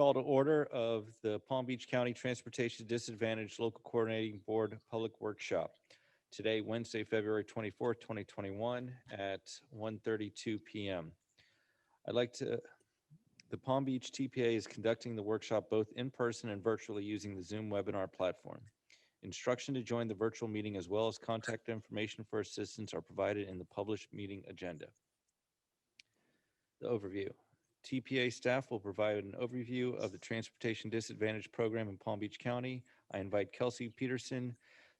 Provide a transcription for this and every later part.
Call to order of the Palm Beach County Transportation Disadvantaged Local Coordinating Board Public Workshop. Today, Wednesday, February 24th, 2021 at 1:32 p.m. The Palm Beach TPA is conducting the workshop both in person and virtually using the Zoom webinar platform. Instruction to join the virtual meeting as well as contact information for assistance are provided in the published meeting agenda. The overview. TPA staff will provide an overview of the Transportation Disadvantaged Program in Palm Beach County. I invite Kelsey Peterson,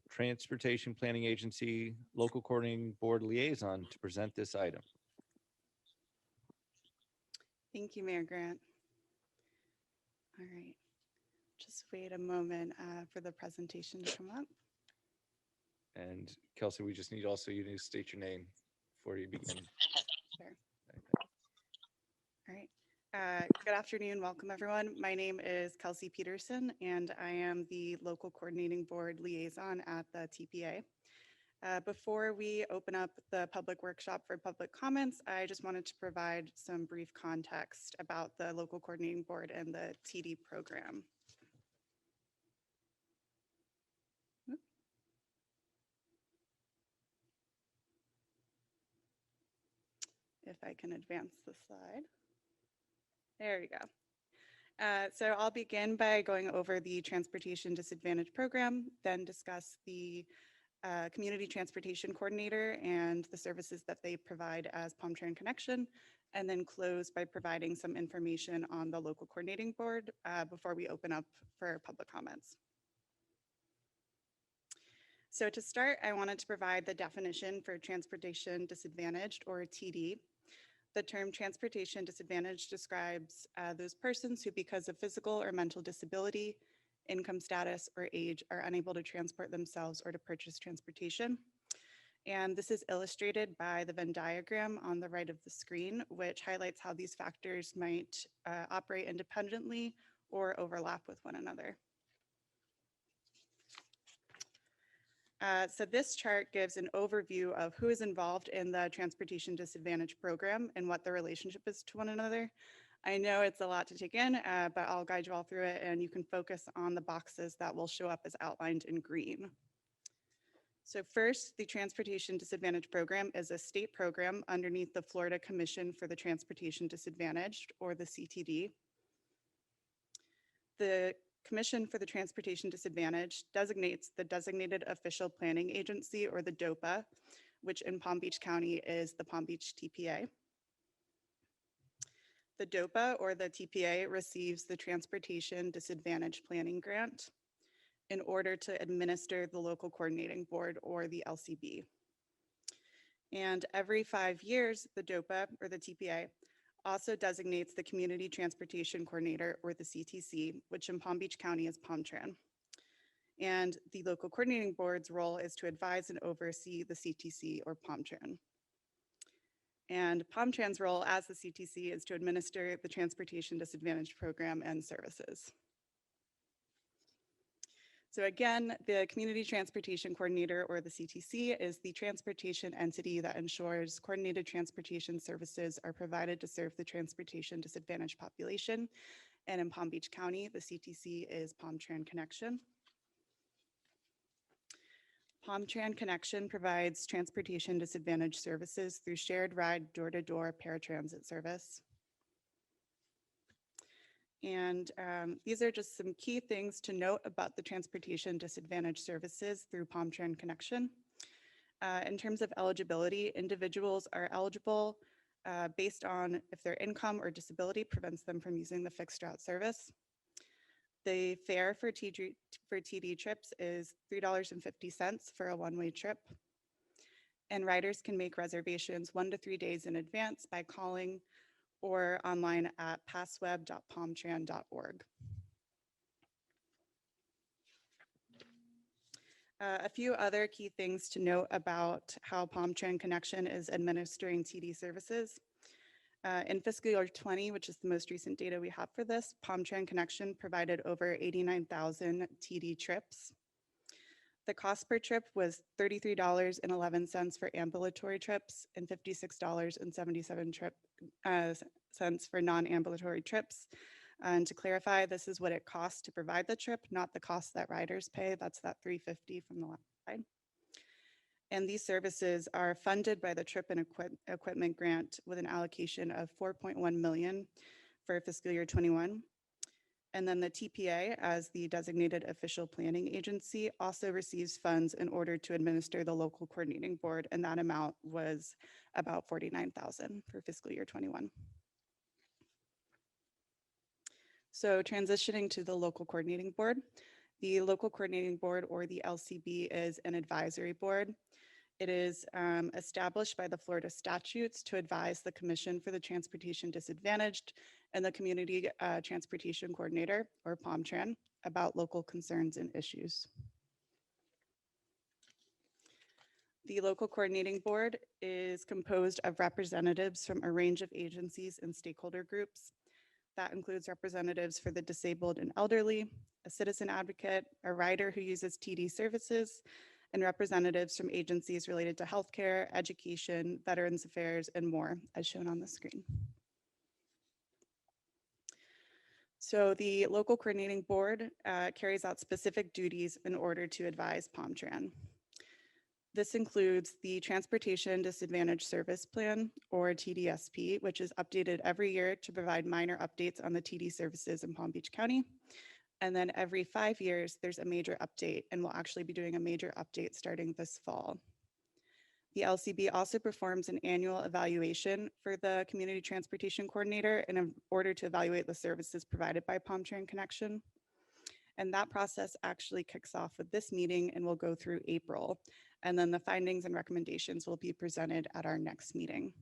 Transportation Planning Agency Local Coordinating Board Liaison, to present this item. Thank you, Mayor Grant. All right, just wait a moment for the presentation to come up. And Kelsey, we just need also you to state your name before you begin. Sure. All right. Good afternoon. Welcome, everyone. My name is Kelsey Peterson, and I am the Local Coordinating Board Liaison at the TPA. Before we open up the public workshop for public comments, I just wanted to provide some brief context about the Local Coordinating Board and the TD program. If I can advance the slide. There we go. So I'll begin by going over the Transportation Disadvantage Program, then discuss the Community Transportation Coordinator and the services that they provide as Palm Tran Connection, and then close by providing some information on the Local Coordinating Board before we open up for public comments. So to start, I wanted to provide the definition for Transportation Disadvantaged, or TD. The term transportation disadvantage describes those persons who, because of physical or mental disability, income status, or age, are unable to transport themselves or to purchase transportation. And this is illustrated by the Venn diagram on the right of the screen, which highlights how these factors might operate independently or overlap with one another. So this chart gives an overview of who is involved in the Transportation Disadvantage Program and what the relationship is to one another. I know it's a lot to take in, but I'll guide you all through it, and you can focus on the boxes that will show up as outlined in green. So first, the Transportation Disadvantage Program is a state program underneath the Florida Commission for the Transportation Disadvantaged, or the CTD. The Commission for the Transportation Disadvantaged designates the Designated Official Planning Agency, or the DOPA, which in Palm Beach County is the Palm Beach TPA. The DOPA, or the TPA, receives the Transportation Disadvantage Planning Grant in order to administer the Local Coordinating Board, or the LCB. And every 5 years, the DOPA, or the TPA, also designates the Community Transportation Coordinator, or the CTC, which in Palm Beach County is Palm Tran. And the Local Coordinating Board's role is to advise and oversee the CTC, or Palm Tran. And Palm Tran's role as the CTC is to administer the Transportation Disadvantaged Program and services. So again, the Community Transportation Coordinator, or the CTC, is the transportation entity that ensures coordinated transportation services are provided to serve the transportation disadvantaged population. And in Palm Beach County, the CTC is Palm Tran Connection. Palm Tran Connection provides transportation disadvantaged services through shared ride door-to-door paratransit service. And these are just some key things to note about the transportation disadvantaged services through Palm Tran Connection. In terms of eligibility, individuals are eligible based on if their income or disability prevents them from using the fixed route service. The fare for TD trips is $3.50 for a one-way trip. And riders can make reservations 1 to 3 days in advance by calling or online at passweb.palmtran.org. A few other key things to note about how Palm Tran Connection is administering TD services. In fiscal year 20, which is the most recent data we have for this, Palm Tran Connection provided over 89,000 TD trips. The cost per trip was $33.11 for ambulatory trips and $56.77 for non-ambulatory trips. And to clarify, this is what it costs to provide the trip, not the cost that riders pay. That's that $350 from the last slide. And these services are funded by the Trip and Equipment Grant with an allocation of $4.1 million for fiscal year 21. And then the TPA, as the designated official planning agency, also receives funds in order to administer the local coordinating board, and that amount was about $49,000 for fiscal year 21. So transitioning to the local coordinating board, the local coordinating board, or the LCB, is an advisory board. It is established by the Florida statutes to advise the Commission for the Transportation Disadvantaged and the Community Transportation Coordinator, or POMTRAN, about local concerns and issues. The local coordinating board is composed of representatives from a range of agencies and stakeholder groups. That includes representatives for the disabled and elderly, a citizen advocate, a rider who uses TD services, and representatives from agencies related to healthcare, education, Veterans Affairs, and more, as shown on the screen. So the local coordinating board carries out specific duties in order to advise POMTRAN. This includes the Transportation Disadvantage Service Plan, or TDSP, which is updated every year to provide minor updates on the TD services in Palm Beach County. And then every 5 years, there's a major update, and we'll actually be doing a major update starting this fall. The LCB also performs an annual evaluation for the Community Transportation Coordinator in order to evaluate the services provided by POMTRAN Connection. And that process actually kicks off with this meeting and will go through April. And then the findings and recommendations will be presented at our next meeting.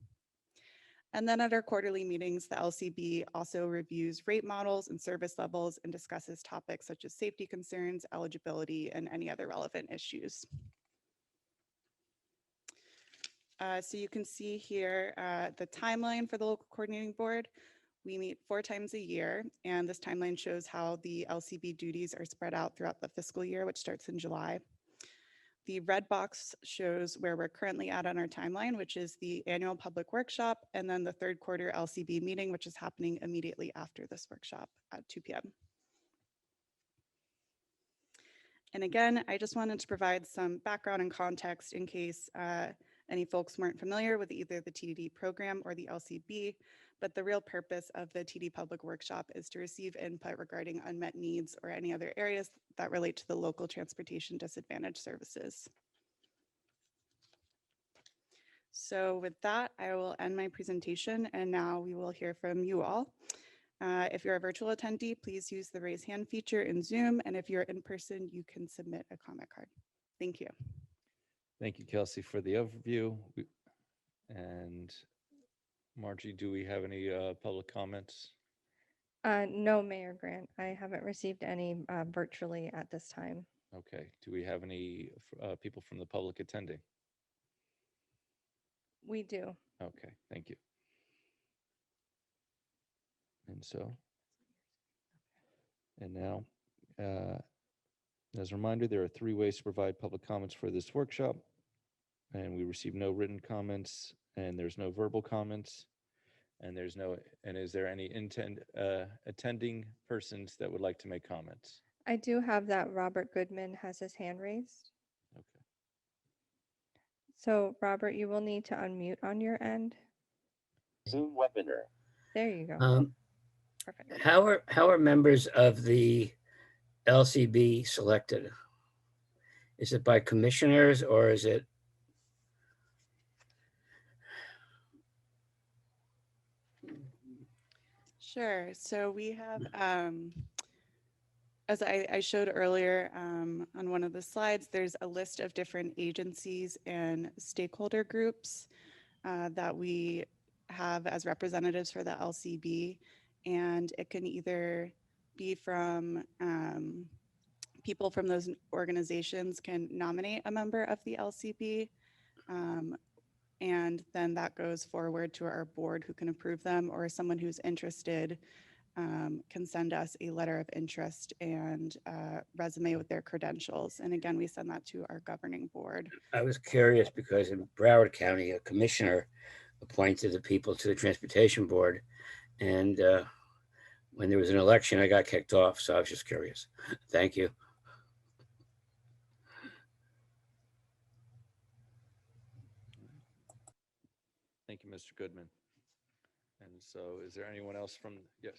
And then at our quarterly meetings, the LCB also reviews rate models and service levels and discusses topics such as safety concerns, eligibility, and any other relevant issues. So you can see here the timeline for the local coordinating board. We meet 4 times a year, and this timeline shows how the LCB duties are spread out throughout the fiscal year, which starts in July. The red box shows where we're currently at on our timeline, which is the annual public workshop, and then the 3rd quarter LCB meeting, which is happening immediately after this workshop at 2 p.m. And again, I just wanted to provide some background and context in case any folks weren't familiar with either the TDD program or the LCB, but the real purpose of the TD Public Workshop is to receive input regarding unmet needs or any other areas that relate to the local transportation disadvantage services. So with that, I will end my presentation, and now we will hear from you all. If you're a virtual attendee, please use the raise hand feature in Zoom, and if you're in person, you can submit a comment card. Thank you. Thank you, Kelsey, for the overview. And Margie, do we have any public comments? No, Mayor Grant, I haven't received any virtually at this time. Okay. Do we have any people from the public attending? We do. Okay, thank you. And so, and now, as a reminder, there are 3 ways to provide public comments for this workshop, and we received no written comments, and there's no verbal comments, and is there any attending persons that would like to make comments? I do have that Robert Goodman has his hand raised. Okay. So Robert, you will need to unmute on your end. Zoom webinar. There you go. Perfect. How are members of the LCB selected? Is it by commissioners or is it? Sure. So we have, as I showed earlier on one of the slides, there's a list of different agencies and stakeholder groups that we have as representatives for the LCB. And it can either be from people from those organizations can nominate a member of the LCB. And then that goes forward to our board who can approve them, or someone who's interested can send us a letter of interest and resume with their credentials. And again, we send that to our governing board. I was curious because in Broward County, a commissioner appointed the people to the transportation board. And When there was an election, I got kicked off, so I was just curious. Thank you. Thank you, Mr. Goodman. And so is there anyone else from, yes?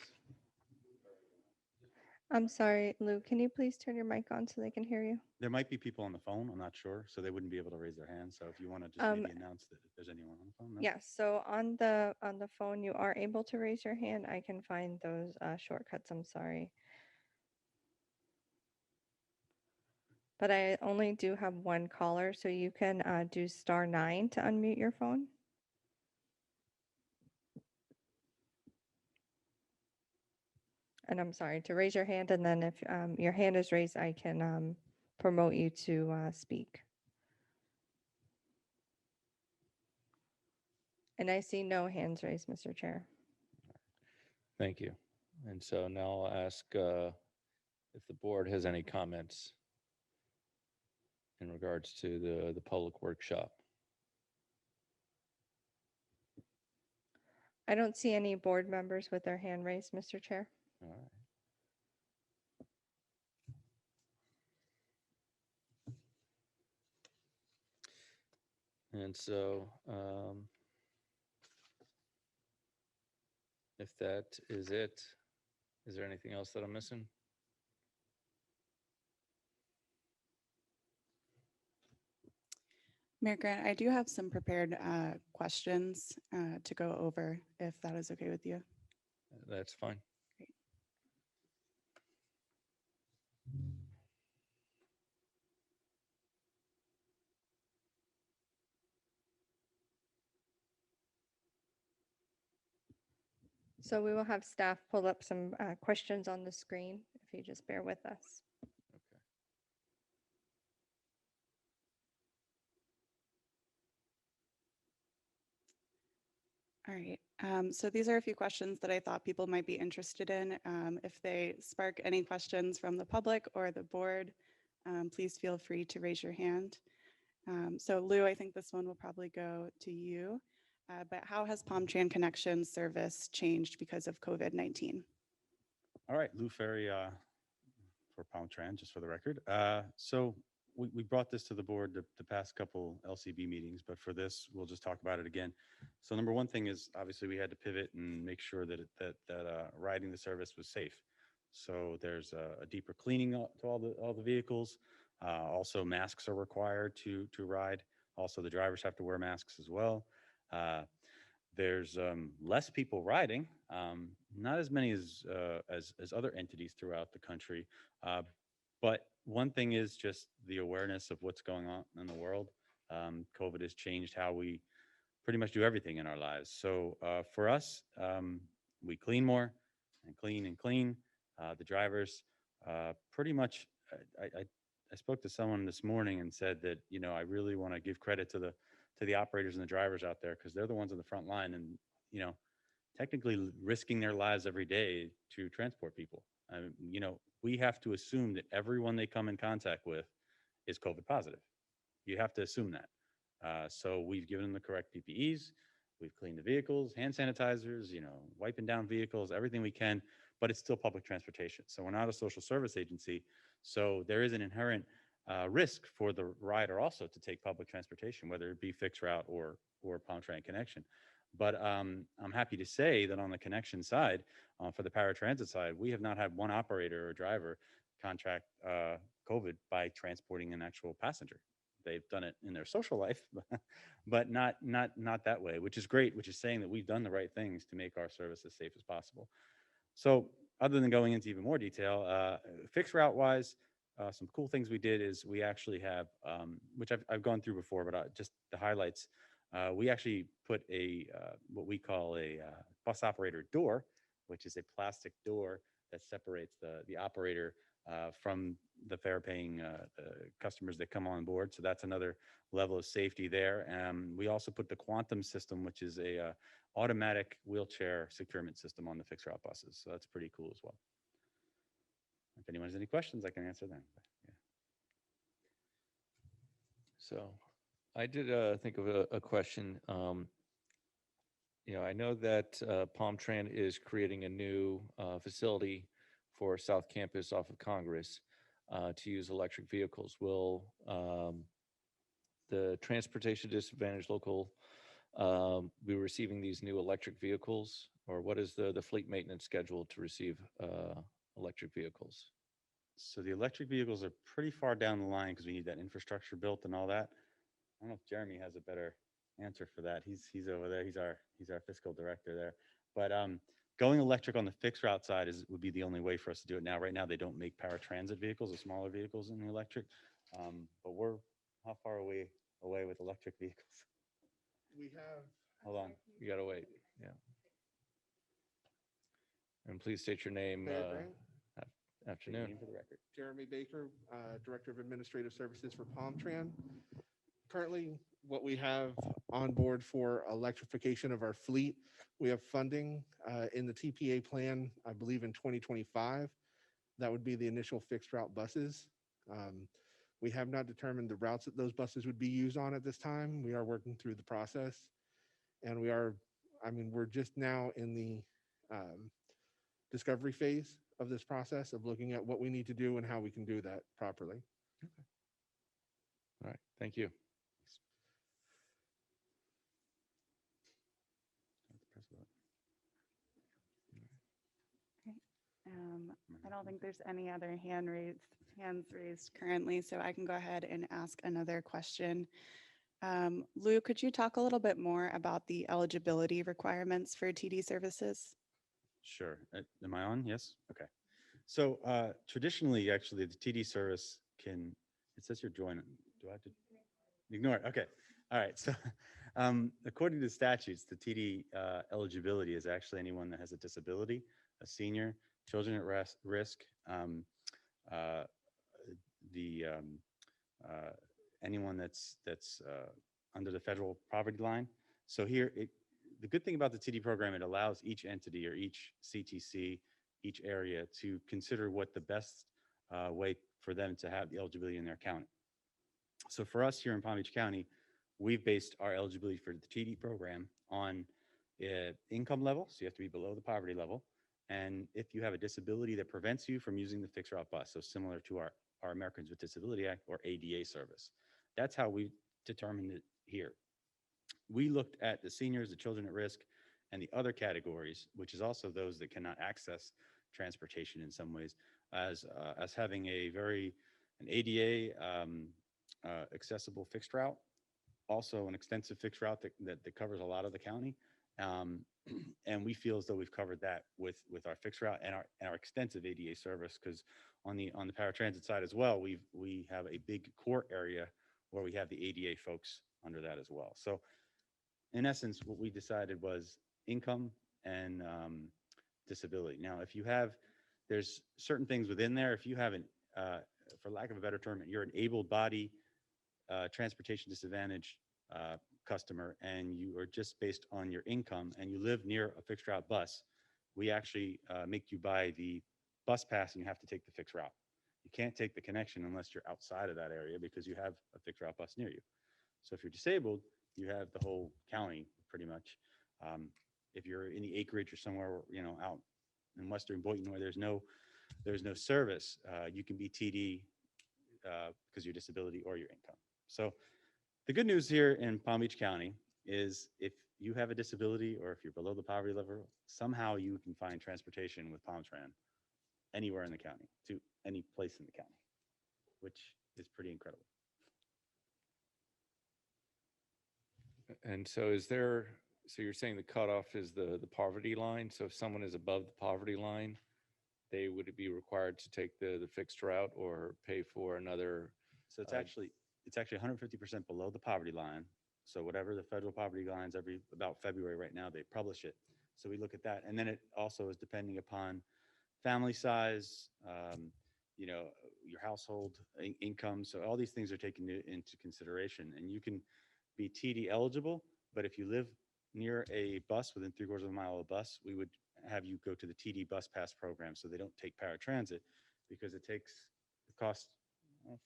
I'm sorry, Lou, can you please turn your mic on so they can hear you? There might be people on the phone, I'm not sure, so they wouldn't be able to raise their hand. So if you want to just Um, maybe announce that if there's anyone on the phone. No? Yes, so on the phone, you are able to raise your hand. I can find those shortcuts, I'm sorry. But I only do have one caller, so you can do *9 to unmute your phone. And I'm sorry, to raise your hand, and then if your hand is raised, I can promote you to speak. And I see no hands raised, Mr. Chair. Thank you. And so now I'll ask if the board has any comments in regards to the public workshop. I don't see any board members with their hand raised, Mr. Chair. All right. And so if that is it, is there anything else that I'm missing? Mayor Grant, I do have some prepared questions to go over, if that is okay with you. That's fine. So we will have staff pull up some questions on the screen, if you just bear with us. Okay. All right, so these are a few questions that I thought people might be interested in. If they spark any questions from the public or the board, please feel free to raise your hand. So Lou, I think this one will probably go to you, but how has Palm Tran Connection service changed because of COVID-19? All right, Lou Ferry for Palm Tran, just for the record. So we brought this to the board the past couple LCB meetings, but for this, we'll just talk about it again. So number one thing is obviously we had to pivot and make sure that riding the service was safe. So there's a deeper cleaning to all the vehicles. Also, masks are required to ride. Also, the drivers have to wear masks as well. There's less people riding, not as many as other entities throughout the country. But one thing is just the awareness of what's going on in the world. COVID has changed how we pretty much do everything in our lives. So for us, we clean more and clean and clean. The drivers pretty much. I spoke to someone this morning and said that I really want to give credit to the operators and the drivers out there because they're the ones on the front line and technically risking their lives every day to transport people. We have to assume that everyone they come in contact with is COVID positive. You have to assume that. So we've given them the correct PPEs. We've cleaned the vehicles, hand sanitizers, wiping down vehicles, everything we can, but it's still public transportation. So we're not a social service agency. So there is an inherent risk for the rider also to take public transportation, whether it be fixed route or Palm Tran Connection. But I'm happy to say that on the connection side, for the paratransit side, we have not had one operator or driver contract COVID by transporting an actual passenger. They've done it in their social life, but not that way, which is great, which is saying that we've done the right things to make our service as safe as possible. So other than going into even more detail, fixed route wise, some cool things we did is we actually have, which I've gone through before, but just the highlights. We actually put what we call a bus operator door, which is a plastic door that separates the operator from the fare-paying customers that come on board. So that's another level of safety there. We also put the Quantum system, which is a automatic wheelchair securement system on the fixed route buses. So that's pretty cool as well. If anyone has any questions, I can answer them. Yeah. So I did think of a question. I know that Palm Tran is creating a new facility for South Campus off of Congress to use electric vehicles. Will the transportation disadvantaged local be receiving these new electric vehicles, or what is the fleet maintenance schedule to receive electric vehicles? So the electric vehicles are pretty far down the line because we need that infrastructure built and all that. I don't know if Jeremy has a better answer for that. He's over there. He's our fiscal director there. But going electric on the fixed route side would be the only way for us to do it now. Right now, they don't make paratransit vehicles, the smaller vehicles in the electric. But we're how far away with electric vehicles? We have, Hold on. You gotta wait. Yeah. And please state your name. Mayor Grant, State your Afternoon. name for the record. Jeremy Baker, Director of Administrative Services for Palmtran. Currently, what we have on board for electrification of our fleet, we have funding in the TPA plan, I believe in 2025. That would be the initial fixed route buses. We have not determined the routes that those buses would be used on at this time. We are working through the process. And we're just now in the discovery phase of this process of looking at what we need to do and how we can do that properly. All right. Thank you. I don't think there's any other hands raised currently, so I can go ahead and ask another question. Lou, could you talk a little bit more about the eligibility requirements for TD services? Sure. Am I on? Yes? Okay. So traditionally, actually, the TD service can, it says you're joining. Do I have to ignore it? Okay. All right. So according to the statutes, the TD eligibility is actually anyone that has a disability, a senior, children at risk, anyone that's under the federal poverty line. So here, the good thing about the TD program, it allows each entity or each CTC, each area to consider what the best way for them to have the eligibility in their county. So for us here in Palm Beach County, we've based our eligibility for the TD program on income level. So you have to be below the poverty level. And if you have a disability that prevents you from using the fixed route bus, so similar to our Americans with Disability Act or ADA service, that's how we determined it here. We looked at the seniors, the children at risk, and the other categories, which is also those that cannot access transportation in some ways, as having an ADA accessible fixed route, also an extensive fixed route that covers a lot of the county. And we feel as though we've covered that with our fixed route and our extensive ADA service, because on the paratransit side as well, we have a big core area where we have the ADA folks under that as well. So in essence, what we decided was income and disability. Now, there's certain things within there. If you haven't, for lack of a better term, you're an able body transportation disadvantaged customer, and you are just based on your income and you live near a fixed route bus, we actually make you buy the bus pass and you have to take the fixed route. You can't take the connection unless you're outside of that area because you have a fixed route bus near you. So if you're disabled, you have the whole county pretty much. If you're in the acreage or somewhere, out in Western Boynton where there's no service, you can be TD because of your disability or your income. So the good news here in Palm Beach County is if you have a disability or if you're below the poverty level, somehow you can find transportation with Palmtran anywhere in the county to any place in the county, which is pretty incredible. And so so you're saying the cutoff is the poverty line? So if someone is above the poverty line, they would be required to take the fixed route or pay for another? So it's actually 150% below the poverty line. So whatever the federal poverty lines, about February right now, they publish it. So we look at that. And then it also is depending upon family size, your household income. So all these things are taken into consideration, and you can be TD eligible, but if you live near a bus within 3/4 of a mile of a bus, we would have you go to the TD bus pass program. So they don't take paratransit because it costs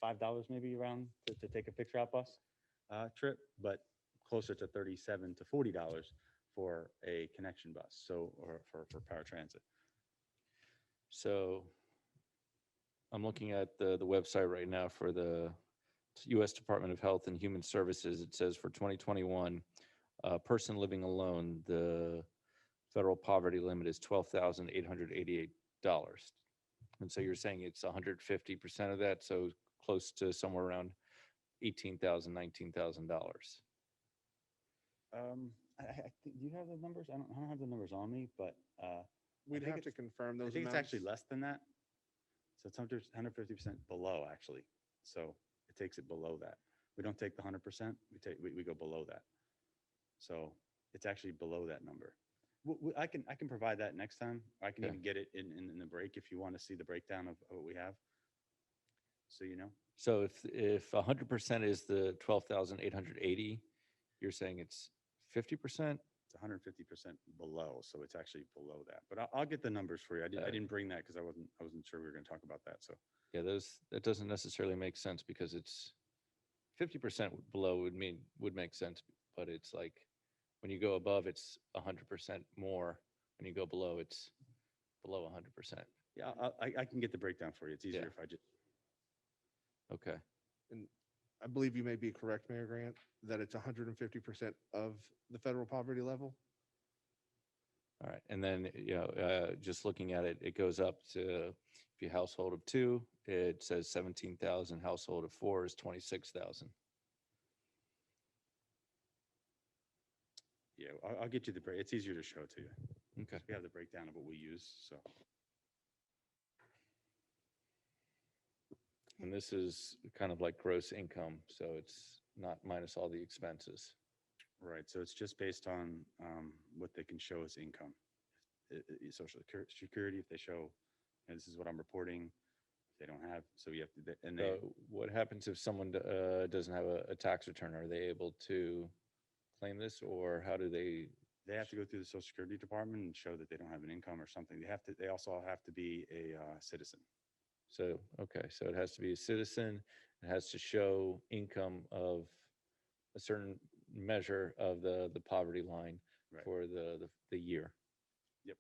$5 maybe around to take a fixed route bus trip, but closer to $37 to $40 for a connection bus, so, or for paratransit. So I'm looking at the website right now for the U.S. Department of Health and Human Services. It says for 2021, a person living alone, the federal poverty limit is $12,888. And so you're saying it's 150% of that, so close to somewhere around $18,000, $19,000. I think, do you have the numbers? I don't have the numbers on me, but We'd think have to it's- confirm I those think it's amounts. actually less than that. So it's 150% below, actually. So it takes it below that. We don't take the 100%, we go below that. So it's actually below that number. I can provide that next time. I can Okay. even get it in the break if you want to see the breakdown of what we have. So you know, So if 100% is the 12,880, you're saying it's 50%? it's 150% below, so it's actually below that. But I'll get the numbers for you. I didn't bring that because I wasn't sure we were going to talk about that. So Yeah, that doesn't necessarily make sense because it's 50% below would make sense, but it's like when you go above, it's 100% more. When you go below, it's below 100%. yeah, I can get the breakdown for you. It's easier Yeah. if I just. Okay. And I believe you may be correct, Mayor Grant, that it's 150% of the federal poverty level. All right. And then, just looking at it, it goes up to, if you household of 2, it says 17,000, household of 4 is 26,000. Yeah, I'll get you the break. It's easier to show to you. Okay. We have the breakdown of what we use. So And this is kind of like gross income, so it's not minus all the expenses. right, so it's just based on what they can show as income. Social Security, if they show, this is what I'm reporting. They don't have, so you have to, and they. So what happens if someone doesn't have a tax return? Are they able to claim this, or how do they? They have to go through the Social Security Department and show that they don't have an income or something. They also have to be a citizen. So, okay, so it has to be a citizen, it has to show income of a certain measure of the poverty line Right. for the year. Yep.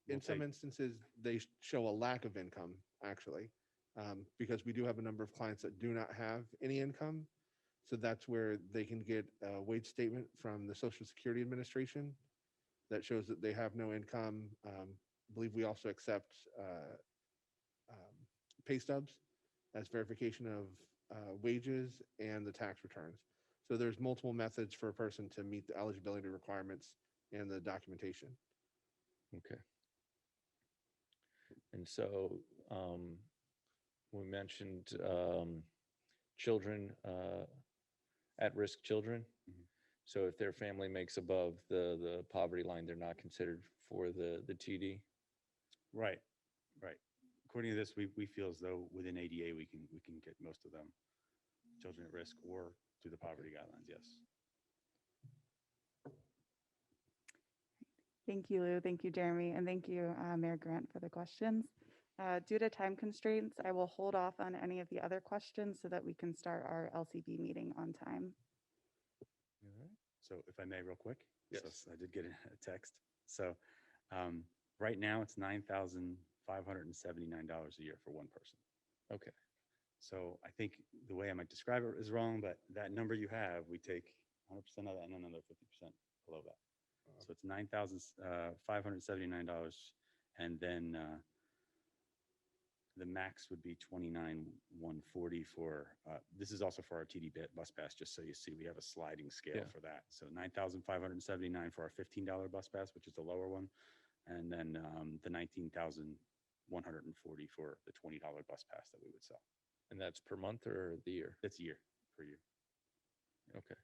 In We'll some take- instances, they show a lack of income, actually, because we do have a number of clients that do not have any income. So that's where they can get a wage statement from the Social Security Administration that shows that they have no income. I believe we also accept pay stubs as verification of wages and the tax returns. So there's multiple methods for a person to meet the eligibility requirements and the documentation. Okay. And so we mentioned children, at-risk children. Mhm. So if their family makes above the poverty line, they're not considered for the TD. Right, right. According to this, we feel as though within ADA, we can get most of them, children at risk or through the poverty guidelines, yes. Thank you, Lou. Thank you, Jeremy. And thank you, Mayor Grant, for the questions. Due to time constraints, I will hold off on any of the other questions so that we can start our LCB meeting on time. All right. So if I may, real quick. Yes. So I did get a text. So right now it's $9,579 a year for one person. Okay. So I think the way I might describe it is wrong, but that number you have, we take 100% of that and then another 50% below that. So it's $9,579, and then the max would be $29,140 for. This is also for our TD bus pass, just so you see, we have a sliding scale Yeah. for that. So $9,579 for our $15 bus pass, which is the lower one, and then the $19,140 for the $20 bus pass that we would sell. And that's per month or the year? That's year per year. Okay.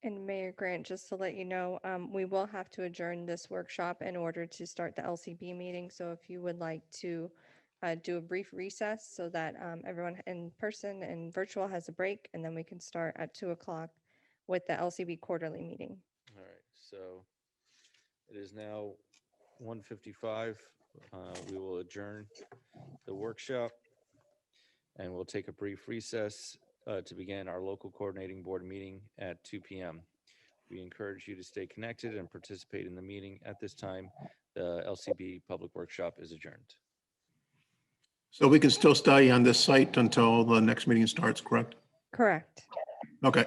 And Mayor Grant, just to let you know, we will have to adjourn this workshop in order to start the LCB meeting. So if you would like to do a brief recess so that everyone in person and virtual has a break, and then we can start at 2 o'clock with the LCB quarterly meeting. All right, so it is now 1:55. We will adjourn the workshop and we'll take a brief recess to begin our local coordinating board meeting at 2 p.m. We encourage you to stay connected and participate in the meeting. At this time, the LCB public workshop is adjourned. So we can still stay on this site until the next meeting starts, correct? Correct. Okay.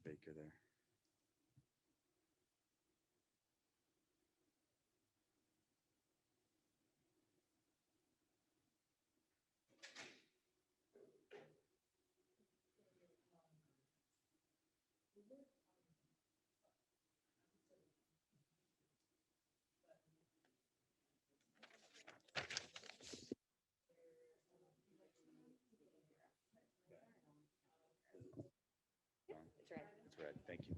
Baker there. It's red. Thank you.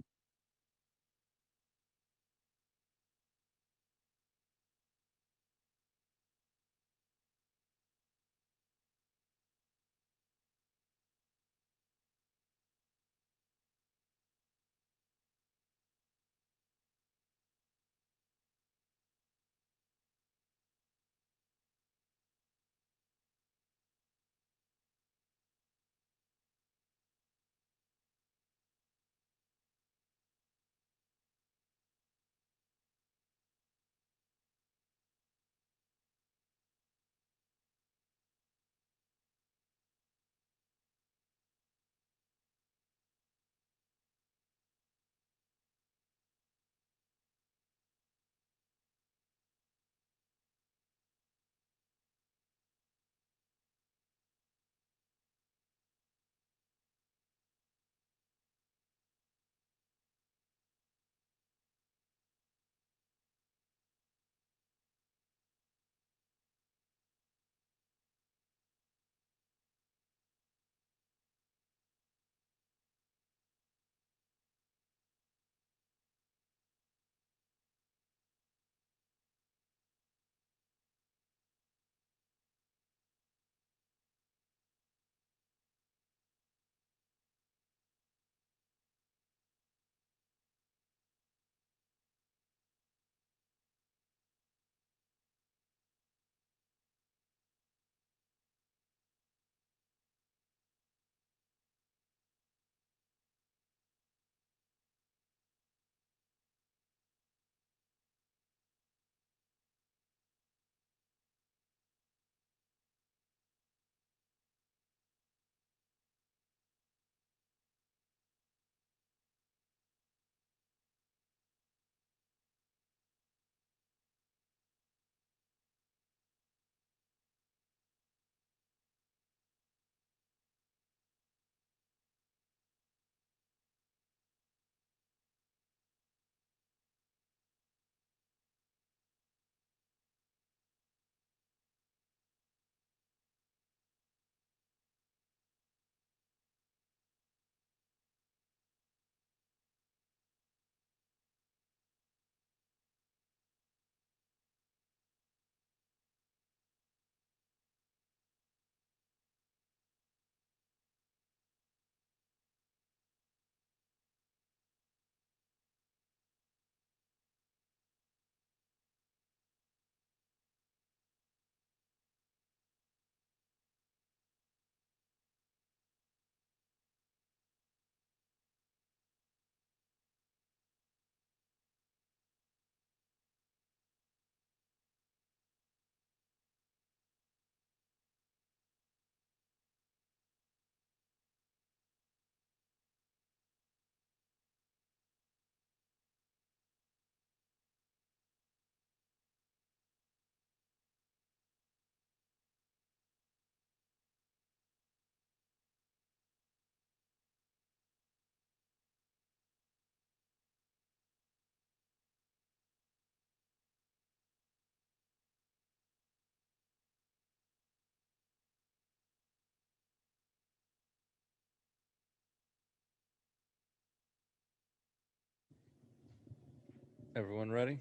Everyone ready?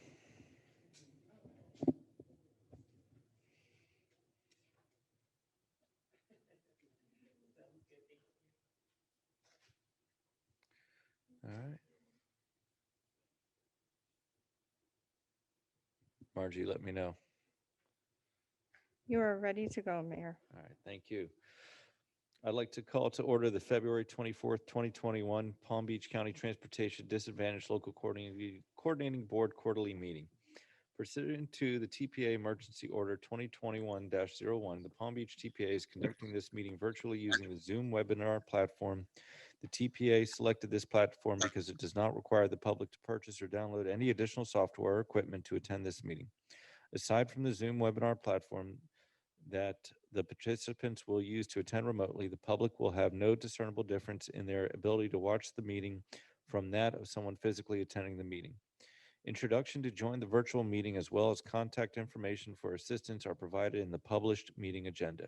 All right. Margie, let me know. You are ready to go, Mayor. All right, thank you. I'd like to call to order the February 24th, 2021 Palm Beach County Transportation Disadvantaged Local Coordinating Board Quarterly Meeting. Pursuant to the TPA Emergency Order 2021-01, the Palm Beach TPA is conducting this meeting virtually using the Zoom webinar platform. The TPA selected this platform because it does not require the public to purchase or download any additional software or equipment to attend this meeting. Aside from the Zoom webinar platform that the participants will use to attend remotely, the public will have no discernible difference in their ability to watch the meeting from that of someone physically attending the meeting. Introduction to join the virtual meeting as well as contact information for assistance are provided in the published meeting agenda.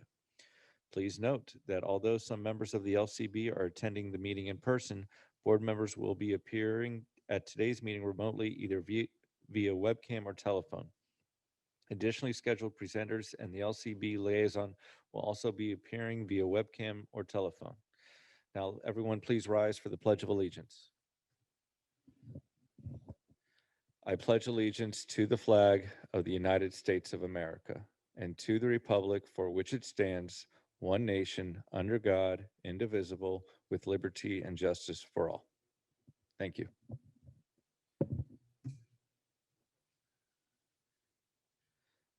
Please note that although some members of the LCB are attending the meeting in person, board members will be appearing at today's meeting remotely, either via webcam or telephone. Additionally, scheduled presenters and the LCB liaison will also be appearing via webcam or telephone. Now, everyone, please rise for the Pledge of Allegiance. I pledge allegiance to the flag of the United States of America and to the republic for which it stands, one nation, under God, indivisible, with liberty and justice for all. Thank you.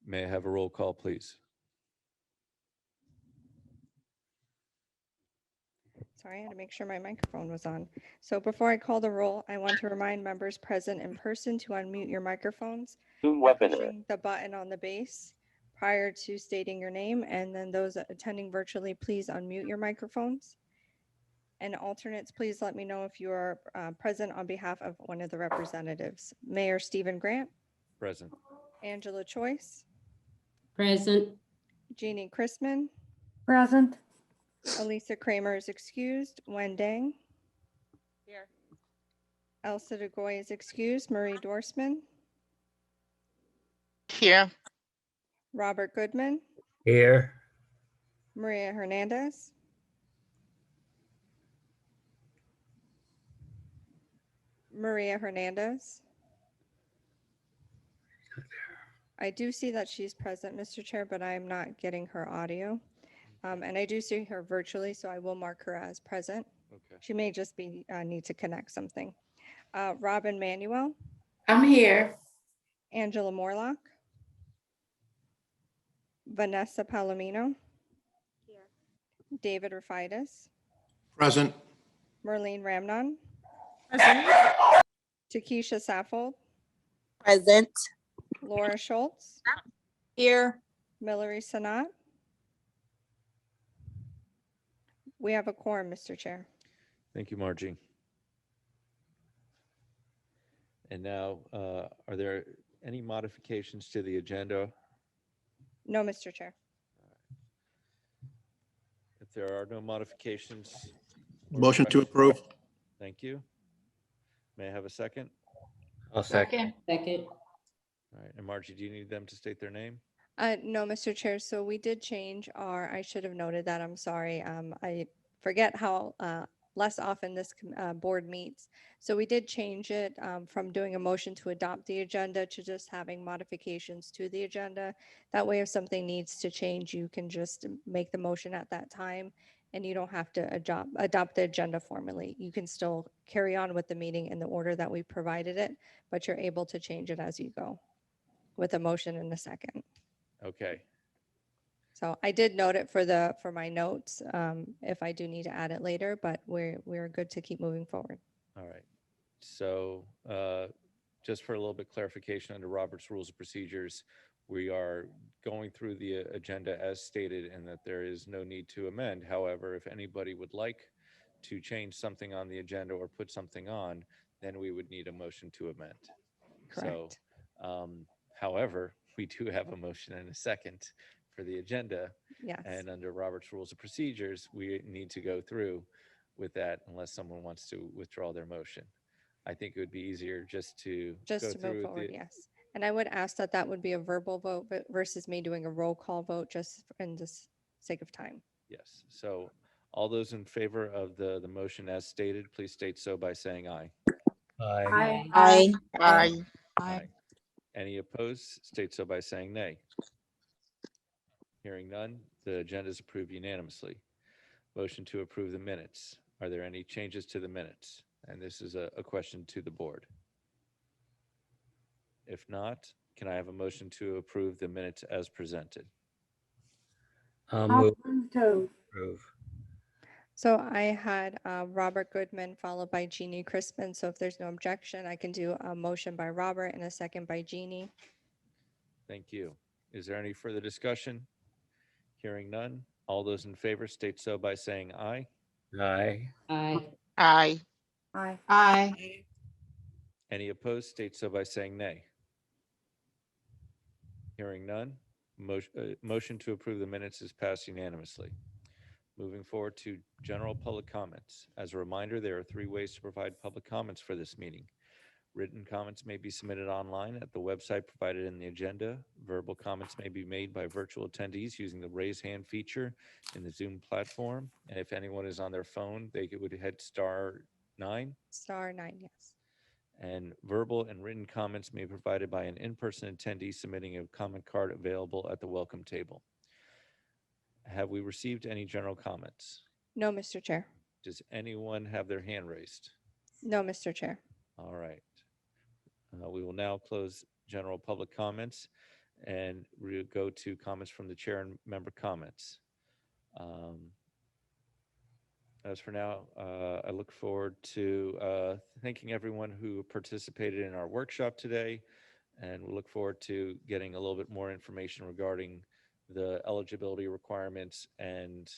May I have a roll call, please? Sorry, I had to make sure my microphone was on. So before I call the roll, I want to remind members present in person to unmute your microphones by pushing the button on the base prior to stating your name, and then those attending virtually, please unmute your microphones. And alternates, please let me know if you are present on behalf of one of the representatives. Mayor Stephen Grant, Present. Angela Choice, Present. Jeannie Chrisman, Present. Elisa Kramer is excused, Wen Dang. Here. Elsa DeGoy is excused, Marie Dorsman, Here. Robert Goodman, Here. Maria Hernandez, Maria Hernandez. I do see that she's present, Mr. Chair, but I am not getting her audio. And I do see her virtually, so I will mark her as present. Okay. She may just be need to connect something. Robin Manuel, I'm here. Angela Morlock, Vanessa Palomino, David Rafaitis, Present. Merlene Ramnon, Present. Takesha Saffold, Present. Laura Schultz, Here. Mallory Sanat. We have a quorum, Mr. Chair. Thank you, Margie. And now, are there any modifications to the agenda? No, Mr. Chair. If there are no modifications. or Motion to corrections- approve. Thank you. May I have a second? I'll second. Second. All right, and Margie, do you need them to state their name? No, Mr. Chair. So we did change I should have noted that. I'm sorry. I forget how less often this board meets. So we did change it from doing a motion to adopt the agenda to just having modifications to the agenda. That way, if something needs to change, you can just make the motion at that time and you don't have to adopt the agenda formally. You can still carry on with the meeting in the order that we provided it, but you're able to change it as you go with a motion and a second. Okay, So I did note it for my notes, if I do need to add it later, but we're good to keep moving forward. all right. So just for a little bit clarification under Robert's Rules of Procedures, we are going through the agenda as stated and that there is no need to amend. However, if anybody would like to change something on the agenda or put something on, then we would need a motion to amend. Correct. So, however, we do have a motion and a second for the agenda. Yes. And under Robert's Rules of Procedures, we need to go through with that unless someone wants to withdraw their motion. I think it would be easier just to Just go to move through forward, the, yes. And I would ask that that would be a verbal vote versus me doing a roll call vote just in the sake of time. yes. So all those in favor of the motion as stated, please state so by saying aye. Aye. Aye. Aye. Aye. Any opposed, state so by saying nay. Hearing none, the agenda is approved unanimously. Motion to approve the minutes. Are there any changes to the minutes? And this is a question to the board. If not, can I have a motion to approve the minutes as presented? I'll move to. approve. So I had Robert Goodman followed by Jeannie Crispin. So if there's no objection, I can do a motion by Robert and a second by Jeannie. Thank you. Is there any further discussion? Hearing none. All those in favor state so by saying aye. Aye. Aye. Aye. Aye. Aye. Any opposed, state so by saying nay. Hearing none. Motion to approve the minutes is passed unanimously. Moving forward to general public comments. As a reminder, there are 3 ways to provide public comments for this meeting. Written comments may be submitted online at the website provided in the agenda. Verbal comments may be made by virtual attendees using the raise hand feature in the Zoom platform. And if anyone is on their phone, they would hit *9. *9, yes. And verbal and written comments may be provided by an in-person attendee submitting a comment card available at the welcome table. Have we received any general comments? No, Mr. Chair. Does anyone have their hand raised? No, Mr. Chair. All right. We will now close general public comments and we'll go to comments from the chair and member comments. As for now, I look forward to thanking everyone who participated in our workshop today, and we look forward to getting a little bit more information regarding the eligibility requirements and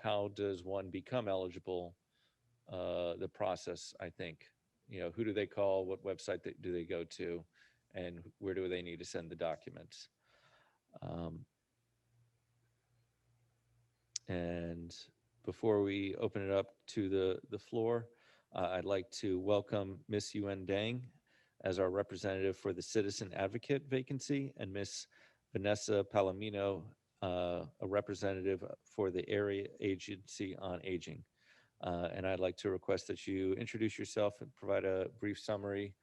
how does one become eligible, the process, I think. Who do they call, what website do they go to, and where do they need to send the documents? And before we open it up to the floor, I'd like to welcome Miss Yuen Dang as our representative for the Citizen Advocate vacancy, and Miss Vanessa Palomino, a representative for the Area Agency on Aging. And I'd like to request that you introduce yourself and provide a brief summary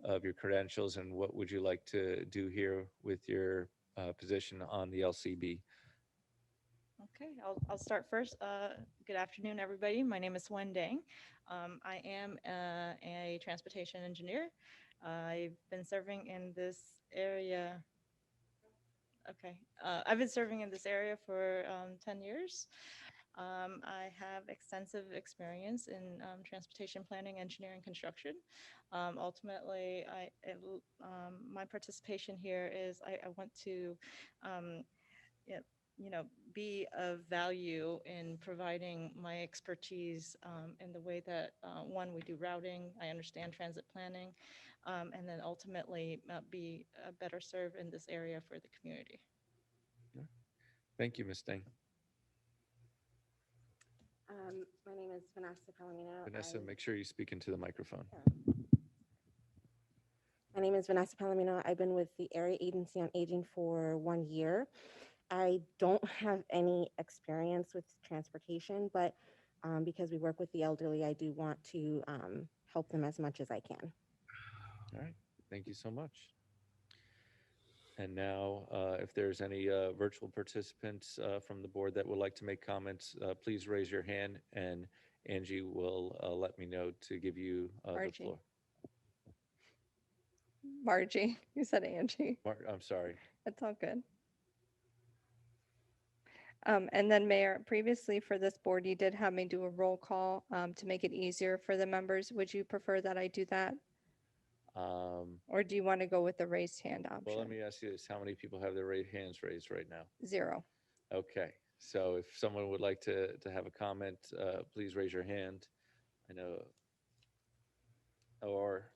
of your credentials and what would you like to do here with your position on the LCB. Okay, I'll start first. Good afternoon, everybody. My name is Wen Dang. I am a transportation engineer. I've been serving in this area. Okay, I've been serving in this area for 10 years. I have extensive experience in transportation planning, engineering, construction. Ultimately, my participation here is I want to be of value in providing my expertise in the way that, one, we do routing, I understand transit planning, and then ultimately be better served in this area for the community. Thank you, Ms. Dang. My name is Vanessa Palomino. Vanessa, make sure you speak into the microphone. My name is Vanessa Palomino. I've been with the Area Agency on Aging for 1 year. I don't have any experience with transportation, but because we work with the elderly, I do want to help them as much as I can. All right, thank you so much. And now, if there's any virtual participants from the board that would like to make comments, please raise your hand and Angie will let me know to give you the Margie. floor. Margie, you said Angie. I'm sorry. It's all good. And then Mayor, previously for this board, you did have me do a roll call to make it easier for the members. Would you prefer that I do that? Or do you want to go with the raised hand option? Well, let me ask you this. How many people have their hands raised right now? 0. Okay, so if someone would like to have a comment, please raise your hand. I know, or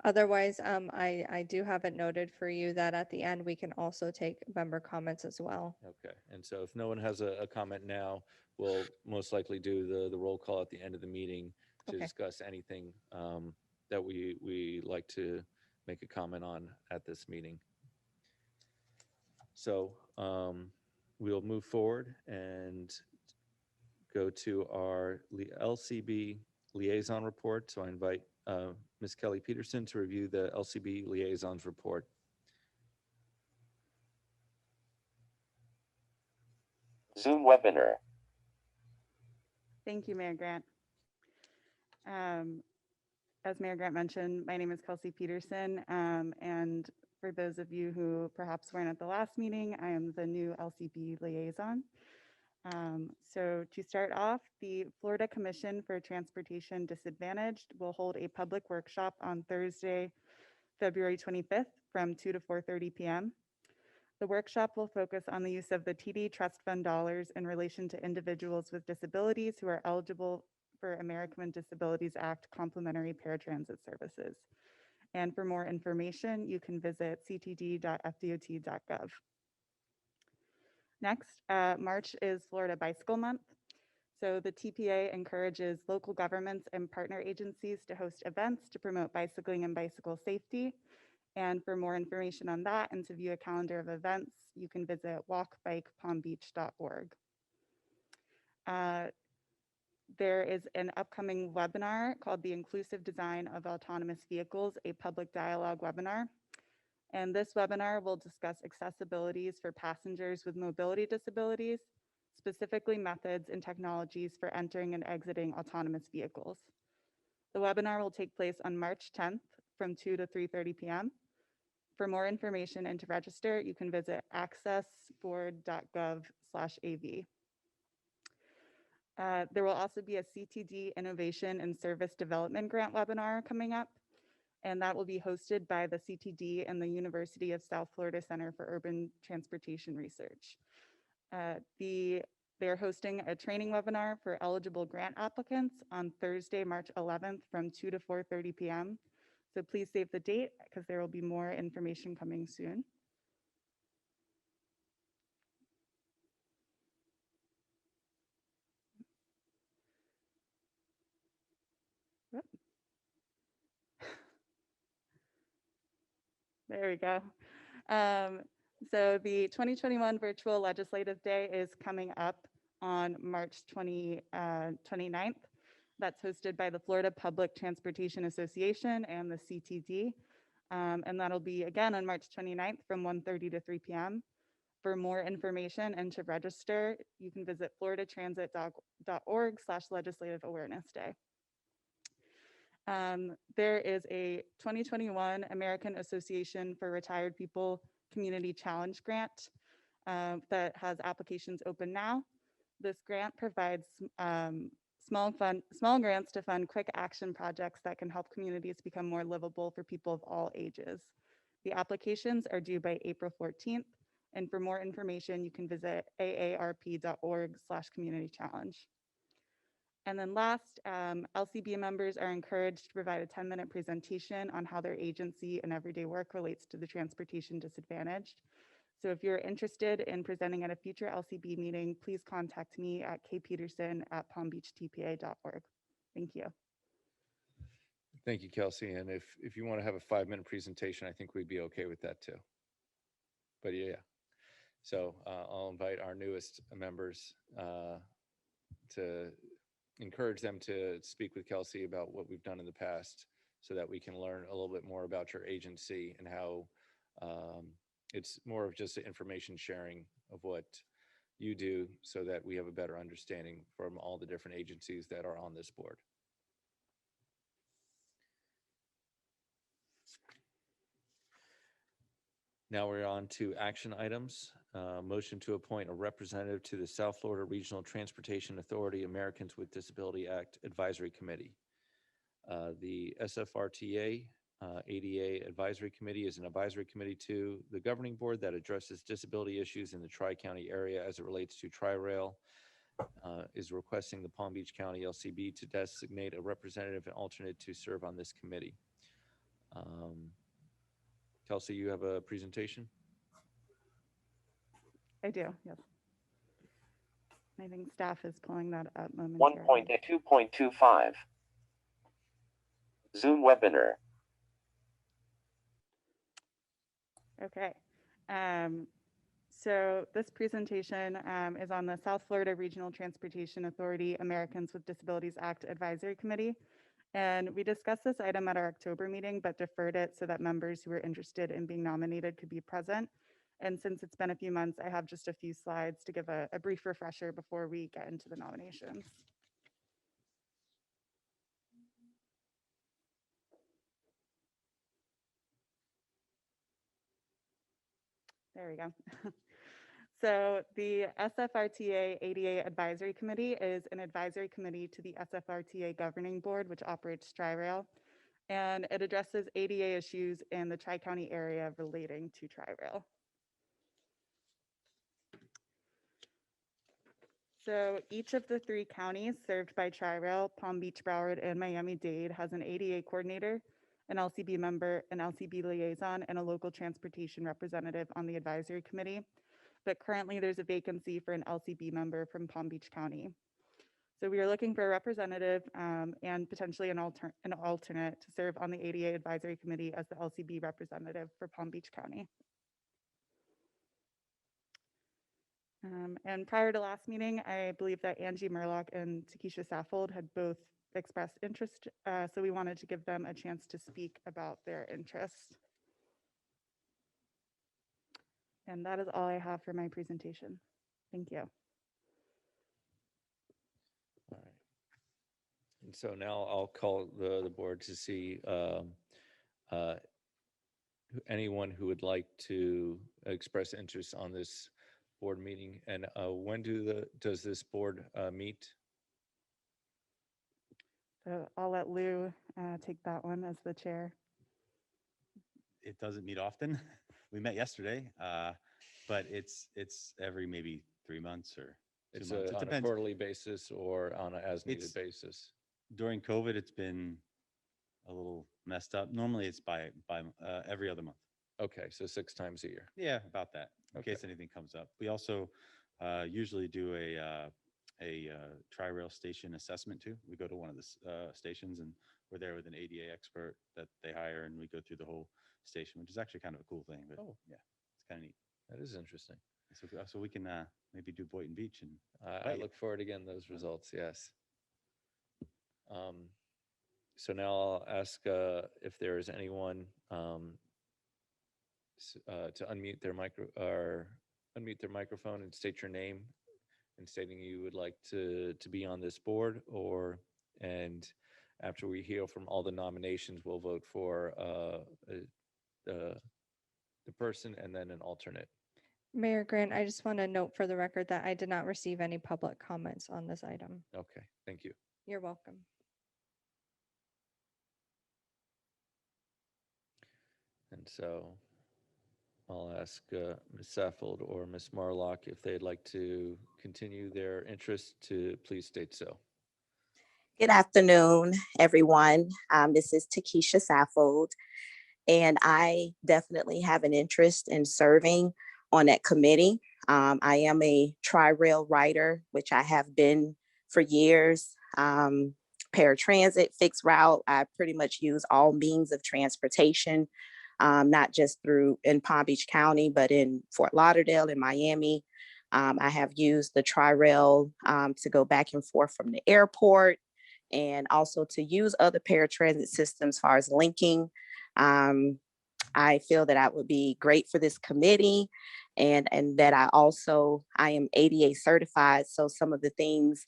Otherwise, I do have it noted for you that at the end, we can also take member comments as well. okay. And so if no one has a comment now, we'll most likely do the roll call at the end of the meeting to Okay. discuss anything that we like to make a comment on at this meeting. So we'll move forward and go to our LCB liaison report. So I invite Ms. Kelly Peterson to review the LCB liaisons report. Zoom webinar. Thank you, Mayor Grant. As Mayor Grant mentioned, my name is Kelsey Peterson, and for those of you who perhaps weren't at the last meeting, I am the new LCB liaison. So to start off, the Florida Commission for Transportation Disadvantaged will hold a public workshop on Thursday, February 25th from 2 to 4:30 p.m. The workshop will focus on the use of the TD Trust Fund dollars in relation to individuals with disabilities who are eligible for American with Disabilities Act complimentary paratransit services. And for more information, you can visit ctd.fdot.gov. Next, March is Florida Bicycle Month. So the TPA encourages local governments and partner agencies to host events to promote bicycling and bicycle safety. And for more information on that and to view a calendar of events, you can visit walkbikepalmbeach.org. There is an upcoming webinar called The Inclusive Design of Autonomous Vehicles, a public dialogue webinar. And this webinar will discuss accessibilities for passengers with mobility disabilities, specifically methods and technologies for entering and exiting autonomous vehicles. The webinar will take place on March 10th from 2 to 3:30 p.m. For more information and to register, you can visit accessboard.gov/AV. There will also be a CTD Innovation and Service Development Grant webinar coming up, and that will be hosted by the CTD and the University of South Florida Center for Urban Transportation Research. They're hosting a training webinar for eligible grant applicants on Thursday, March 11th from 2 to 4:30 p.m. So please save the date because there will be more information coming soon. Whoop. There we go. So the 2021 Virtual Legislative Day is coming up on March 29th. That's hosted by the Florida Public Transportation Association and the CTD. And that'll be again on March 29th from 1:30 to 3 p.m. For more information and to register, you can visit floridatransit.org/legislative awareness day. There is a 2021 American Association for Retired People Community Challenge Grant that has applications open now. This grant provides small grants to fund quick action projects that can help communities become more livable for people of all ages. The applications are due by April 14th. And for more information, you can visit aarp.org/community challenge. And then last, LCB members are encouraged to provide a 10-minute presentation on how their agency and everyday work relates to the transportation disadvantaged. So if you're interested in presenting at a future LCB meeting, please contact me at kpeterson@palmbeachtpa.org. Thank you. Thank you, Kelsey. And if you want to have a 5-minute presentation, I think we'd be okay with that too. But yeah, so I'll invite our newest members to encourage them to speak with Kelsey about what we've done in the past so that we can learn a little bit more about your agency and how it's more of just information sharing of what you do so that we have a better understanding from all the different agencies that are on this board. Now we're on to action items. Motion to appoint a representative to the South Florida Regional Transportation Authority Americans with Disability Act Advisory Committee. The SFRTA ADA Advisory Committee is an advisory committee to the governing board that addresses disability issues in the Tri-County area as it relates to Tri-Rail. Is requesting the Palm Beach County LCB to designate a representative and alternate to serve on this committee. Kelsey, you have a presentation? I do, yes. I think staff is pulling that up momentarily. 1.2.25. Zoom webinar. Okay. So this presentation is on the South Florida Regional Transportation Authority Americans with Disabilities Act Advisory Committee. And we discussed this item at our October meeting, but deferred it so that members who were interested in being nominated could be present. And since it's been a few months, I have just a few slides to give a brief refresher before we get into the nominations. There we go. So the SFRTA ADA Advisory Committee is an advisory committee to the SFRTA Governing Board, which operates Tri-Rail, and it addresses ADA issues in the Tri-County area relating to Tri-Rail. So each of the 3 counties served by Tri-Rail, Palm Beach, Broward, and Miami-Dade, has an ADA coordinator, an LCB member, an LCB liaison, and a local transportation representative on the advisory committee. But currently there's a vacancy for an LCB member from Palm Beach County. So we are looking for a representative and potentially an alternate to serve on the ADA Advisory Committee as the LCB representative for Palm Beach County. And prior to last meeting, I believe that Angie Murlock and Takesha Saffold had both expressed interest. So we wanted to give them a chance to speak about their interest. And that is all I have for my presentation. Thank you. All right. And so now I'll call the board to see anyone who would like to express interest on this board meeting. And when does this board meet? So I'll let Lou take that one as the chair. It doesn't meet often. We met yesterday, but it's every maybe 3 months or 2 It's months. It on a depends. quarterly basis or on an as-needed basis? During COVID, it's been a little messed up. Normally, it's by every other month. Okay, so 6 times a year. Yeah, about that, in Okay. case anything comes up. We also usually do a Tri-Rail station assessment too. We go to one of the stations and we're there with an ADA expert that they hire, and we go through the whole station, which is actually kind of a cool thing. But yeah, it's kind of neat. That is interesting. So we can maybe do Boynton Beach, and I look forward to getting those results, yes. So now I'll ask if there is anyone to unmute their microphone and state your name and stating you would like to be on this board, and after we hear from all the nominations, we'll vote for the person and then an alternate. Mayor Grant, I just want to note for the record that I did not receive any public comments on this item. Okay, thank you. You're welcome. And so I'll ask Ms. Saffold or Ms. Marlock if they'd like to continue their interest to please state so. Good afternoon, everyone. This is Takesha Saffold, and I definitely have an interest in serving on that committee. I am a Tri-Rail writer, which I have been for years. Paratransit, fixed route, I pretty much use all means of transportation, not just in Palm Beach County, but in Fort Lauderdale and Miami. I have used the Tri-Rail to go back and forth from the airport, and also to use other paratransit systems as far as linking. I feel that I would be great for this committee, and that I am ADA certified. So some of the things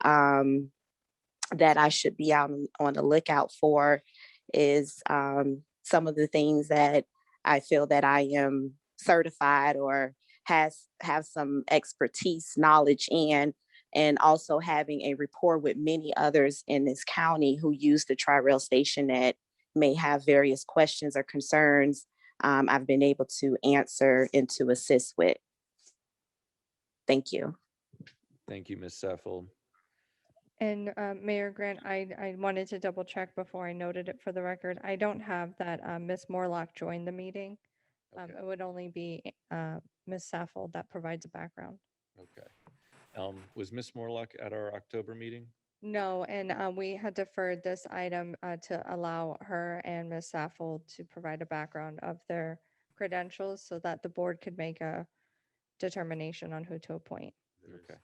that I should be out on the lookout for is some of the things that I feel that I am certified or have some expertise, knowledge in, and also having a rapport with many others in this county who use the Tri-Rail station that may have various questions or concerns I've been able to answer and to assist with. Thank you. Thank you, Ms. Saffold. And Mayor Grant, I wanted to double check before I noted it for the record. I don't have that Ms. Morlock join the meeting. Okay. It would only be Ms. Saffold that provides a background. Okay. Was Ms. Morlock at our October meeting? No, and we had deferred this item to allow her and Ms. Saffold to provide a background of their credentials so that the board could make a determination on who to appoint. Okay.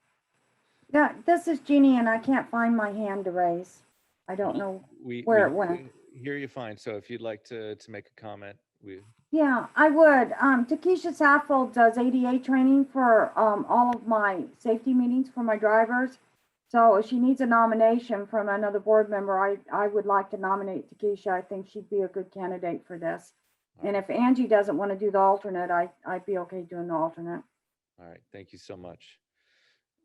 Yeah, this is Jeannie and I can't find my hand to raise. I don't know where it went. We hear you fine. So if you'd like to make a comment, we, Yeah, I would. Takesha Saffold does ADA training for all of my safety meetings for my drivers. So if she needs a nomination from another board member, I would like to nominate Takesha. I think she'd be a good candidate for this. And if Angie doesn't want to do the alternate, I'd be okay doing the alternate. all right, thank you so much.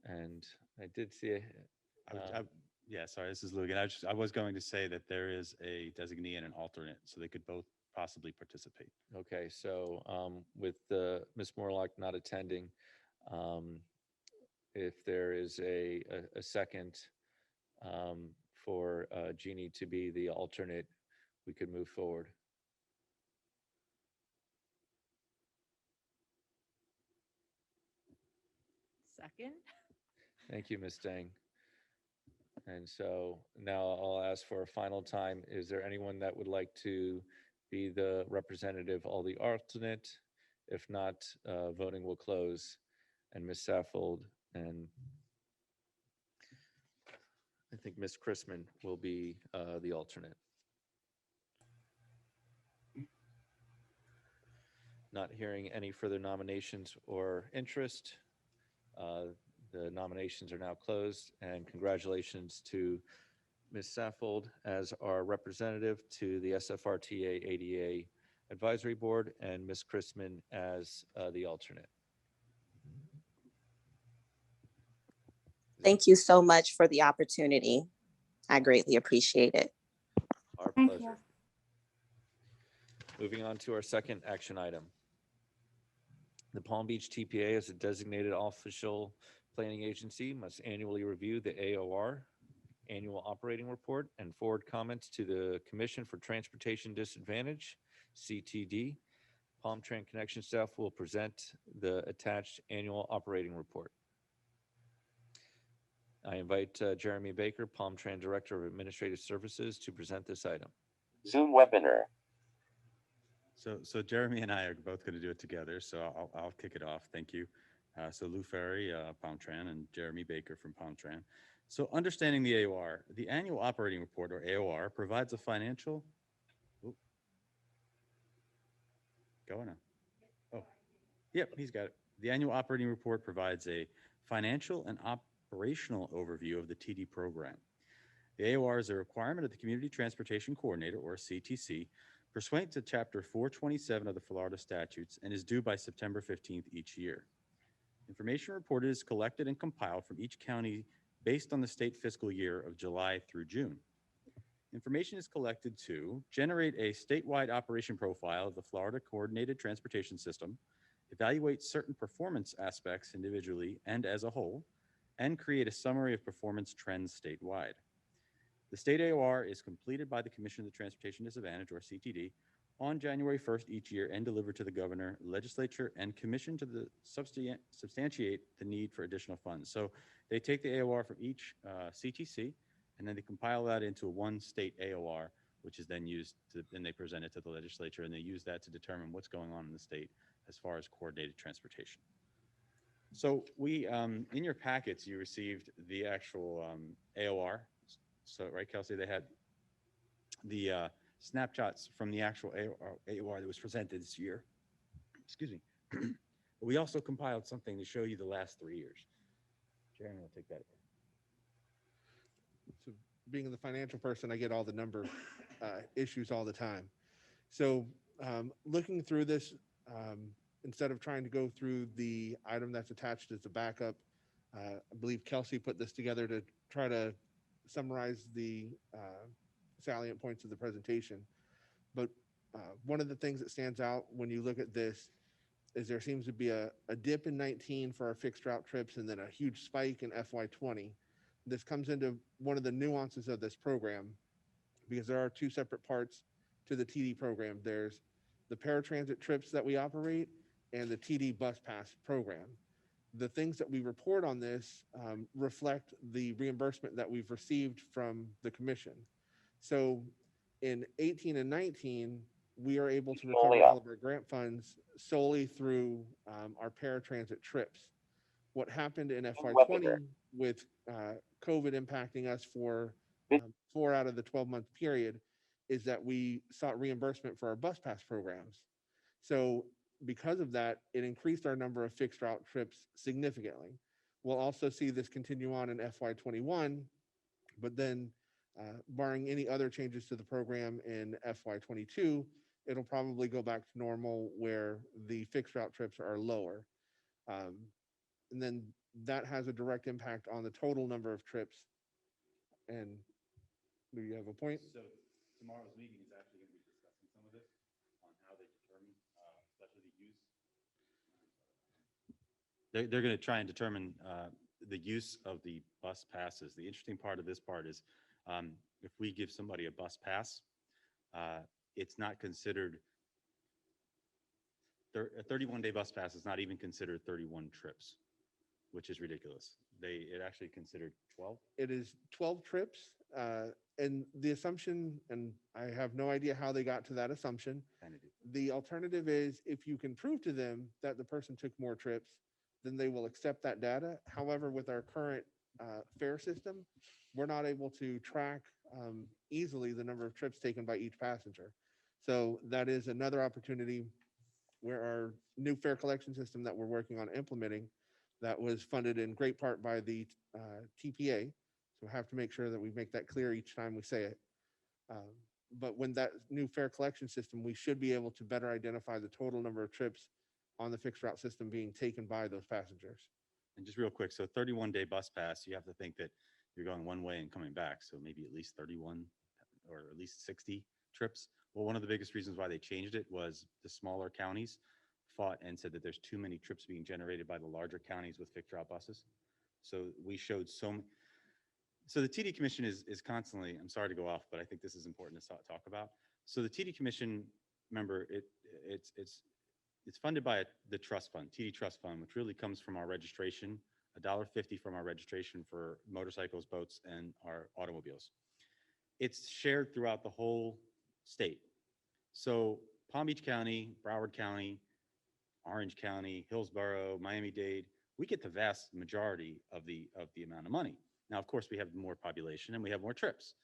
And I did see, Yeah, sorry, this is Lou again. I was going to say that there is a designee and an alternate, so they could both possibly participate. okay, so with Ms. Morlock not attending, if there is a second for Jeannie to be the alternate, we could move forward. Second. Thank you, Ms. Deng. And so now I'll ask for a final time. Is there anyone that would like to be the representative or the alternate? If not, voting will close. And Ms. Saffold and I think Ms. Chrisman will be the alternate. Not hearing any further nominations or interest. The nominations are now closed, and congratulations to Ms. Saffold as our representative to the SFRTA ADA Advisory Board and Ms. Chrisman as the alternate. Thank you so much for the opportunity. I greatly appreciate it. Our Thank pleasure. Moving on to our second action item. The Palm Beach TPA as a designated official planning agency must annually review the AOR, Annual Operating Report, and forward comments to the Commission for Transportation Disadvantage, CTD. Palm Tran Connection staff will present the attached Annual Operating Report. I invite Jeremy Baker, Palm Tran Director of Administrative Services, to present this item. Zoom webinar. So Jeremy and I are both going to do it together, so I'll kick it off. Thank you. So Lou Ferry, Palm Tran, and Jeremy Baker from Palm Tran. So understanding the AOR, the Annual Operating Report, or AOR, provides a financial, go on. Oh, yep, he's got it. The Annual Operating Report provides a financial and operational overview of the TD program. The AOR is a requirement of the Community Transportation Coordinator, or CTC, pursuant to Chapter 427 of the Florida statutes, and is due by September 15th each year. Information reported is collected and compiled from each county based on the state fiscal year of July through June. Information is collected to generate a statewide operation profile of the Florida Coordinated Transportation System, evaluate certain performance aspects individually and as a whole, and create a summary of performance trends statewide. The state AOR is completed by the Commission of the Transportation Disadvantage, or CTD, on January 1st each year and delivered to the governor, legislature, and commission to substantiate the need for additional funds. So they take the AOR from each CTC, and then they compile that into one state AOR, which is then used to, then they present it to the legislature, and they use that to determine what's going on in the state as far as coordinated transportation. So we, in your packets, you received the actual AOR. So, right, Kelsey, they had the snapshots from the actual AOR that was presented this year. Excuse me. We also compiled something to show you the last 3 years. Jeremy will take that. So being the financial person, I get all the number issues all the time. So looking through this, instead of trying to go through the item that's attached as a backup, I believe Kelsey put this together to try to summarize the salient points of the presentation. But one of the things that stands out when you look at this is there seems to be a dip in 19 for our fixed route trips and then a huge spike in FY20. This comes into one of the nuances of this program because there are two separate parts to the TD program. There's the paratransit trips that we operate and the TD bus pass program. the things that we report on this reflect the reimbursement that we've received from the commission. So in 18 and 19, we are able to recover all of our grant funds solely through our paratransit trips. What happened in FY20 with COVID impacting us for 4 out of the 12-month period is that we sought reimbursement for our bus pass programs. So because of that, it increased our number of fixed route trips significantly. We'll also see this continue on in FY21, but then barring any other changes to the program in FY22, it'll probably go back to normal where the fixed route trips are lower. And then that has a direct impact on the total number of trips. And do you have a point? So tomorrow's meeting is actually going to be discussing some of this on how they determine, especially the use. They're going to try and determine the use of the bus passes. The interesting part of this part is if we give somebody a bus pass, it's not considered, a 31-day bus pass is not even considered 31 trips, which is ridiculous. It actually considered 12. It is 12 trips. And the assumption, and I have no idea how they got to that assumption. The alternative is if you can prove to them that the person took more trips, then they will accept that data. However, with our current fare system, we're not able to track easily the number of trips taken by each passenger. So that is another opportunity where our new fare collection system that we're working on implementing that was funded in great part by the TPA. So we have to make sure that we make that clear each time we say it. But when that new fare collection system, we should be able to better identify the total number of trips on the fixed route system being taken by those passengers. And just real quick, so 31-day bus pass, you have to think that you're going one way and coming back. So maybe at least 31 or at least 60 trips. Well, one of the biggest reasons why they changed it was the smaller counties fought and said that there's too many trips being generated by the larger counties with fixed route buses. So we showed so the TD Commission is constantly, I'm sorry to go off, but I think this is important to talk about. So the TD Commission, remember, it's funded by the trust fund, TD Trust Fund, which really comes from our registration, $1.50 from our registration for motorcycles, boats, and our automobiles. It's shared throughout the whole state. So Palm Beach County, Broward County, Orange County, Hillsborough, Miami-Dade, we get the vast majority of the amount of money. Now, of course, we have more population and we have more trips.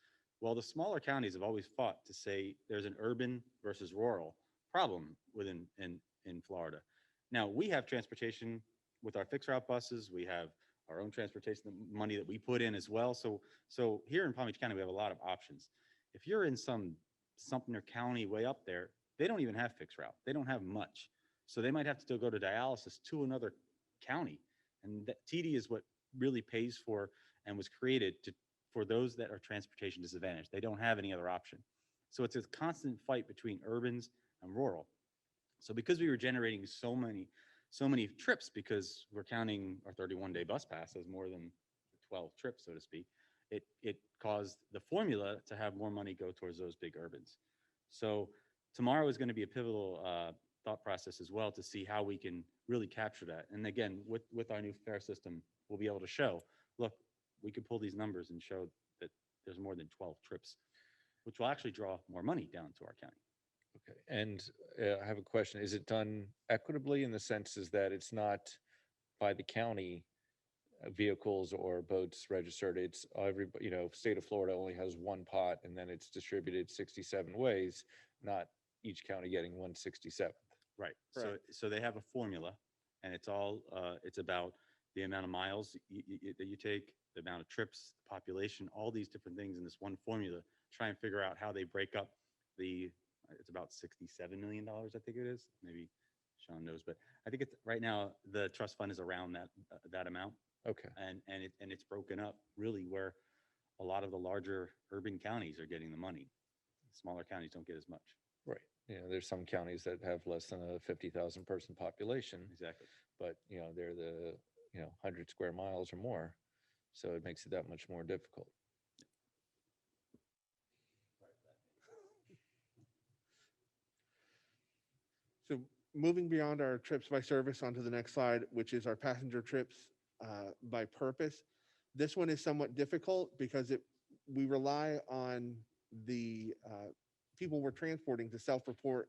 Well, the smaller counties have always fought to say there's an urban versus rural problem in Florida. Now, we have transportation with our fixed route buses. We have our own transportation, the money that we put in as well. So here in Palm Beach County, we have a lot of options. If you're in some Sumter County way up there, they don't even have fixed route. They don't have much. So they might have to still go to dialysis to another county. And that TD is what really pays for and was created for those that are transportation disadvantaged. They don't have any other option. So it's a constant fight between urbans and rural. So because we were generating so many trips, because we're counting our 31-day bus pass as more than 12 trips, so to speak, it caused the formula to have more money go towards those big urbans. So tomorrow is going to be a pivotal thought process as well to see how we can really capture that. And again, with our new fare system, we'll be able to show, look, we can pull these numbers and show that there's more than 12 trips, which will actually draw more money down to our county. Okay, and I have a question. Is it done equitably in the sense is that it's not by the county vehicles or boats registered? It's every, state of Florida only has one pot and then it's distributed 67 ways, not each county getting 167th. Right. Correct. So they have a formula, and it's all it's about the amount of miles that you take, the amount of trips, the population, all these different things in this one formula. Try and figure out how they break up it's about $67 million, I think it is. Maybe Sean knows, but I think it's right now the trust fund is around that amount. Okay. And it's broken up really where a lot of the larger urban counties are getting the money. Smaller counties don't get as much. Right. There's some counties that have less than a 50,000 person population. Exactly. But, they're the, 100 square miles or more. So it makes it that much more difficult. So Moving beyond our trips by service onto the next slide, which is our passenger trips by purpose. This one is somewhat difficult because we rely on the people we're transporting to self-report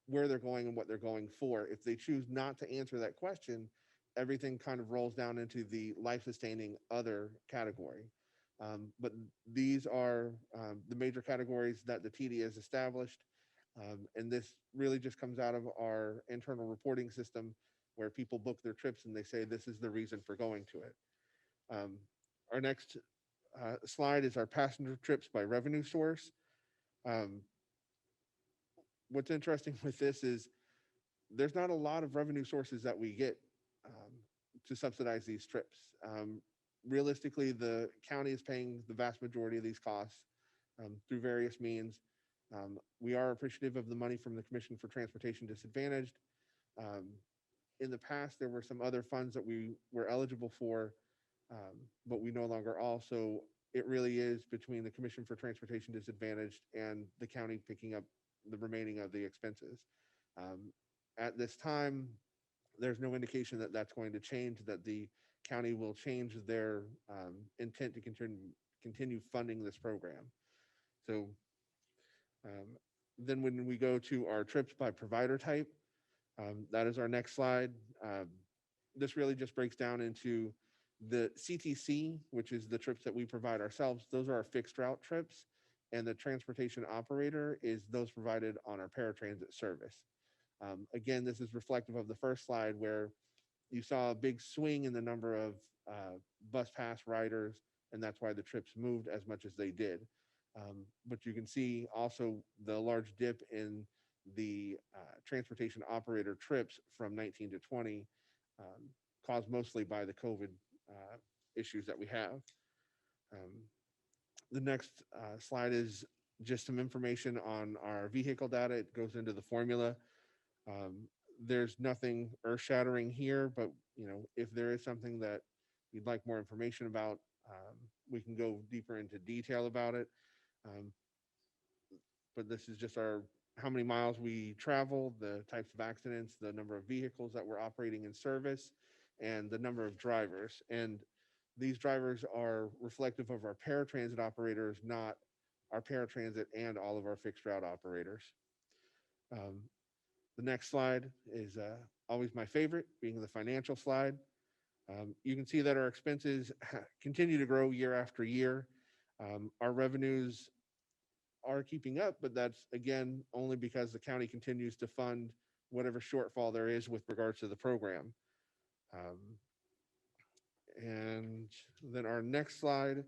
where they're going and what they're going for. If they choose not to answer that question, everything kind of rolls down into the life-sustaining other category. But these are the major categories that the TD has established. And this really just comes out of our internal reporting system where people book their trips and they say this is the reason for going to it. Our next slide is our passenger trips by revenue source. What's interesting with this is there's not a lot of revenue sources that we get to subsidize these trips. Realistically, the county is paying the vast majority of these costs through various means. We are appreciative of the money from the Commission for Transportation Disadvantaged. In the past, there were some other funds that we were eligible for, but we no longer are. So it really is between the Commission for Transportation Disadvantaged and the county picking up the remaining of the expenses. At this time, there's no indication that that's going to change, that the county will change their intent to continue funding this program. So then when we go to our trips by provider type, that is our next slide. This really just breaks down into the CTC, which is the trips that we provide ourselves. Those are our fixed route trips. And the transportation operator is those provided on our paratransit service. Again, this is reflective of the first slide where you saw a big swing in the number of bus pass riders, and that's why the trips moved as much as they did. But you can see also the large dip in the transportation operator trips from 19 to 20, caused mostly by the COVID issues that we have. The next slide is just some information on our vehicle data. It goes into the formula. There's nothing earth-shattering here, but if there is something that you'd like more information about, we can go deeper into detail about it. But this is just how many miles we travel, the types of accidents, the number of vehicles that we're operating in service, and the number of drivers. And these drivers are reflective of our paratransit operators, not our paratransit and all of our fixed route operators. The next slide is always my favorite, being the financial slide. You can see that our expenses continue to grow year after year. Our revenues are keeping up, but that's again only because the county continues to fund whatever shortfall there is with regards to the program. And then our next slide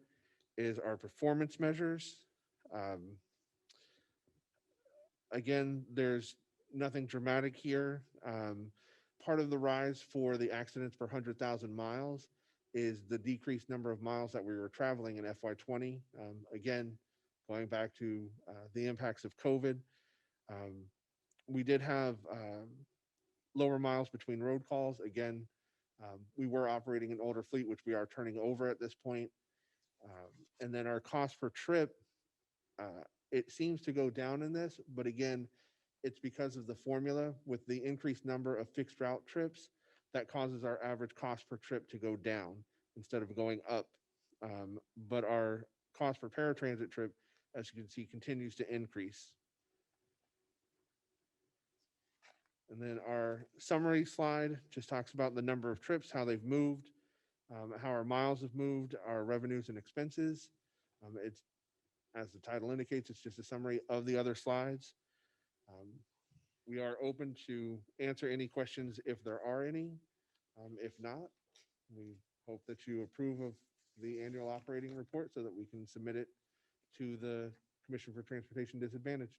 is our performance measures. Again, there's nothing dramatic here. Part of the rise for the accidents per 100,000 miles is the decreased number of miles that we were traveling in FY20. Again, going back to the impacts of COVID, we did have lower miles between road calls. Again, we were operating an older fleet, which we are turning over at this point. And then our cost per trip, it seems to go down in this, but again, it's because of the formula with the increased number of fixed route trips that causes our average cost per trip to go down instead of going up. But our cost per paratransit trip, as you can see, continues to increase. And then our summary slide just talks about the number of trips, how they've moved, how our miles have moved, our revenues and expenses. It's, as the title indicates, it's just a summary of the other slides. We are open to answer any questions if there are any. If not, we hope that you approve of the annual operating report so that we can submit it to the Commission for Transportation Disadvantaged.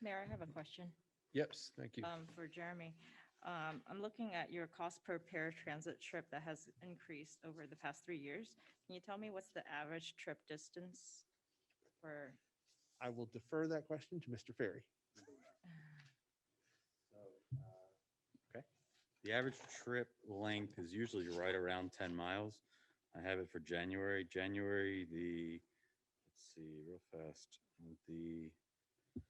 Mayor, I have a question. Yes, thank you. For Jeremy. I'm looking at your cost per paratransit trip that has increased over the past 3 years. Can you tell me what's the average trip distance for? I will defer that question to Mr. Ferry. Okay. The average trip length is usually right around 10 miles. I have it for January. January, let's let's see, real fast. The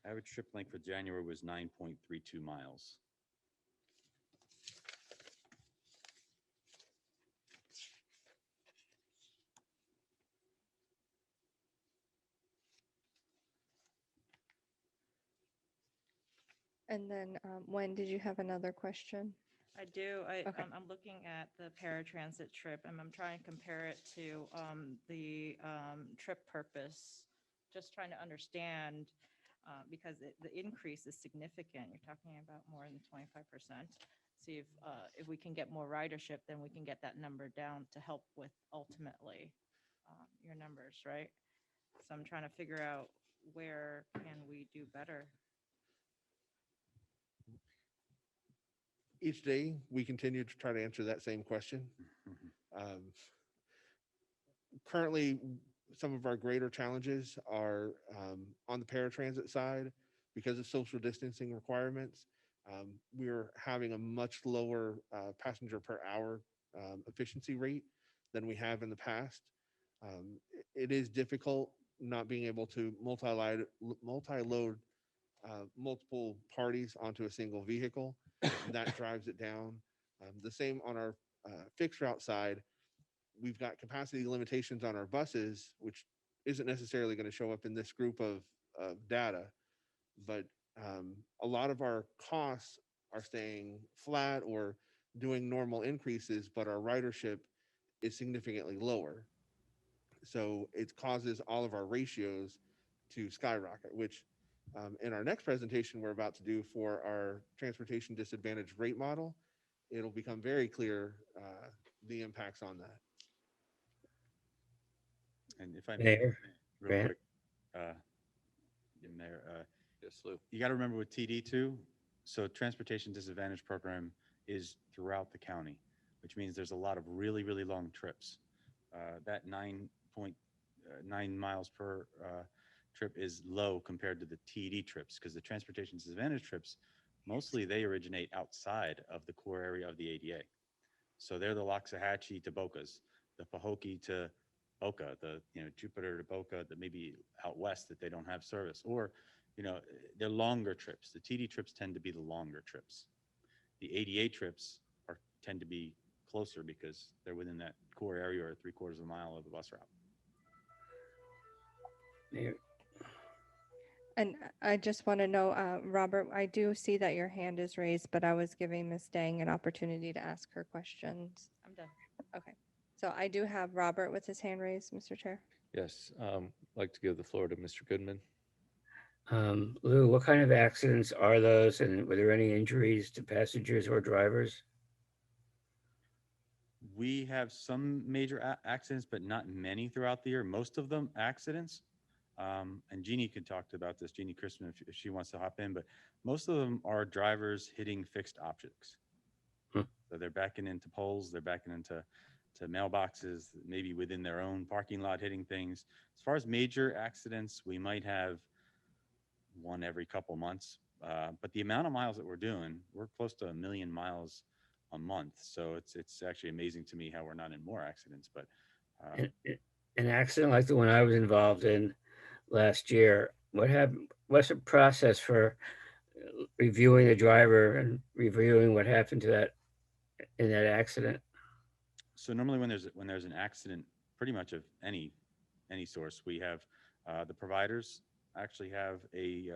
average trip length for January was 9.32 miles. And then, Wen, did you have another question? I do. Okay. I'm looking at the paratransit trip and I'm trying to compare it to the trip purpose. Just trying to understand because the increase is significant. You're talking about more than 25%. See if we can get more ridership, then we can get that number down to help with ultimately your numbers, right? So I'm trying to figure out where can we do better. Each day, we continue to try to answer that same question. Currently, some of our greater challenges are on the paratransit side because of social distancing requirements. We're having a much lower passenger per hour efficiency rate than we have in the past. It is difficult not being able to multi-load multiple parties onto a single vehicle. That drives it down. The same on our fixed route side. We've got capacity limitations on our buses, which isn't necessarily going to show up in this group of data, but a lot of our costs are staying flat or doing normal increases, but our ridership is significantly lower. So it causes all of our ratios to skyrocket, which in our next presentation we're about to do for our transportation disadvantage rate model, it'll become very clear the impacts on that. And if I may, Mayor, real Grant. quick, Mayor, Yes, Lou. you got to remember with TD too. So transportation disadvantage program is throughout the county, which means there's a lot of really, really long trips. That 9.9 miles per trip is low compared to the TD trips because the transportation disadvantage trips, mostly they originate outside of the core area of the ADA. So they're the Loxahatchee to Bocas, the Pahokee to Boca, the Jupiter to Boca, that maybe out west that they don't have service, or they're longer trips. The TD trips tend to be the longer trips. The ADA trips tend to be closer because they're within that core area or 3/4 of a mile of the bus route. Mayor, And I just want to know, Robert, I do see that your hand is raised, but I was giving Ms. Dang an opportunity to ask her questions. I'm done. Okay. So I do have Robert with his hand raised, Mr. Chair. Yes, I'd like to give the floor to Mr. Goodman. Lou, what kind of accidents are those, and were there any injuries to passengers or drivers? We have some major accidents, but not many throughout the year. Most of them accidents. And Jeannie could talk about this, Jeannie Christman, if she wants to hop in, but most of them are drivers hitting fixed objects. So they're backing into poles, they're backing into mailboxes, maybe within their own parking lot, hitting things. As far as major accidents, we might have one every couple months. But the amount of miles that we're doing, we're close to 1 million miles a month. So it's actually amazing to me how we're not in more accidents. But An accident like the one I was involved in last year, what's the process for reviewing the driver and reviewing what happened to that in that accident? So normally when there's an accident, pretty much of any source, we have the providers actually have a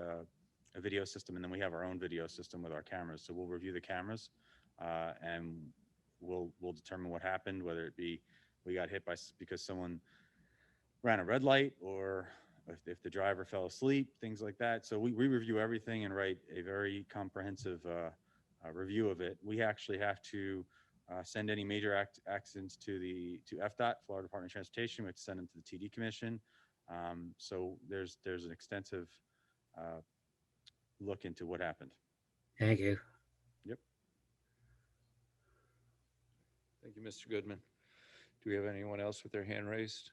video system, and then we have our own video system with our cameras. So we'll review the cameras and we'll determine what happened, whether it be we got hit because someone ran a red light, or if the driver fell asleep, things like that. So we review everything and write a very comprehensive review of it. We actually have to send any major accidents to FDOT, Florida Department of Transportation. We have to send them to the TD Commission. So there's an extensive look into what happened. Thank you. Yep. Thank you, Mr. Goodman. Do we have anyone else with their hand raised?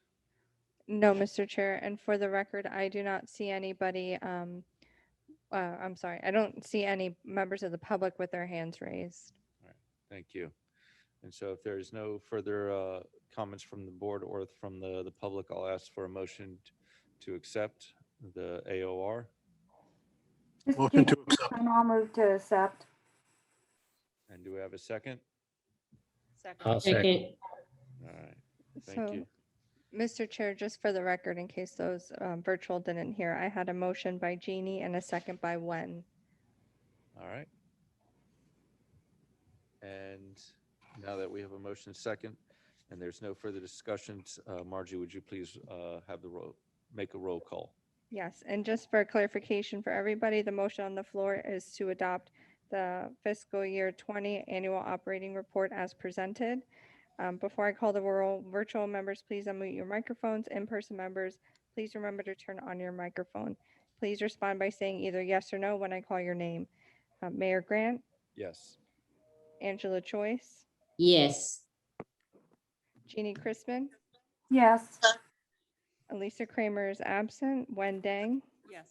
No, Mr. Chair. And for the record, I do not see anybody. I'm sorry. I don't see any members of the public with their hands raised. All right, thank you. And so if there is no further comments from the board or from the public, I'll ask for a motion to accept the AOR? This is Motion to Jean accept. and I'll move to accept. And do we have a second? Second. I'll second. All right, thank So, you. Mr. Chair, just for the record, in case those virtual didn't hear, I had a motion by Jeannie and a second by Wen. All right. And now that we have a motion second, and there's no further discussions, Margie, would you please make a roll call? Yes, and just for clarification for everybody, the motion on the floor is to adopt the fiscal year 20 annual operating report as presented. Before I call the roll, virtual members, please unmute your microphones. In-person members, please remember to turn on your microphone. Please respond by saying either yes or no when I call your name. Mayor Grant, Yes. Angela Choice, Yes. Jeannie Crispin, Yes. Elisa Kramer is absent, Wen Dang, Yes.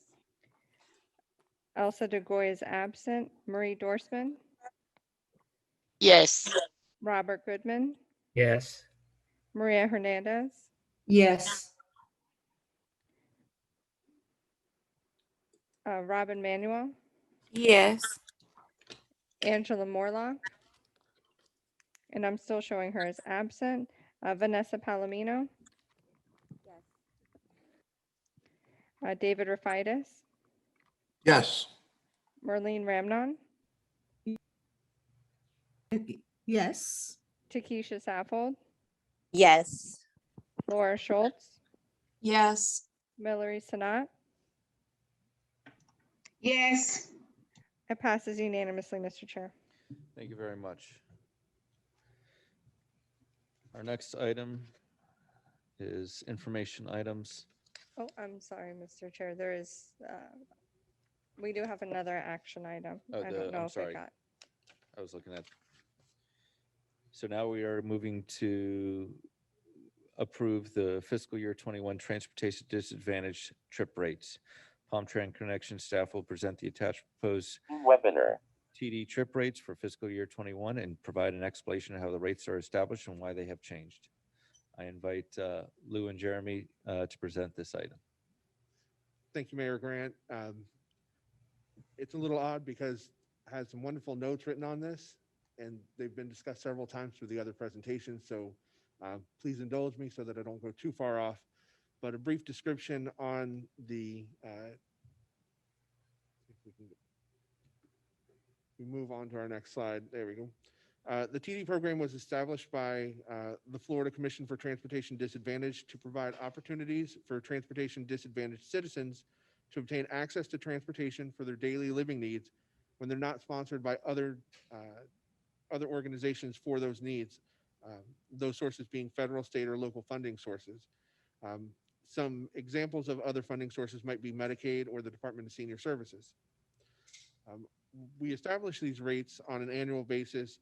Elsa DeGoy is absent, Marie Dorsman, Yes. Robert Goodman, Yes. Maria Hernandez, Yes. Robin Manuel, Yes. Angela Morlock, and I'm still showing her as absent, Vanessa Palomino, Yes. David Rafaitis, Yes. Merlene Ramnon, Yes. Takesha Saffold, Yes. Laura Schultz, Yes. Mallory Sanat. Yes. It passes unanimously, Mr. Chair. Thank you very much. Our next item is information items. Oh, I'm sorry, Mr. Chair. There is, we do have another action item. Oh, I don't know I'm if sorry. it got. I was looking at. So now we are moving to approve the fiscal year 21 transportation disadvantage trip rates. Palm Tran Connection staff will present the attached proposed Webinar. TD trip rates for fiscal year 21 and provide an explanation of how the rates are established and why they have changed. I invite Lou and Jeremy to present this item. Thank you, Mayor Grant. It's a little odd because it has some wonderful notes written on this, and they've been discussed several times through the other presentations. So please indulge me so that I don't go too far off. But a brief description on the, if we move on to our next slide. There we go. The TD program was established by the Florida Commission for Transportation Disadvantaged to provide opportunities for transportation disadvantaged citizens to obtain access to transportation for their daily living needs when they're not sponsored by other organizations for those needs, those sources being federal, state, or local funding sources. Some examples of other funding sources might be Medicaid or the Department of Senior Services. We establish these rates on an annual basis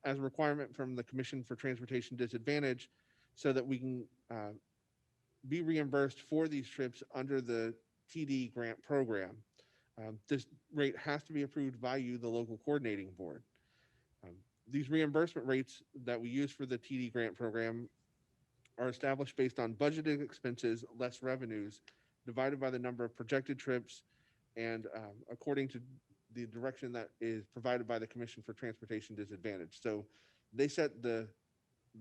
as a requirement from the Commission for Transportation Disadvantage so that we can be reimbursed for these trips under the TD grant program. This rate has to be approved by you, the local coordinating board. These reimbursement rates that we use for the TD grant program are established based on budgeted expenses less revenues divided by the number of projected trips and according to the direction that is provided by the Commission for Transportation Disadvantage. So they set the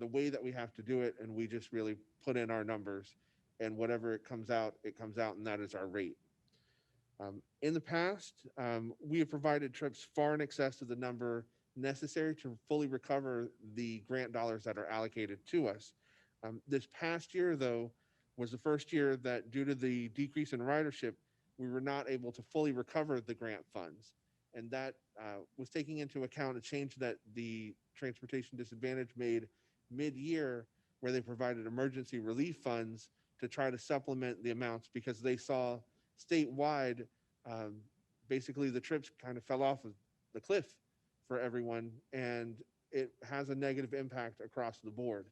way that we have to do it, and we just really put in our numbers, and whatever it comes out, and that is our rate. In the past, we have provided trips far in excess of the number necessary to fully recover the grant dollars that are allocated to us. This past year, though, was the first year that due to the decrease in ridership, we were not able to fully recover the grant funds. And that was taking into account a change that the Transportation Disadvantage made mid-year where they provided emergency relief funds to try to supplement the amounts because they saw statewide, basically the trips kind of fell off of the cliff for everyone, and it has a negative impact across the board.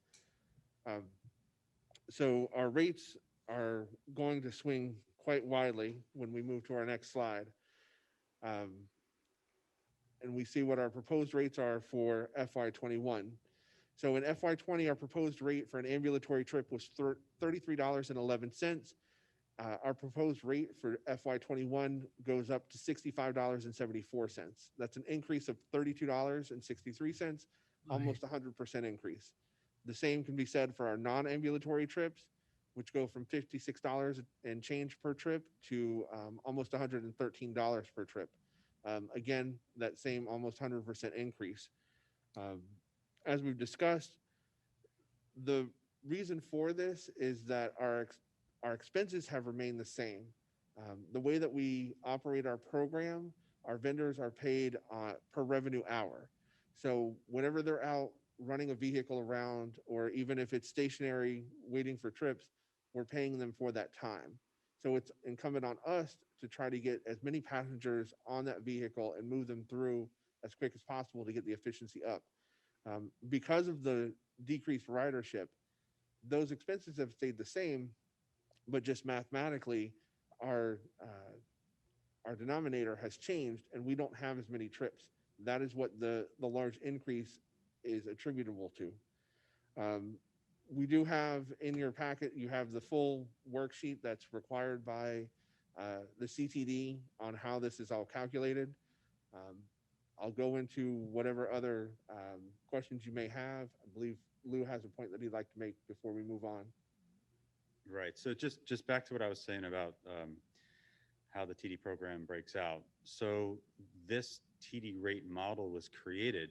So our rates are going to swing quite widely when we move to our next slide. And we see what our proposed rates are for FY21. So in FY20, our proposed rate for an ambulatory trip was $33.11. Our proposed rate for FY21 goes up to $65.74. That's an increase of $32.63, almost 100% increase. The same can be said for our non-ambulatory trips, which go from $56 and change per trip to almost $113 per trip. Again, that same almost 100% increase. As we've discussed, the reason for this is that our expenses have remained the same. The way that we operate our program, our vendors are paid per revenue hour. So whenever they're out running a vehicle around, or even if it's stationary waiting for trips, we're paying them for that time. So it's incumbent on us to try to get as many passengers on that vehicle and move them through as quick as possible to get the efficiency up. Because of the decreased ridership, those expenses have stayed the same, but just mathematically, our denominator has changed, and we don't have as many trips. That is what the large increase is attributable to. We do have in your packet, you have the full worksheet that's required by the CTD on how this is all calculated. I'll go into whatever other questions you may have. I believe Lou has a point that he'd like to make before we move on. Right. So just back to what I was saying about how the TD program breaks out. So this TD rate model was created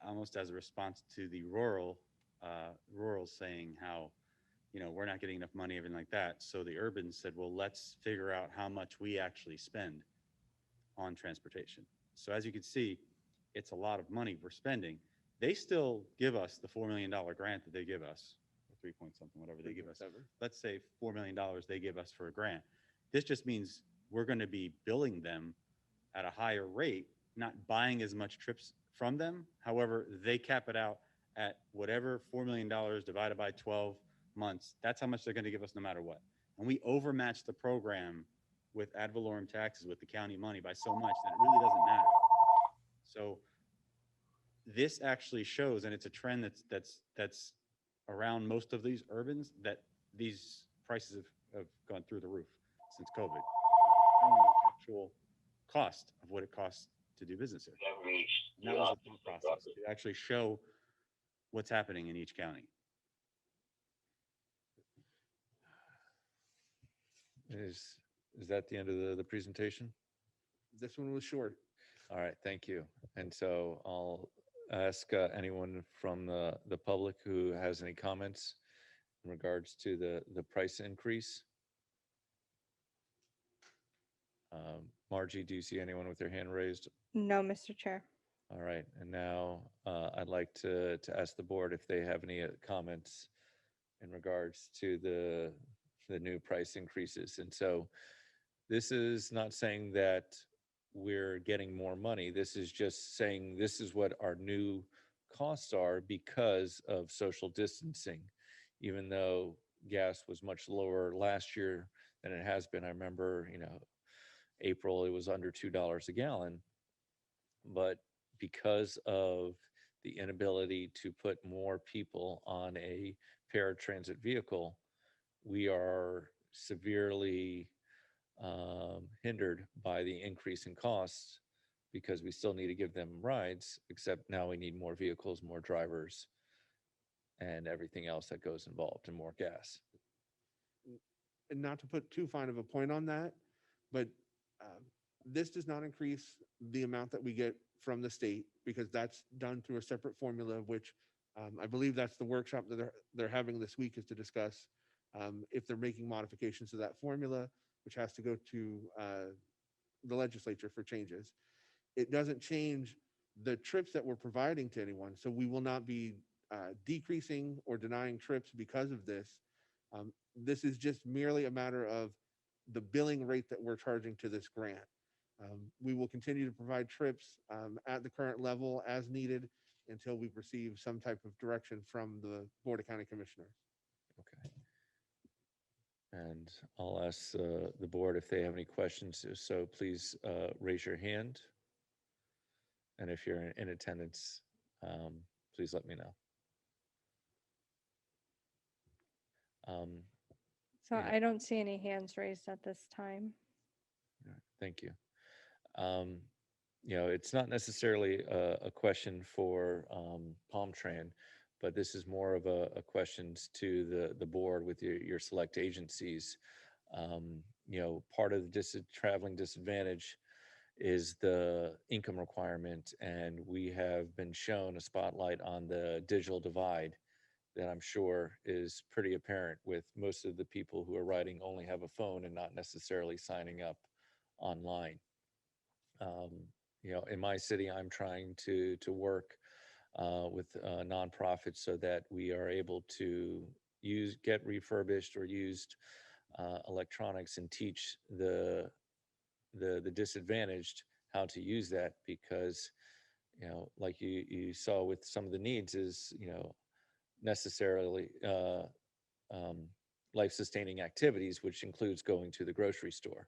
almost as a response to the rural saying how, we're not getting enough money, everything like that. So the urban said, well, let's figure out how much we actually spend on transportation. So as you can see, it's a lot of money we're spending. They still give us the $4 million grant that they give us, or 3 point something, whatever they give us. Let's say $4 million they give us for a grant. This just means we're going to be billing them at a higher rate, not buying as much trips from them. However, they cap it out at whatever $4 million divided by 12 months. That's how much they're going to give us no matter what. And we overmatch the program with ad valorem taxes with the county money by so much that it really doesn't matter. So this actually shows, and it's a trend that's around most of these urbans, that these prices have gone through the roof since COVID. The actual cost of what it costs to do business here. And that was the thought process, to actually show what's happening in each county. Is that the end of the presentation? This one was short. All right, thank you. And so I'll ask anyone from the public who has any comments in regards to the price increase. Margie, do you see anyone with their hand raised? No, Mr. Chair. All right, and now I'd like to ask the board if they have any comments in regards to the new price increases. And so this is not saying that we're getting more money. This is just saying this is what our new costs are because of social distancing. Even though gas was much lower last year than it has been. I remember, April, it was under $2 a gallon. But because of the inability to put more people on a paratransit vehicle, we are severely hindered by the increase in costs, because we still need to give them rides, except now we need more vehicles, more drivers, and everything else that goes involved, and more gas. And not to put too fine of a point on that, but this does not increase the amount that we get from the state, because that's done through a separate formula, which I believe that's the workshop that they're having this week, is to discuss if they're making modifications to that formula, which has to go to the legislature for changes. It doesn't change the trips that we're providing to anyone. So we will not be decreasing or denying trips because of this. This is just merely a matter of the billing rate that we're charging to this grant. We will continue to provide trips at the current level as needed until we receive some type of direction from the Board of County Commissioners. Okay. And I'll ask the board if they have any questions. So please raise your hand. And if you're in attendance, please let me know. So Yeah. I don't see any hands raised at this time. All right, thank you. It's not necessarily a question for Palm Tran, but this is more of a questions to the board with your select agencies. Part of the traveling disadvantage is the income requirement, and we have been shown a spotlight on the digital divide that I'm sure is pretty apparent with most of the people who are riding only have a phone and not necessarily signing up online. Um, in my city, I'm trying to work with nonprofits so that we are able to get refurbished or used electronics and teach the disadvantaged how to use that, because like you saw with some of the needs is necessarily um, life-sustaining activities, which includes going to the grocery store.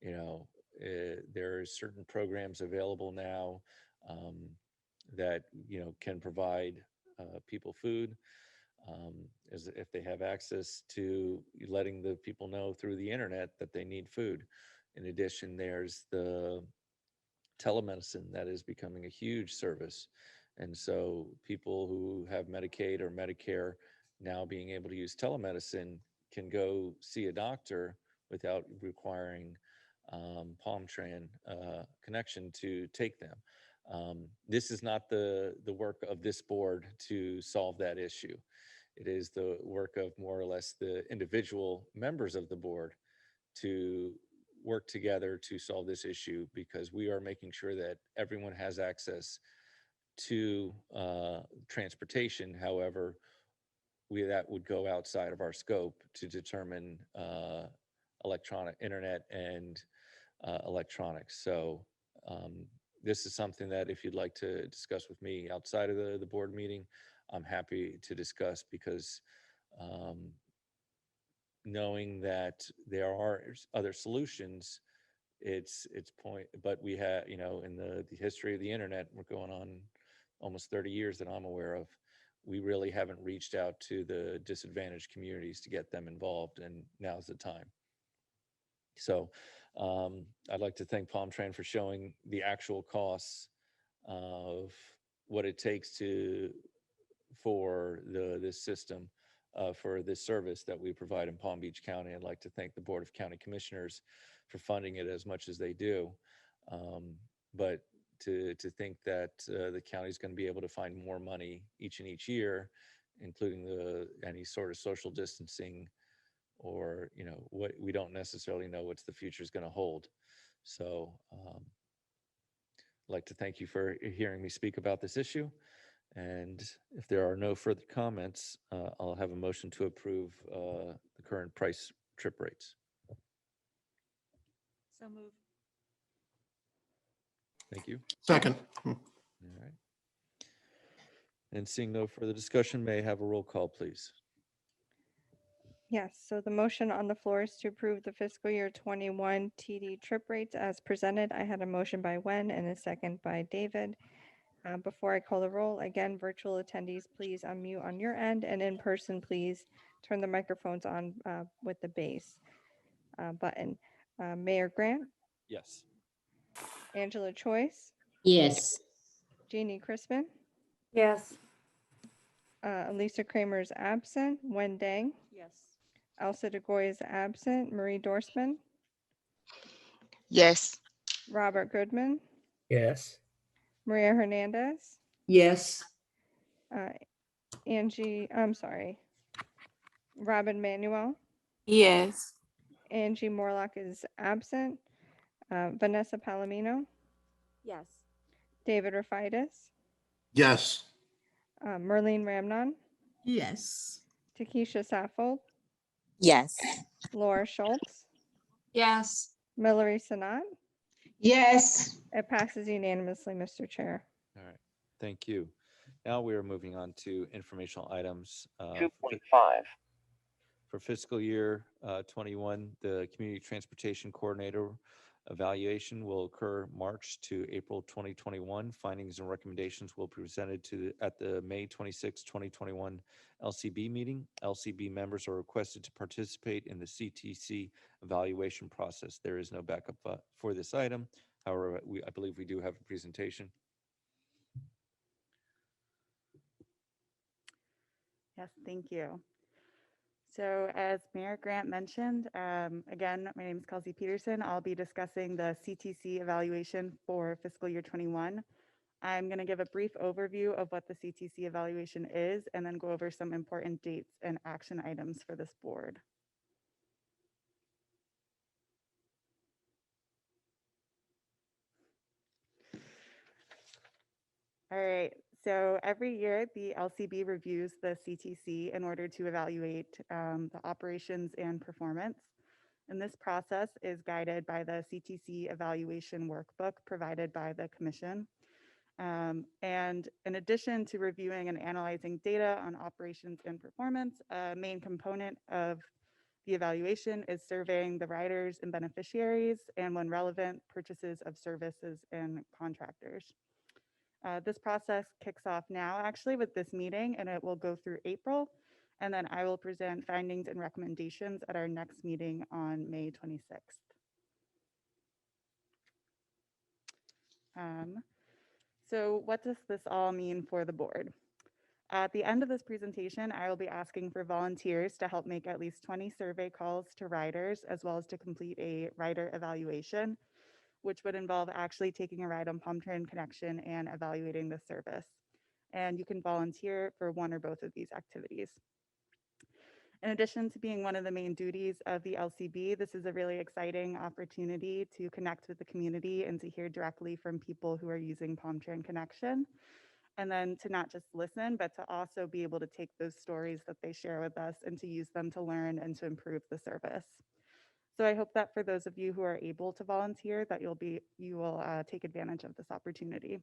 There are certain programs available now um, that can provide people food, as if they have access to letting the people know through the internet that they need food. In addition, there's the telemedicine that is becoming a huge service. And so people who have Medicaid or Medicare now being able to use telemedicine can go see a doctor without requiring Palm Tran connection to take them. This is not the work of this board to solve that issue. It is the work of more or less the individual members of the board to work together to solve this issue, because we are making sure that everyone has access to transportation. However, that would go outside of our scope to determine electronic internet and electronics. So this is something that if you'd like to discuss with me outside of the board meeting, I'm happy to discuss, because um, knowing that there are other solutions, it's point. But we have, in the history of the internet, we're going on almost 30 years that I'm aware of, we really haven't reached out to the disadvantaged communities to get them involved, and now's the time. So I'd like to thank Palm Tran for showing the actual costs of what it takes for this system, for this service that we provide in Palm Beach County. I'd like to thank the Board of County Commissioners for funding it as much as they do. But to think that the county is going to be able to find more money each year, including any sort of social distancing, or what we don't necessarily know what the future is going to hold. So I'd like to thank you for hearing me speak about this issue. And if there are no further comments, I'll have a motion to approve the current price trip rates. So move. Thank you. Second. All right. And seeing no further discussion, may I have a roll call, please? Yes, so the motion on the floor is to approve the fiscal year 21 TD trip rates as presented. I had a motion by Wen and a second by David. Before I call the roll, again, virtual attendees, please unmute on your end, and in person, please turn the microphones on with the base button. Mayor Grant, Yes. Angela Choice, Yes. Jeannie Crispin, Yes. Elisa Kramer is absent, Wen Dang, Yes. Elsa DeGoy is absent, Marie Dorsman, Yes. Robert Goodman, Yes. Maria Hernandez, Yes. Robin Manuel, Yes. Angie Morlock is absent, Vanessa Palomino, Yes. David Rafaitis, Yes. Merlene Ramnon, Yes. Takesha Saffold, Yes. Laura Schultz, Yes. Mallory Sanat. Yes. It passes unanimously, Mr. Chair. All right. Thank you. Now we are moving on to informational items. 2.5. For fiscal year 21, the Community Transportation Coordinator Evaluation will occur March to April 2021. Findings and recommendations will be presented at the May 26, 2021 LCB meeting. LCB members are requested to participate in the CTC evaluation process. There is no backup for this item. However, I believe we do have a presentation. Yes, thank you. So as Mayor Grant mentioned, again, my name is Kelsey Peterson. I'll be discussing the CTC evaluation for fiscal year 21. I'm going to give a brief overview of what the CTC evaluation is and then go over some important dates and action items for this board. All right, so every year the LCB reviews the CTC in order to evaluate the operations and performance. And this process is guided by the CTC evaluation workbook provided by the Commission. And in addition to reviewing and analyzing data on operations and performance, a main component of the evaluation is surveying the riders and beneficiaries, and when relevant, purchases of services and contractors. This process kicks off now actually with this meeting, and it will go through April. And then I will present findings and recommendations at our next meeting on May 26th. So what does this all mean for the board? At the end of this presentation, I will be asking for volunteers to help make at least 20 survey calls to riders, as well as to complete a rider evaluation, which would involve actually taking a ride on Palm Train Connection and evaluating the service. And you can volunteer for one or both of these activities. In addition to being one of the main duties of the LCB, this is a really exciting opportunity to connect with the community and to hear directly from people who are using Palm Train Connection. And then to not just listen, but to also be able to take those stories that they share with us and to use them to learn and to improve the service. So I hope that for those of you who are able to volunteer, that you will take advantage of this opportunity.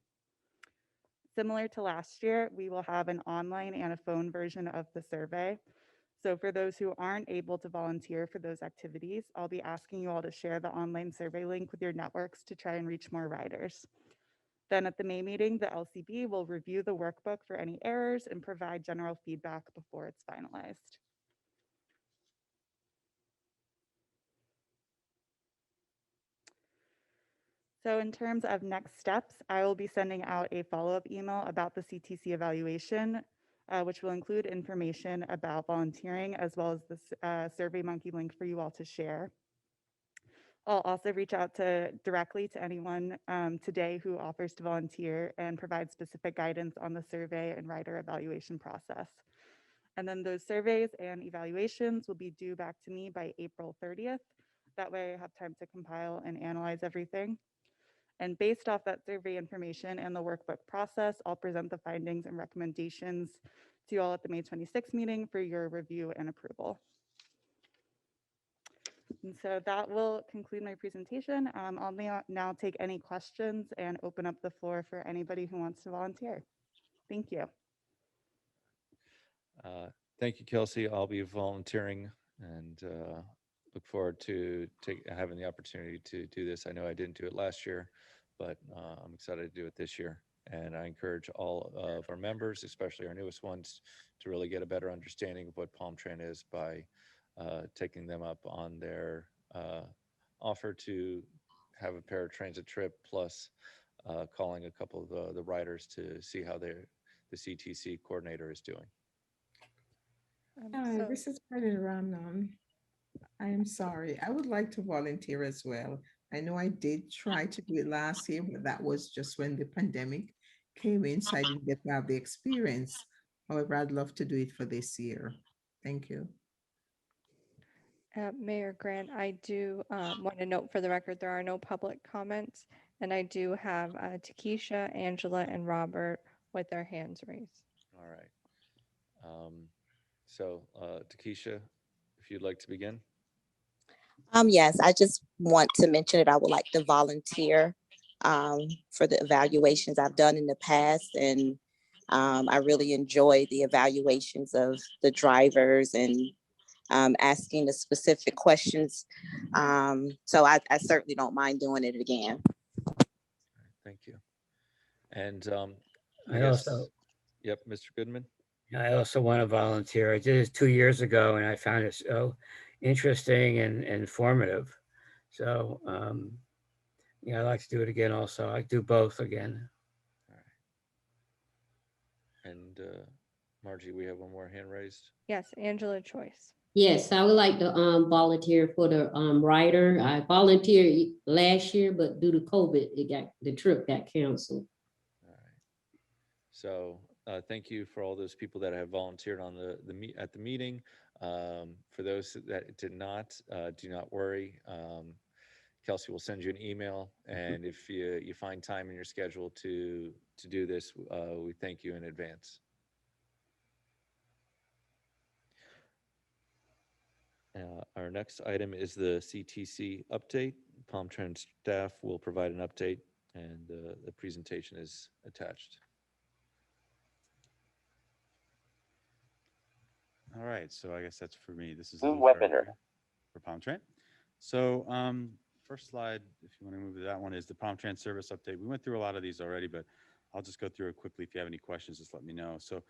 Similar to last year, we will have an online and a phone version of the survey. So for those who aren't able to volunteer for those activities, I'll be asking you all to share the online survey link with your networks to try and reach more riders. Then at the May meeting, the LCB will review the workbook for any errors and provide general feedback before it's finalized. So in terms of next steps, I will be sending out a follow-up email about the CTC evaluation, which will include information about volunteering as well as the SurveyMonkey link for you all to share. I'll also reach out directly to anyone today who offers to volunteer and provide specific guidance on the survey and rider evaluation process. And then those surveys and evaluations will be due back to me by April 30th. That way I have time to compile and analyze everything. And based off that survey information and the workbook process, I'll present the findings and recommendations to you all at the May 26th meeting for your review and approval. And so that will conclude my presentation. I'll now take any questions and open up the floor for anybody who wants to volunteer. Thank you. Thank you, Kelsey. I'll be volunteering and look forward to having the opportunity to do this. I know I didn't do it last year, but I'm excited to do it this year. And I encourage all of our members, especially our newest ones, to really get a better understanding of what Palm Train is by taking them up on their offer to have a paratransit trip, plus calling a couple of the riders to see how the CTC coordinator is doing. Hi, this is President Ramnon. I am sorry. I would like to volunteer as well. I know I did try to do it last year, but that was just when the pandemic came in, so I didn't get to have the experience. However, I'd love to do it for this year. Thank you. Mayor Grant, I do want to note for the record, there are no public comments, and I do have Takesha, Angela, and Robert with their hands raised. All right. So Takesha, if you'd like to begin. Yes, I just want to mention that I would like to volunteer for the evaluations I've done in the past. And I really enjoy the evaluations of the drivers and asking the specific questions. So I certainly don't mind doing it again. Thank you. And I also, yep, Mr. Goodman. I also want to volunteer. I did it 2 years ago and I found it so interesting and informative. So, yeah, I'd like to do it again also. I do both again. And Margie, we have one more hand raised. Yes, Angela Choice. Yes, I would like to volunteer for the rider. I volunteered last year, but due to COVID, the trip got canceled. All right. So thank you for all those people that have volunteered on at the meeting. For those that did not, do not worry. Kelsey will send you an email, and if you find time in your schedule to do this, we thank you in advance. Our next item is the CTC update. Palm Trend staff will provide an update, and the presentation is attached. All right, so I guess that's for me. This is Zoom Lou Ferry webinar. for Palm Trend. So first slide, if you want to move to that one, is the Palm Trend service update. We went through a lot of these already, but I'll just go through it quickly. If you have any questions, just let me know. So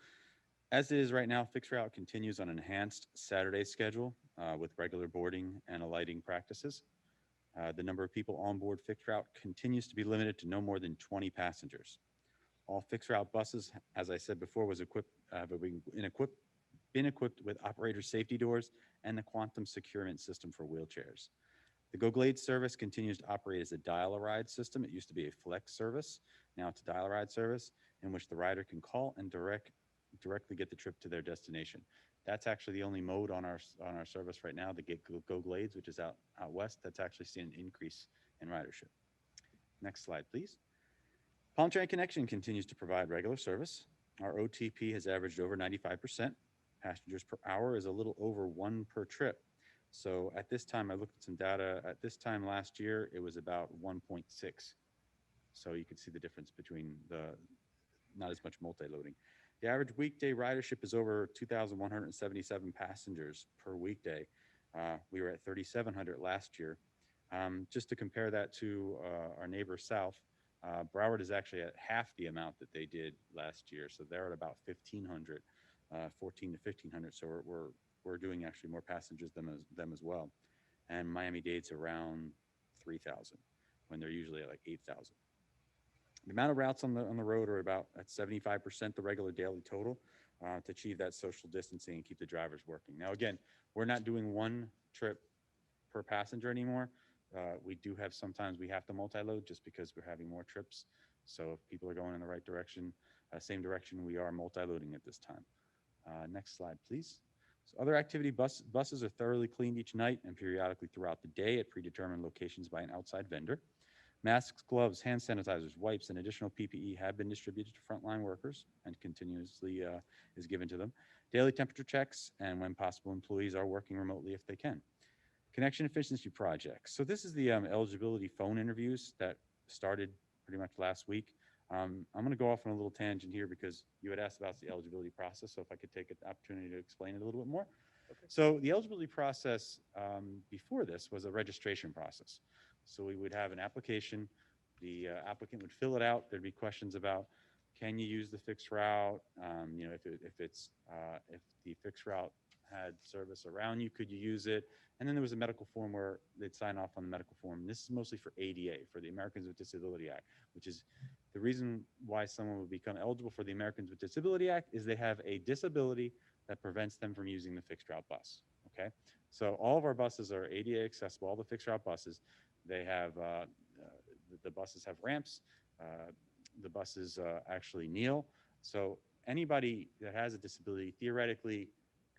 as it is right now, fixed route continues on an enhanced Saturday schedule with regular boarding and alighting practices. The number of people on board fixed route continues to be limited to no more than 20 passengers. All fixed route buses, as I said before, was been equipped with operator safety doors and the quantum securement system for wheelchairs. The Go Glade service continues to operate as a dial-a-ride system. It used to be a flex service. Now it's a dial-a-ride service in which the rider can call and directly get the trip to their destination. That's actually the only mode on our service right now, the Go Glades, which is out west. That's actually seen an increase in ridership. Next slide, please. Palm Trend Connection continues to provide regular service. Our OTP has averaged over 95%. Passengers per hour is a little over 1 per trip. So at this time, I looked at some data. At this time last year, it was about 1.6. So you can see the difference between not as much multi-loading. The average weekday ridership is over 2,177 passengers per weekday. We were at 3,700 last year. Just to compare that to our neighbor south, Broward is actually at half the amount that they did last year. So they're at about 1,500, 14 to 1,500. So we're doing actually more passengers than them as well. And Miami-Dade's around 3,000 when they're usually at like 8,000. The amount of routes on the road are about at 75% the regular daily total to achieve that social distancing and keep the drivers working. Now, again, we're not doing 1 trip per passenger anymore. We do have sometimes we have to multi-load just because we're having more trips. So if people are going in the right direction, same direction, we are multi-loading at this time. Next slide, please. So other activity buses are thoroughly cleaned each night and periodically throughout the day at predetermined locations by an outside vendor. Masks, gloves, hand sanitizers, wipes, and additional PPE have been distributed to frontline workers and continuously is given to them. Daily temperature checks, and when possible, employees are working remotely if they can. Connection efficiency projects. So this is the eligibility phone interviews that started pretty much last week. I'm going to go off on a little tangent here because you had asked about the eligibility process. So if I could take an opportunity to explain it a little bit more. Okay. So the eligibility process before this was a registration process. So we would have an application. The applicant would fill it out. There'd be questions about, can you use the fixed route? You know, if the fixed route had service around you, could you use it? And then there was a medical form where they'd sign off on the medical form. This is mostly for ADA, for the Americans with Disability Act, which is the reason why someone would become eligible for the Americans with Disability Act is they have a disability that prevents them from using the fixed route bus. Okay, so all of our buses are ADA accessible. All the fixed route buses, they have the buses have ramps. The buses actually kneel. So anybody that has a disability theoretically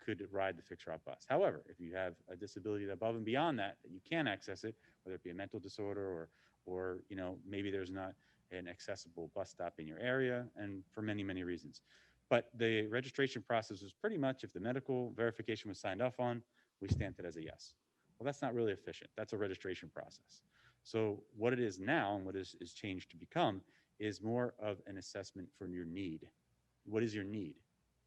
could ride the fixed route bus. However, if you have a disability above and beyond that you can't access it, whether it be a mental disorder or you know, maybe there's not an accessible bus stop in your area, and for many, many reasons. But the registration process was pretty much, if the medical verification was signed off on, we stamped it as a yes. Well, that's not really efficient. That's a registration process. So what it is now and what is changed to become is more of an assessment for your need. What is your need?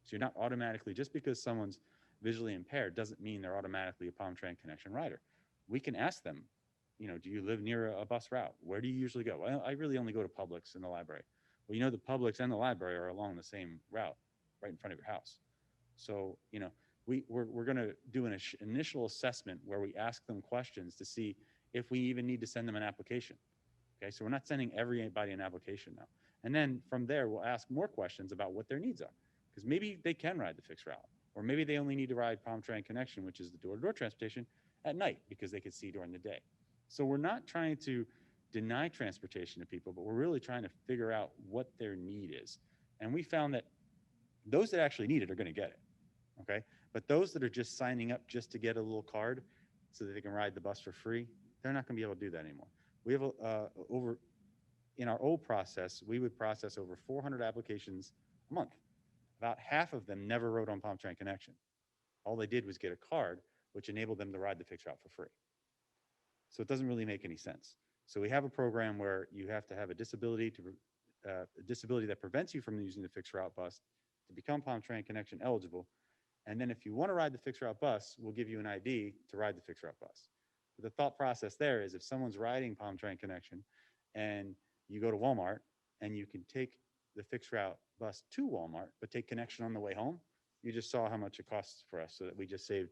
So you're not automatically, just because someone's visually impaired doesn't mean they're automatically a Palm Tran Connection rider. We can ask them, do you live near a bus route? Where do you usually go? Well, I really only go to Publix and the library. Well, the Publix and the library are along the same route right in front of your house. So, we're going to do an initial assessment where we ask them questions to see if we even need to send them an application. Okay, so we're not sending everybody an application now. And then from there, we'll ask more questions about what their needs are. Because maybe they can ride the fixed route, or maybe they only need to ride Palm Tran Connection, which is the door-to-door transportation, at night because they could see during the day. So we're not trying to deny transportation to people, but we're really trying to figure out what their need is. And we found that those that actually need it are going to get it. Okay, but those that are just signing up just to get a little card so that they can ride the bus for free, they're not going to be able to do that anymore. We have in our old process, we would process over 400 applications a month. About half of them never rode on Palm Tran Connection. All they did was get a card, which enabled them to ride the fixed route for free. So it doesn't really make any sense. So we have a program where you have to have a disability that prevents you from using the fixed route bus to become Palm Tran Connection eligible. And then if you want to ride the fixed route bus, we'll give you an ID to ride the fixed route bus. But the thought process there is if someone's riding Palm Tran Connection and you go to Walmart and you can take the fixed route bus to Walmart, but take Connection on the way home, you just saw how much it costs for us, so that we just saved,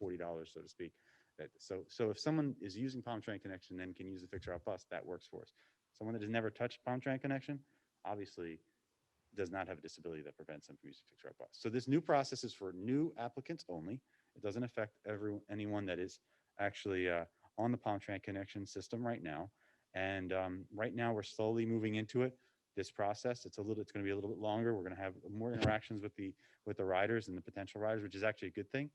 $40, so to speak. So if someone is using Palm Tran Connection and then can use the fixed route bus, that works for us. Someone that has never touched Palm Tran Connection, obviously does not have a disability that prevents them from using fixed route bus. So this new process is for new applicants only. It doesn't affect anyone that is actually on the Palm Tran Connection system right now. And right now we're slowly moving into it. This process, it's going to be a little bit longer. We're going to have more interactions with the riders and the potential riders, which is actually a good thing.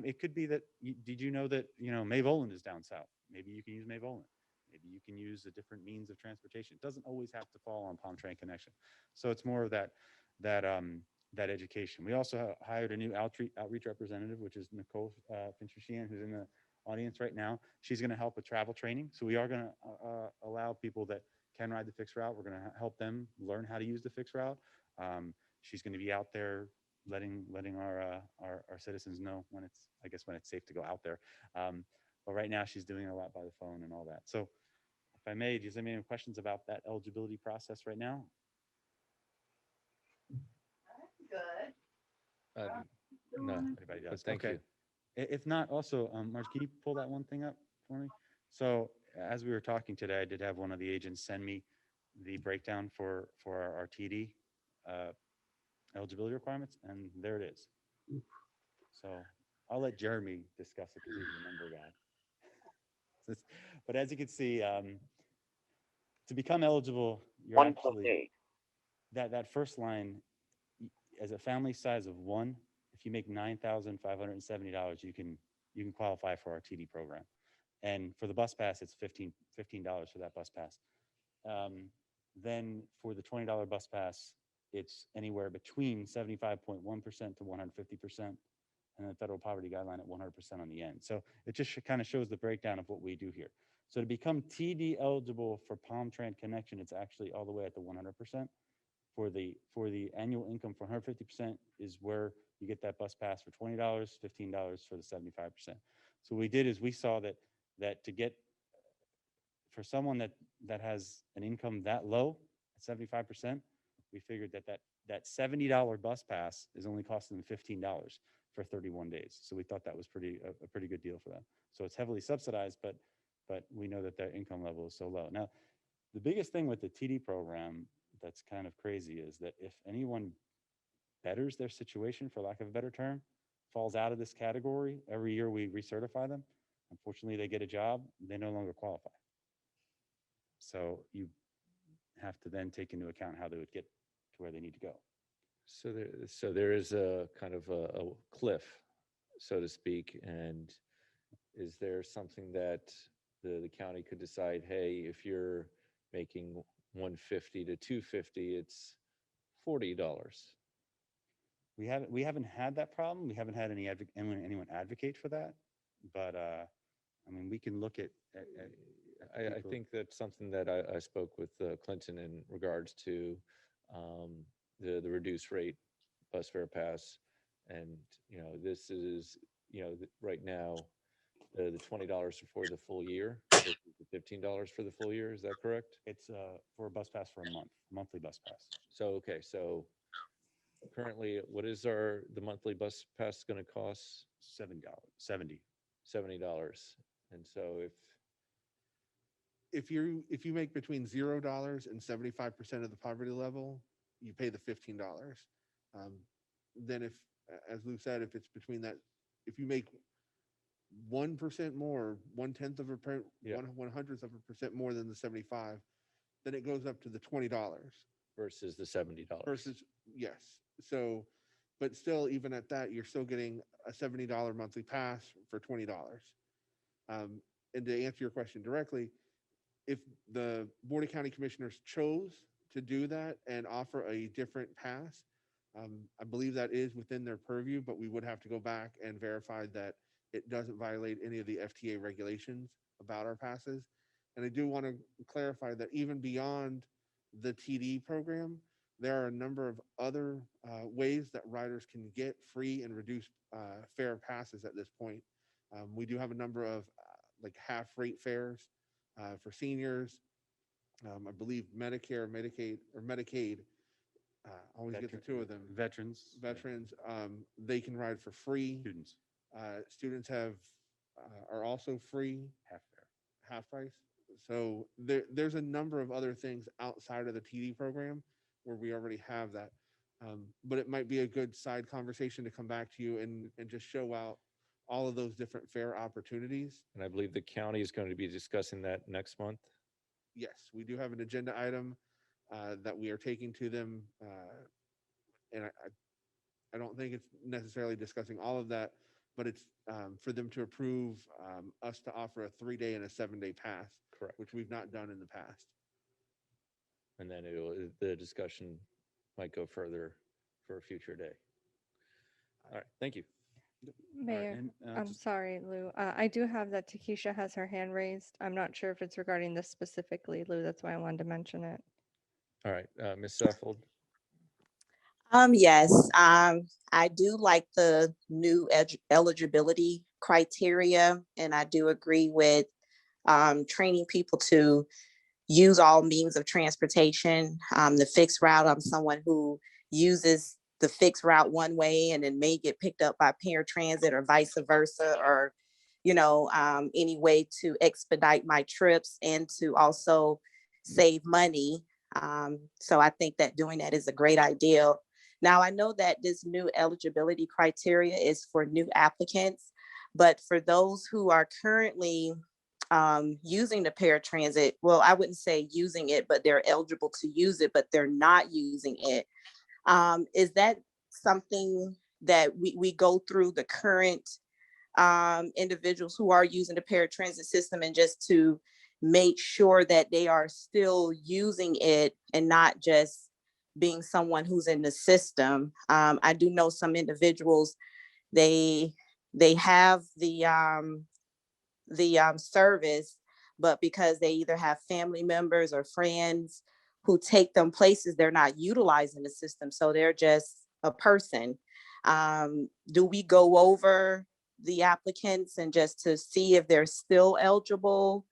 It could be that, did you know that, May Voland is down south? Maybe you can use May Voland. Maybe you can use a different means of transportation. It doesn't always have to fall on Palm Tran Connection. So it's more of that education. We also hired a new outreach representative, which is Nicole Fincher-Sheehan, who's in the audience right now. She's going to help with travel training. So we are going to allow people that can ride the fixed route. We're going to help them learn how to use the fixed route. She's going to be out there letting our citizens know when it's safe to go out there. But right now she's doing a lot by the phone and all that. So if I may, does anybody have questions about that eligibility process right now? Good. No, Everybody does. but thank Okay. you. If not, also, Marge, can you pull that one thing up for me? So as we were talking today, I did have one of the agents send me the breakdown for our TD eligibility requirements, and there it is. So I'll let Jeremy discuss it because he's the number guy. But as you can see, to become eligible, you're actually, that first line, as a family size of one, if you make $9,570, you can qualify for our TD program. And for the bus pass, it's $15 for that bus pass. Then for the $20 bus pass, it's anywhere between 75.1% to 150%, and the federal poverty guideline at 100% on the end. So it just kind of shows the breakdown of what we do here. So to become TD eligible for Palm Tran Connection, it's actually all the way at the 100%. For the annual income for 150% is where you get that bus pass for $20, $15 for the 75%. So what we did is we saw that to get, for someone that has an income that low at 75%, we figured that $70 bus pass is only costing them $15 for 31 days. So we thought that was a pretty good deal for them. So it's heavily subsidized, but we know that their income level is so low. Now, the biggest thing with the TD program that's kind of crazy is that if anyone betters their situation, for lack of a better term, falls out of this category, every year we recertify them. Unfortunately, they get a job, they no longer qualify. So you have to then take into account how they would get to where they need to go. So there is a kind of a cliff, so to speak. And is there something that the county could decide, hey, if you're making 150 to 250, it's $40? We haven't had that problem. We haven't had anyone advocate for that. But I mean, we can look at I think that's something that I spoke with Clinton in regards to the reduced rate bus fare pass, And, this is, right now, the $20 for the full year, versus the $15 for the full year. Is that correct? It's for a bus pass for a month, monthly bus pass. So, okay, so currently, what is the monthly bus pass going to cost? $70. 70. $70. And so If you make between $0 and 75% of the poverty level, you pay the $15. Then as Lou said, if it's between that, if you make 1% more, 1/10 Yeah. 1/100 of a % more than the 75, then it goes up to the $20 versus the $70. versus, yes. So, but still, even at that, you're still getting a $70 monthly pass for $20. And to answer your question directly, if the Board of County Commissioners chose to do that and offer a different pass, I believe that is within their purview, but we would have to go back and verify that it doesn't violate any of the FTA regulations about our passes. And I do want to clarify that even beyond the TD program, there are a number of other ways that riders can get free and reduced fare passes at this point. We do have a number of like half rate fares for seniors. I believe Medicare, Medicaid, or Medicaid, always get the two of them. Veterans. Veterans, they can ride for free. Students. Students are also free, Half fare. half price. So there's a number of other things outside of the TD program where we already have that. But it might be a good side conversation to come back to you and just show out all of those different fare opportunities. And I believe the county is going to be discussing that next month. Yes, we do have an agenda item that we are taking to them. And I don't think it's necessarily discussing all of that, but it's for them to approve us to offer a 3-day and a 7-day pass. Correct. Which we've not done in the past. And then the discussion might go further for a future day. All right, thank you. Mayor, and, I'm just- sorry, Lou. I do have that Takesha has her hand raised. I'm not sure if it's regarding this specifically, Lou. That's why I wanted to mention it. All right, Ms. Saffold. Yes, I do like the new eligibility criteria, and I do agree with training people to use all means of transportation. The fixed route, I'm someone who uses the fixed route one way and then may get picked up by paratransit or vice versa, or, any way to expedite my trips and to also save money. So I think that doing that is a great idea. Now, I know that this new eligibility criteria is for new applicants, but for those who are currently using the paratransit, well, I wouldn't say using it, but they're eligible to use it, but they're not using it. Is that something that we go through the current individuals who are using the paratransit system and just to make sure that they are still using it and not just being someone who's in the system? I do know some individuals, they have the service, but because they either have family members or friends who take them places, they're not utilizing the system. So they're just a person. Do we go over the applicants and just to see if they're still eligible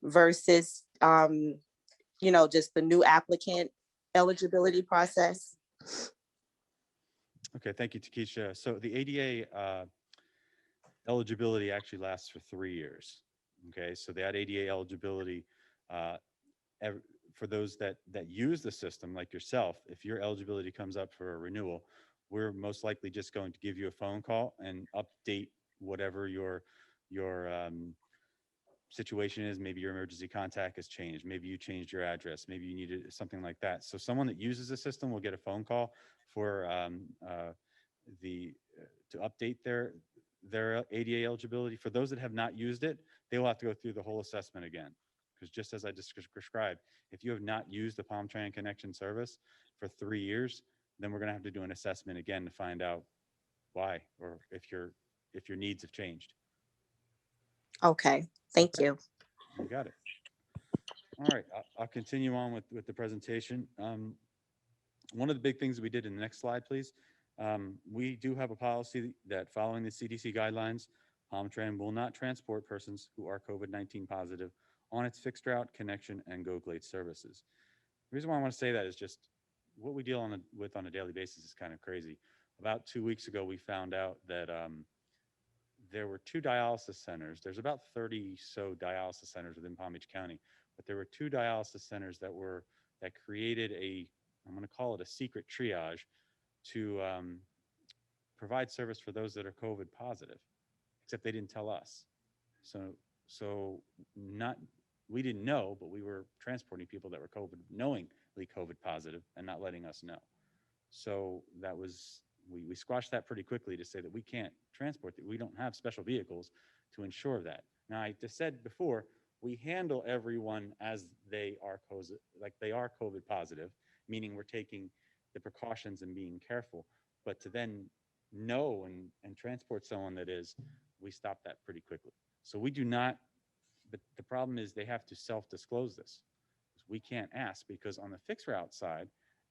versus, just the new applicant eligibility process? Okay, thank you, Takesha. So the ADA eligibility actually lasts for 3 years. Okay, so that ADA eligibility, for those that use the system, like yourself, if your eligibility comes up for a renewal, we're most likely just going to give you a phone call and update whatever your situation is. Maybe your emergency contact has changed. Maybe you changed your address. Maybe you needed something like that. So someone that uses the system will get a phone call for to update their ADA eligibility. For those that have not used it, they will have to go through the whole assessment again. Because just as I just described, if you have not used the PalmTran Connection service for 3 years, then we're going to have to do an assessment again to find out why, or if your needs have changed. Okay, thank you. You got it. All right, I'll continue on with the presentation. One of the big things that we did in the next slide, please, We do have a policy that following the CDC guidelines, Palmtran will not transport persons who are COVID-19 positive on its fixed route, connection, and Go Glade services. The reason why I want to say that is just what we deal with on a daily basis is kind of crazy. About 2 weeks ago, we found out that there were 2 dialysis centers. There's about 30 so dialysis centers within Palm Beach County, but there were 2 dialysis centers that created I'm going to call it a secret triage to provide service for those that are COVID positive, except they didn't tell us. So we didn't know, but we were transporting people that were knowingly COVID positive and not letting us know. So that was, we squashed that pretty quickly to say that we can't transport that. We don't have special vehicles to ensure that. Now, I just said before, we handle everyone as they are COVID positive, meaning we're taking the precautions and being careful. But to then know and transport someone that is, we stop that pretty quickly. So we do not, but the problem is they have to self-disclose this. We can't ask because on the fixed route side,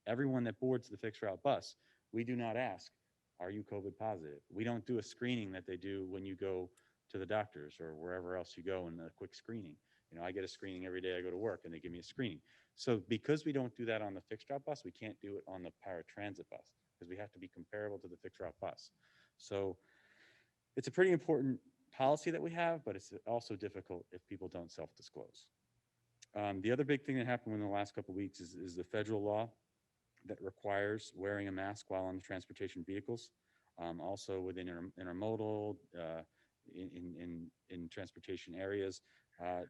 everyone that boards the fixed route bus, we do not ask, are you COVID positive? We don't do a screening that they do when you go to the doctors or wherever else you go in a quick screening. You know, I get a screening every day I go to work and they give me a screening. So because we don't do that on the fixed route bus, we can't do it on the paratransit bus because we have to be comparable to the fixed route bus. So it's a pretty important policy that we have, but it's also difficult if people don't self-disclose. The other big thing that happened in the last couple of weeks is the federal law that requires wearing a mask while on the transportation vehicles. Also within intermodal, in transportation areas,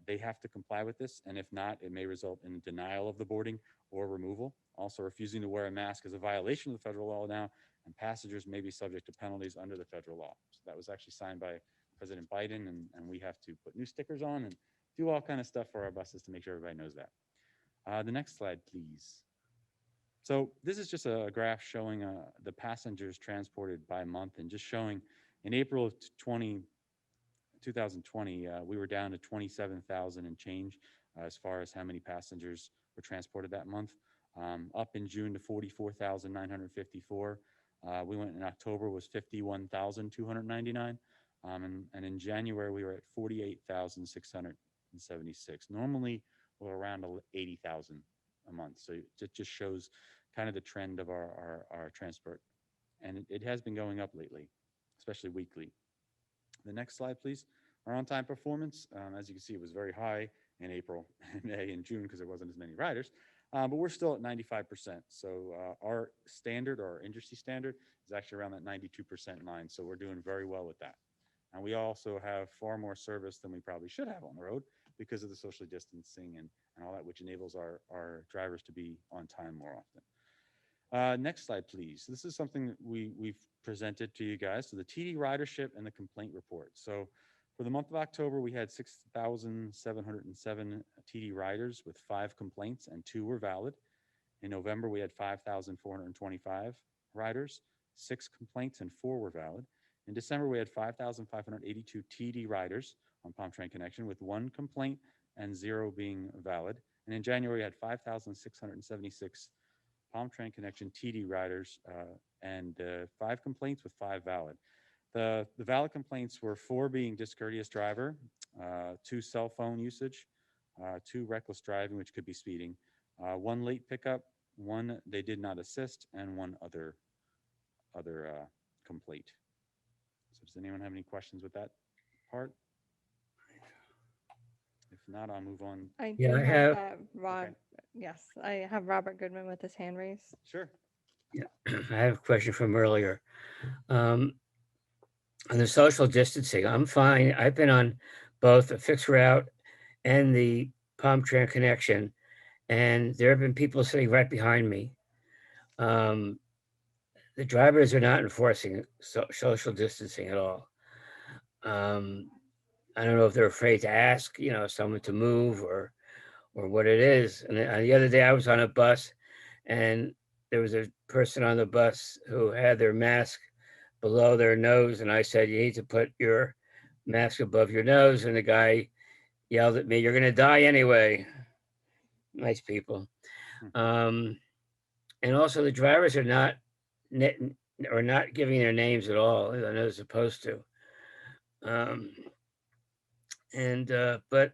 they have to comply with this. And if not, it may result in denial of the boarding or removal. Also, refusing to wear a mask is a violation of the federal law now, and passengers may be subject to penalties under the federal law. So that was actually signed by President Biden, and we have to put new stickers on and do all kind of stuff for our buses to make sure everybody knows that. The next slide, please. So this is just a graph showing the passengers transported by month and just showing in April of 2020, we were down to 27,000 and change as far as how many passengers were transported that month. Up in June to 44,954. We went in October was 51,299. And in January, we were at 48,676. Normally, we're around 80,000 a month. So it just shows kind of the trend of our transport. And it has been going up lately, especially weekly. The next slide, please. Our on-time performance, as you can see, it was very high in April, May, and June because there wasn't as many riders. But we're still at 95%. So our standard, or our industry standard, is actually around that 92% line. So we're doing very well with that. And we also have far more service than we probably should have on the road because of the social distancing and all that, which enables our drivers to be on time more often. Next slide, please. This is something that we've presented to you guys. So the TD ridership and the complaint report. So for the month of October, we had 6,707 TD riders with 5 complaints and 2 were valid. In November, we had 5,425 riders, 6 complaints and 4 were valid. In December, we had 5,582 TD riders on Palmtran Connection with 1 complaint and 0 being valid. And in January, we had 5,676 Palmtran Connection TD riders and 5 complaints with 5 valid. The valid complaints were 4 being discourteous driver, 2 cell phone usage, 2 reckless driving, which could be speeding, 1 late pickup, 1 they did not assist, and 1 other complaint. So does anyone have any questions with that part? If not, I'll move on. I Yeah, do I have have- Rob. Okay. Yes, I have Robert Goodman with his hand raised. Sure. Yeah, I have a question from earlier. On the social distancing, I'm fine. I've been on both the fixed route and the Palmtran Connection, and there have been people sitting right behind me. The drivers are not enforcing social distancing at all. I don't know if they're afraid to ask, someone to move or what it is. And the other day I was on a bus and there was a person on the bus who had their mask below their nose. And I said, you need to put your mask above your nose. And the guy yelled at me, you're going to die anyway. Nice people. And also the drivers are not or not giving their names at all. I know they're supposed to. But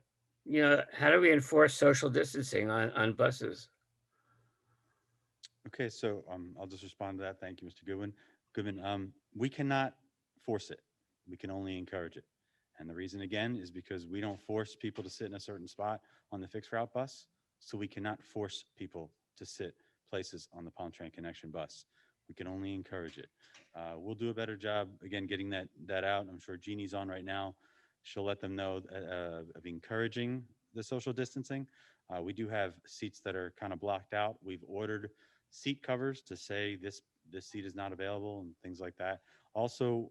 how do we enforce social distancing on buses? Okay, so I'll just respond to that. Thank you, Mr. Goodwin. We cannot force it. We can only encourage it. And the reason again is because we don't force people to sit in a certain spot on the fixed route bus. So we cannot force people to sit places on the Palm Train Connection bus. We can only encourage it. We'll do a better job again getting that out. I'm sure Jeannie's on right now. She'll let them know of encouraging the social distancing. We do have seats that are kind of blocked out. We've ordered seat covers to say this seat is not available and things like that. Also,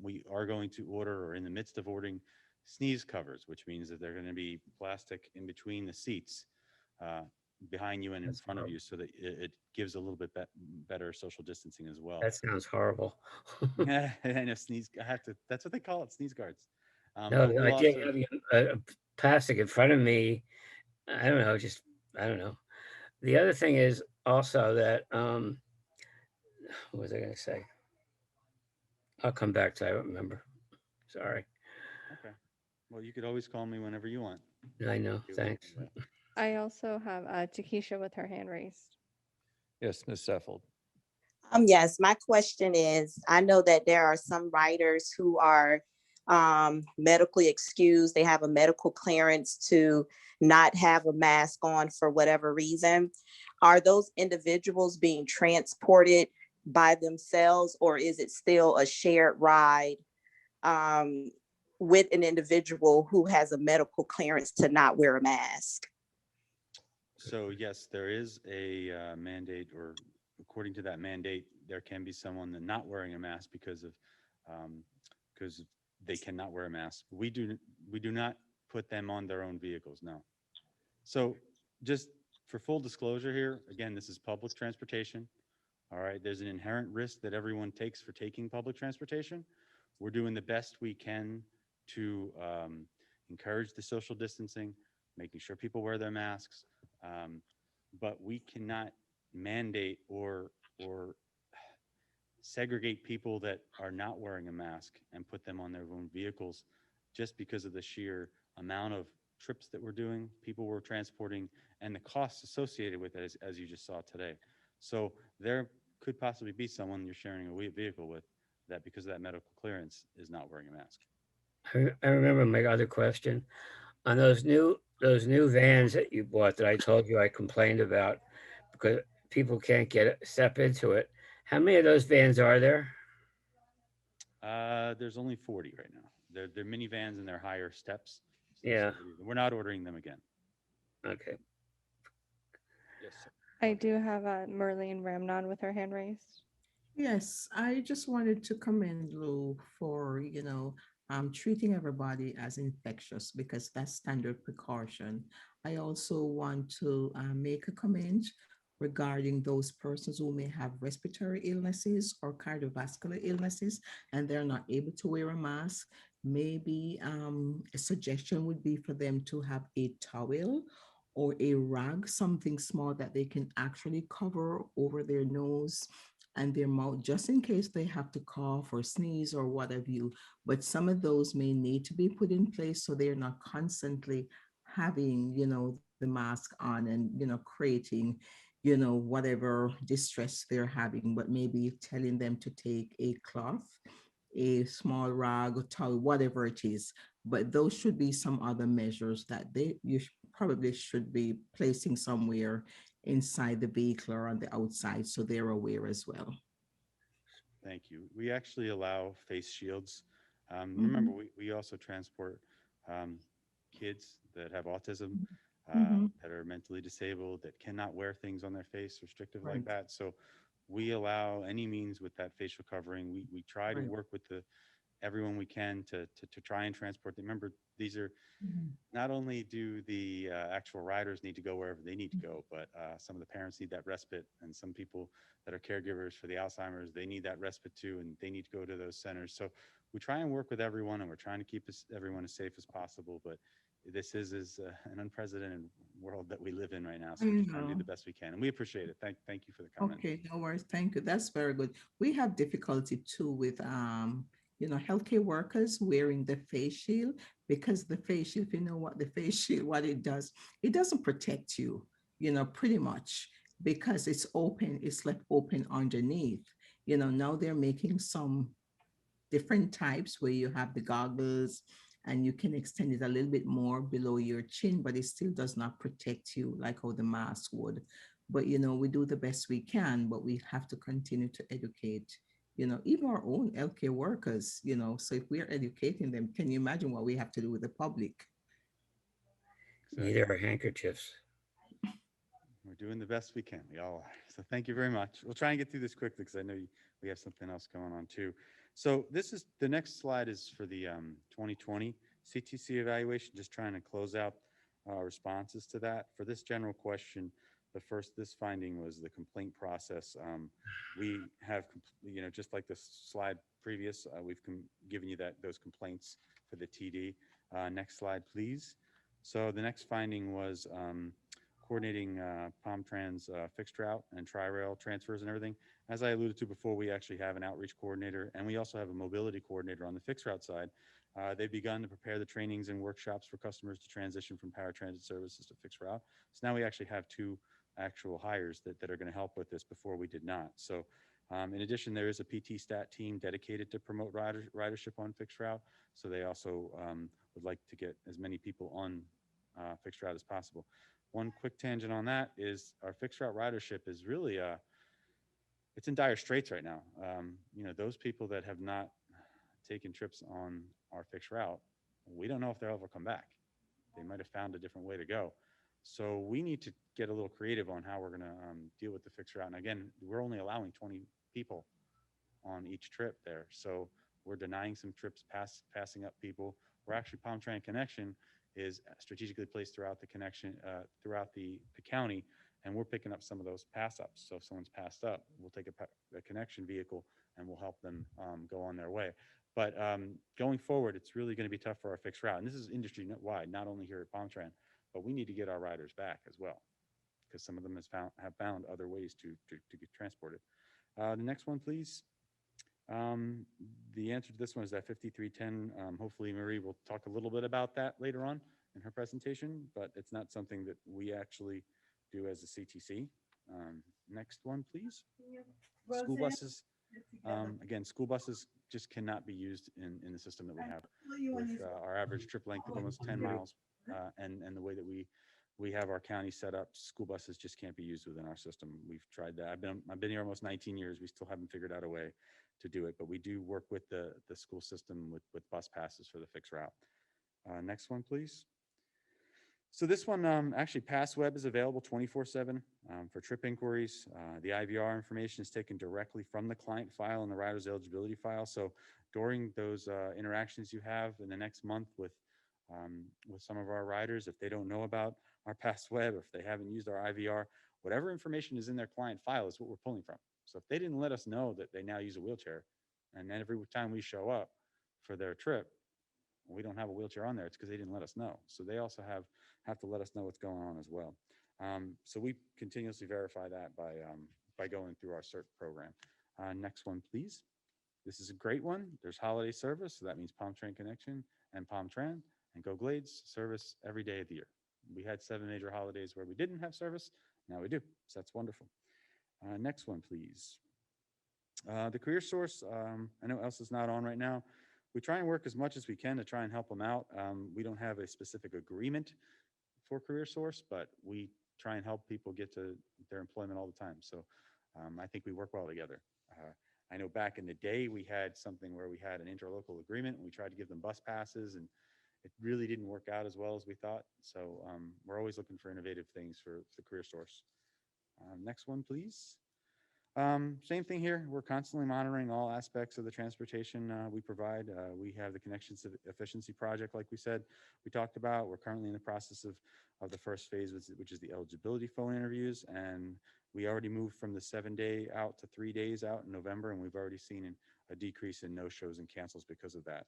we are going to order or in the midst of ordering sneeze covers, which means that they're going to be plastic in between the seats behind you and in front of you so that it gives a little bit better social distancing as well. That sounds horrible. Yeah, and a sneeze, that's what they call it, sneeze guards. No, But the we'll idea also, of having a plastic in front of me, I don't know, I don't know. The other thing is also that, what was I going to say? I'll come back to it. I don't remember. Sorry. okay. Well, you could always call me whenever you want. I know. Thanks. I also have Takesha with her hand raised. Yes, Ms. Seffold. Yes, my question is, I know that there are some riders who are medically excused. They have a medical clearance to not have a mask on for whatever reason. Are those individuals being transported by themselves, or is it still a shared ride with an individual who has a medical clearance to not wear a mask? So yes, there is a mandate, or according to that mandate, there can be someone that not wearing a mask because they cannot wear a mask. We do not put them on their own vehicles. No. So just for full disclosure here, again, this is public transportation. All right. There's an inherent risk that everyone takes for taking public transportation. We're doing the best we can to encourage the social distancing, making sure people wear their masks. But we cannot mandate or segregate people that are not wearing a mask and put them on their own vehicles just because of the sheer amount of trips that we're doing, people we're transporting, and the costs associated with it, as you just saw today. So there could possibly be someone you're sharing a vehicle with that, because of that medical clearance, is not wearing a mask. I remember my other question on those new vans that you bought that I told you I complained about because people can't step into it. How many of those vans are there? There's only 40 right now. They're minivans and they're higher steps. So Yeah. we're not ordering them again. Okay. Yes, sir. I do have Merlene Ramnon with her hand raised. Yes, I just wanted to commend Lou for, treating everybody as infectious because that's standard precaution. I also want to make a comment regarding those persons who may have respiratory illnesses or cardiovascular illnesses and they're not able to wear a mask. Maybe a suggestion would be for them to have a towel or a rag, something small that they can actually cover over their nose and their mouth, just in case they have to cough or sneeze or what have you. But some of those may need to be put in place so they're not constantly having, the mask on and, creating, whatever distress they're having, but maybe telling them to take a cloth, a small rag or towel, whatever it is. But those should be some other measures that probably should be placing somewhere inside the vehicle or on the outside so they're aware as well. Thank you. We actually allow face shields. Remember, we also transport kids that have autism, that are mentally disabled, that cannot wear things on their face restrictive like that. So we allow any means with that facial covering. We try to work with everyone we can to try and transport them. Remember, these are not only do the actual riders need to go wherever they need to go, but some of the parents need that respite, and some people that are caregivers for the Alzheimer's, they need that respite too, and they need to go to those centers. So we try and work with everyone, and we're trying to keep everyone as safe as possible. But this is an unprecedented world that we live in right now. I So we're just trying to do know. the best we can, and we appreciate it. Thank you for the comment. Okay, no worries. Thank you. That's very good. We have difficulty too with, healthcare workers wearing the face shield, because the face shield, if you know what the face shield, what it doesn't protect you, pretty much, because it's left open underneath. Now they're making some different types where you have the goggles and you can extend it a little bit more below your chin, but it still does not protect you like how the mask would. But we do the best we can, but we have to continue to educate, even our own healthcare workers, so if we're educating them, can you imagine what we have to do with the public? Neither are handkerchiefs. We're doing the best we can. We all are. So thank you very much. We'll try and get through this quickly because I know we have something else going on too. So this is the next slide is for the 2020 CTC evaluation, just trying to close out responses to that. For this general question, this finding was the complaint process. We have, just like the slide previous, we've given you those complaints for the TD. Next slide, please. So the next finding was coordinating PalmTrans fixed route and tri-rail transfers and everything. As I alluded to before, we actually have an outreach coordinator, and we also have a mobility coordinator on the fixed route side. They've begun to prepare the trainings and workshops for customers to transition from paratransit services to fixed route. So now we actually have 2 actual hires that are going to help with this. Before we did not. So in addition, there is a PT stat team dedicated to promote ridership on fixed route. So they also would like to get as many people on fixed route as possible. One quick tangent on that is our fixed route ridership is really it's in dire straits right now. Those people that have not taken trips on our fixed route, we don't know if they'll ever come back. They might have found a different way to go. So we need to get a little creative on how we're going to deal with the fixed route. And again, we're only allowing 20 people on each trip there. So we're denying some trips, passing up people. We're actually PalmTran Connection is strategically placed throughout the connection, throughout the county, and we're picking up some of those pass ups. So if someone's passed up, we'll take a connection vehicle and we'll help them go on their way. But going forward, it's really going to be tough for our fixed route. And this is industry wide, not only here at PalmTran, but we need to get our riders back as well, because some of them have found other ways to get transported. The next one, please. The answer to this one is that 5310. Hopefully Marie will talk a little bit about that later on in her presentation, but it's not something that we actually do as a CTC. Next one, please. School buses. Again, school buses just cannot be used in the system that we have with our average trip length of almost 10 miles and the way that we have our county set up. School buses just can't be used within our system. We've tried that. I've been here almost 19 years. We still haven't figured out a way to do it, but we do work with the school system with bus passes for the fixed route. Next one, please. So this one, actually PassWeb is available 24/7 for trip inquiries. The IVR information is taken directly from the client file and the rider's eligibility file. So during those interactions you have in the next month with some of our riders, if they don't know about our PassWeb, if they haven't used our IVR, whatever information is in their client file is what we're pulling from. So if they didn't let us know that they now use a wheelchair, and then every time we show up for their trip, we don't have a wheelchair on there, it's because they didn't let us know. So they also have to let us know what's going on as well. So we continuously verify that by going through our CERT program. Next one, please. This is a great one. There's holiday service, so that means PalmTran Connection and PalmTran and Go Glades service every day of the year. We had 7 major holidays where we didn't have service. Now we do, so that's wonderful. Next one, please. The career source, I know Elsa's not on right now. We try and work as much as we can to try and help them out. We don't have a specific agreement for career source, but we try and help people get to their employment all the time. So I think we work well together. I know back in the day, we had something where we had an interlocal agreement and we tried to give them bus passes, and it really didn't work out as well as we thought. So we're always looking for innovative things for the career source. Next one, please. Same thing here. We're constantly monitoring all aspects of the transportation we provide. We have the Connections Efficiency Project, like we said, we talked about. We're currently in the process of the first phase, which is the eligibility phone interviews. And we already moved from the 7-day out to 3 days out in November, and we've already seen a decrease in no-shows and cancels because of that.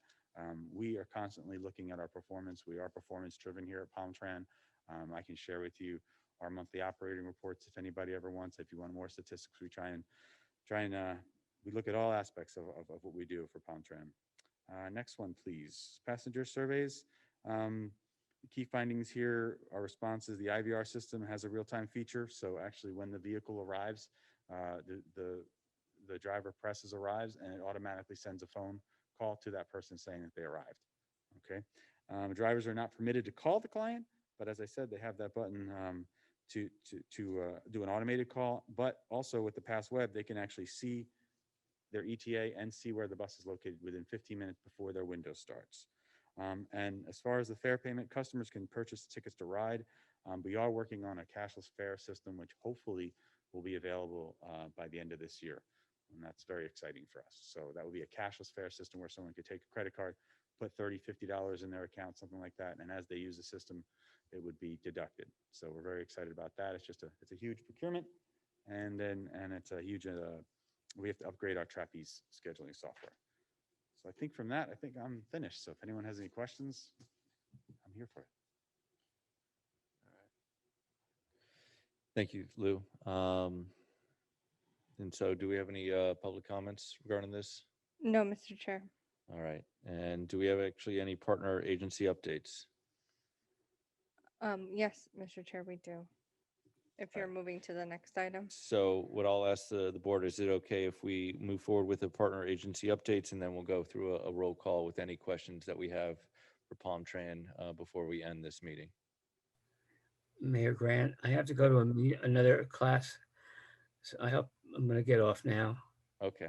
We are constantly looking at our performance. We are performance driven here at PalmTran. I can share with you our monthly operating reports if anybody ever wants. If you want more statistics, we we look at all aspects of what we do for PalmTran. Next one, please. Passenger surveys. The key findings here are responses. The IVR system has a real-time feature. So actually when the vehicle arrives, the driver presses arrives and it automatically sends a phone call to that person saying that they arrived. Okay. Drivers are not permitted to call the client, but as I said, they have that button to do an automated call, but also with the Pass Web, they can actually see their ETA and see where the bus is located within 15 minutes before their window starts. And as far as the fare payment, customers can purchase tickets to ride. We are working on a cashless fare system, which hopefully will be available by the end of this year. And that's very exciting for us. So that would be a cashless fare system where someone could take a credit card, put $30, $50 in their account, something like that. And as they use the system, it would be deducted. So we're very excited about that. It's a huge procurement. And it's a huge, we have to upgrade our trapeze scheduling software. So I think from that, I think I'm finished. So if anyone has any questions, I'm here for it. Thank you, Lou. And so do we have any public comments regarding this? No, Mr. Chair. All right. And do we have actually any partner agency updates? Yes, Mr. Chair, we do. If you're moving to the next item. So what I'll ask the board, is it okay if we move forward with the partner agency updates and then we'll go through a roll call with any questions that we have for PalmTran before we end this meeting? Mayor Grant, I have to go to another class. So I'm going to get off now. Okay.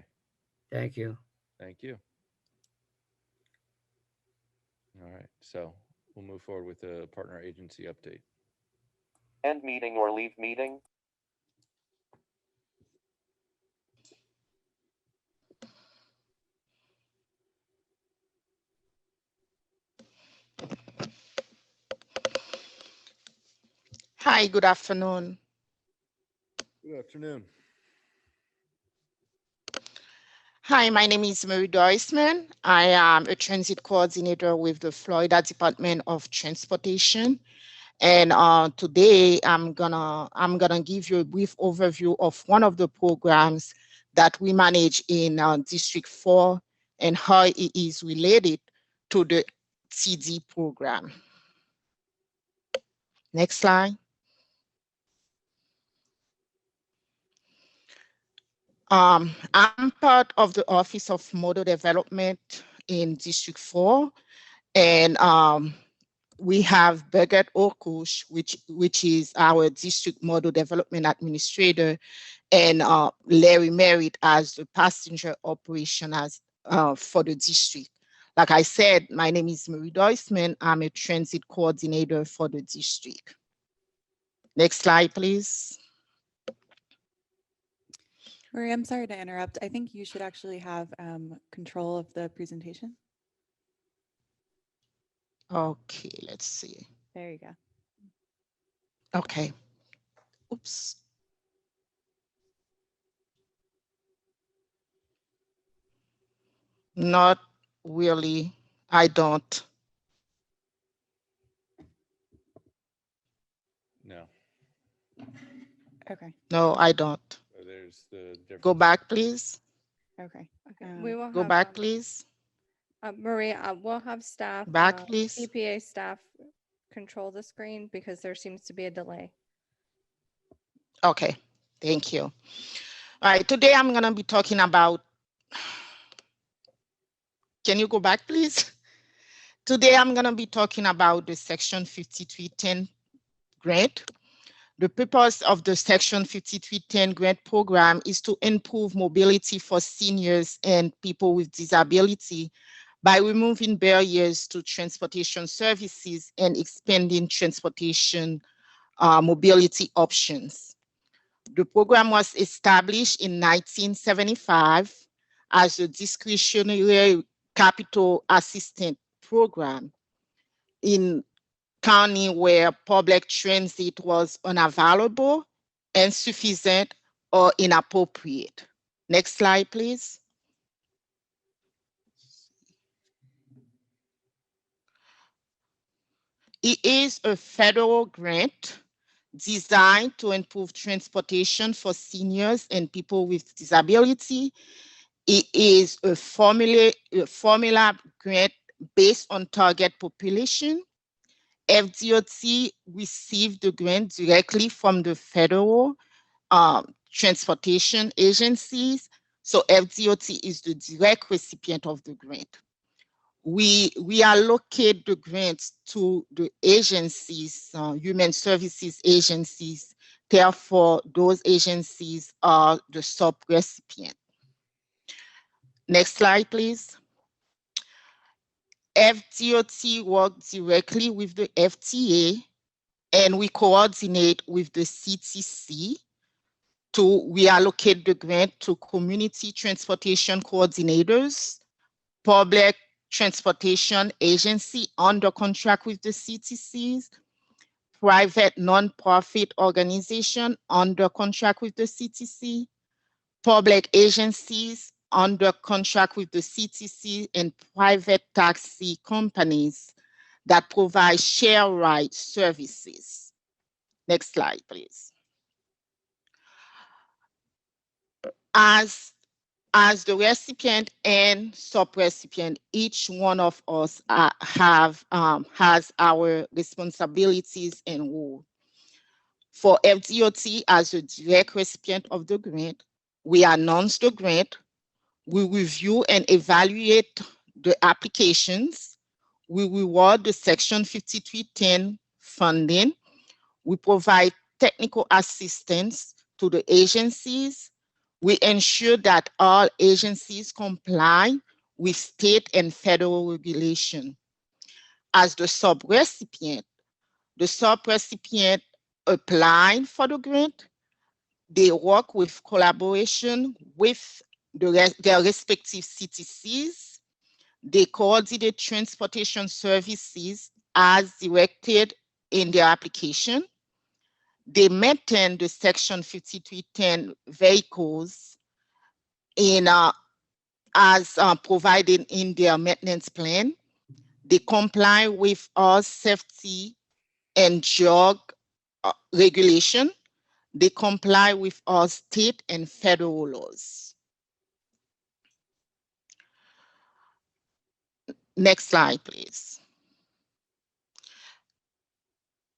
Thank you. Thank you. All right. So we'll move forward with the partner agency update. End meeting or leave meeting. Hi, good afternoon. Good afternoon. Hi, my name is Mary Doisman. I am a transit coordinator with the Florida Department of Transportation. And today I'm gonna give you a brief overview of one of the programs that we manage in District 4 and how it is related to the TD program. Next slide. I'm part of the Office of Model Development in District 4, and we have Birgit Orkush, which is our District Model Development Administrator, and Larry Merritt as the passenger operation for the district. Like I said, my name is Marie Doisman. I'm a transit coordinator for the district. Next slide, please. Marie, I'm sorry to interrupt. I think you should actually have control of the presentation. Okay, let's see. There you go. Okay. Oops. Not really. I don't. No. Okay. No, I don't. So there's the difference. Go back, please. Okay. Okay. We will Go have, back, please. Maria, we'll have staff, Back, please. EPA staff control the screen because there seems to be a delay. Okay, thank you. All right, today I'm gonna be talking about, can you go back, please? Today I'm gonna be talking about the Section 5310 grant. The purpose of the Section 5310 grant program is to improve mobility for seniors and people with disability by removing barriers to transportation services and expanding transportation mobility options. The program was established in 1975 as a discretionary capital assistance program in county where public transit was unavailable, insufficient, or inappropriate. Next slide, please. It is a federal grant designed to improve transportation for seniors and people with disability. It is a formula grant based on target population. FDOT received the grant directly from the federal transportation agencies. So FDOT is the direct recipient of the grant. We allocate the grants to the agencies, human services agencies. Therefore, those agencies are the sub-recipient. Next slide, please. FDOT works directly with the FTA, and we coordinate with the CTC to reallocate the grant to community transportation coordinators, public transportation agency under contract with the CTCs, private nonprofit organization under contract with the CTC, public agencies under contract with the CTC, and private taxi companies that provide share ride services. Next slide, please. As the recipient and sub-recipient, each one of us has our responsibilities and role. For FDOT, as a direct recipient of the grant, we announce the grant, we review and evaluate the applications, we reward the Section 5310 funding, we provide technical assistance to the agencies, we ensure that all agencies comply with state and federal regulation. As the sub-recipient applying for the grant, they work with collaboration with their respective CTCs. They coordinate transportation services as directed in their application. They maintain the Section 5310 vehicles as provided in their maintenance plan. They comply with all safety and drug regulation. They comply with all state and federal laws. Next slide, please.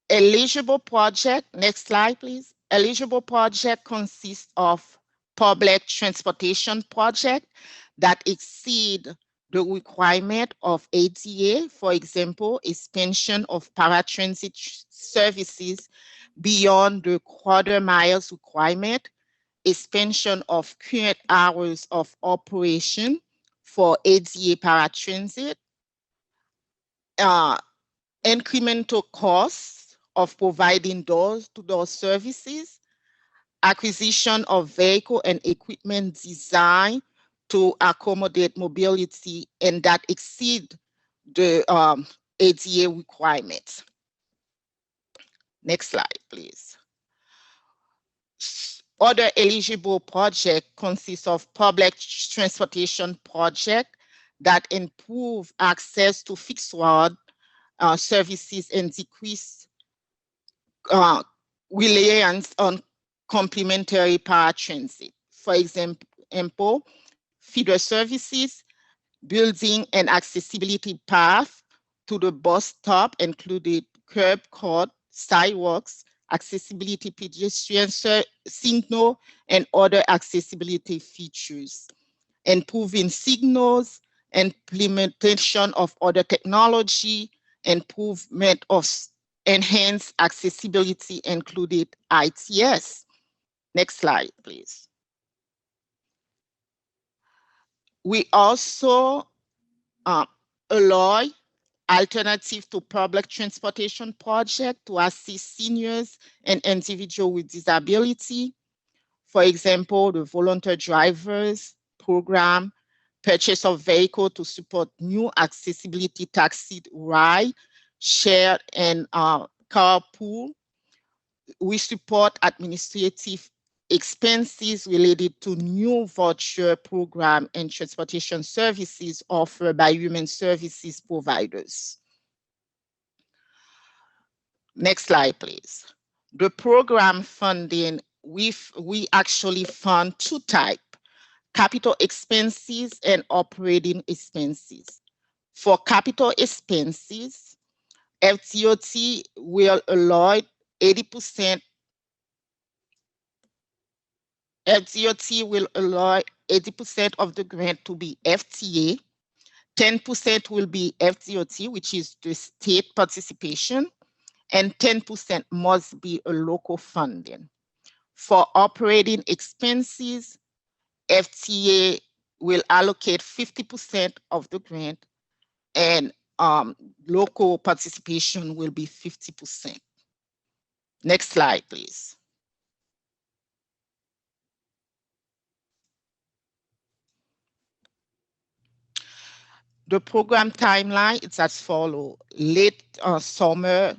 Eligible project, next slide, please. Eligible project consists of public transportation project that exceed the requirement of ADA, for example, expansion of paratransit services beyond the quarter miles requirement, expansion of current hours of operation for ADA paratransit, incremental costs of providing door-to-door services, acquisition of vehicle and equipment designed to accommodate mobility and that exceed the ADA requirements. Next slide, please. Other eligible projects consist of public transportation projects that improve access to fixed road services and decrease reliance on complementary paratransit. For example, feeder services, building an accessibility path to the bus stop, including curb cut, sidewalks, accessibility pedestrian signal, and other accessibility features. Improving signals, implementation of other technology, improvement of enhanced accessibility included ITS. Next slide, please. We also allow alternative to public transportation project to assist seniors and individuals with disability. For example, the volunteer drivers program, purchase of vehicle to support new accessibility taxi ride, share and carpool. We support administrative expenses related to new voucher program and transportation services offered by human services providers. Next slide, please. The program funding, we actually fund two types: capital expenses and operating expenses. For capital expenses, FTOT will allot 80%. FTOT will allot 80% of the grant to be FTA. 10% will be FTOT, which is the state participation, and 10% must be a local funding. For operating expenses, FTA will allocate 50% of the grant, and local participation will be 50%. Next slide, please. The program timeline is as follows. Late summer,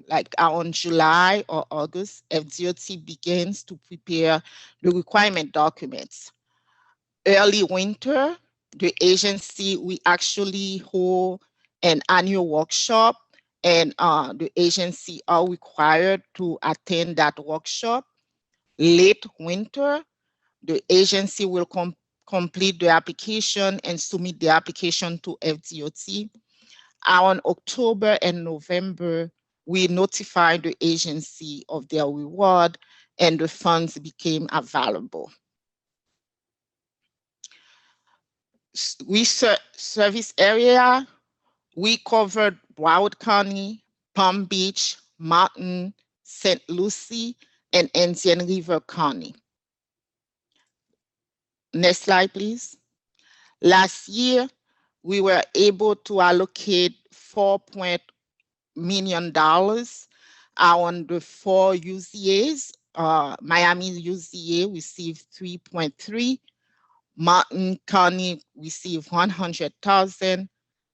like around July or August, FDOT begins to prepare the requirement documents. Early winter, the agency, we actually hold an annual workshop, and the agency are required to attend that workshop. Late winter, the agency will complete the application and submit the application to FDOT. Around October and November, we notified the agency of their reward, and the funds became available. Service area, we covered Broward County, Palm Beach, Martin, St. Lucie, and Indian River County. Next slide, please. Last year, we were able to allocate $4 million on the 4 UZAs. Miami UZA received 3.3. Martin County received 100,000.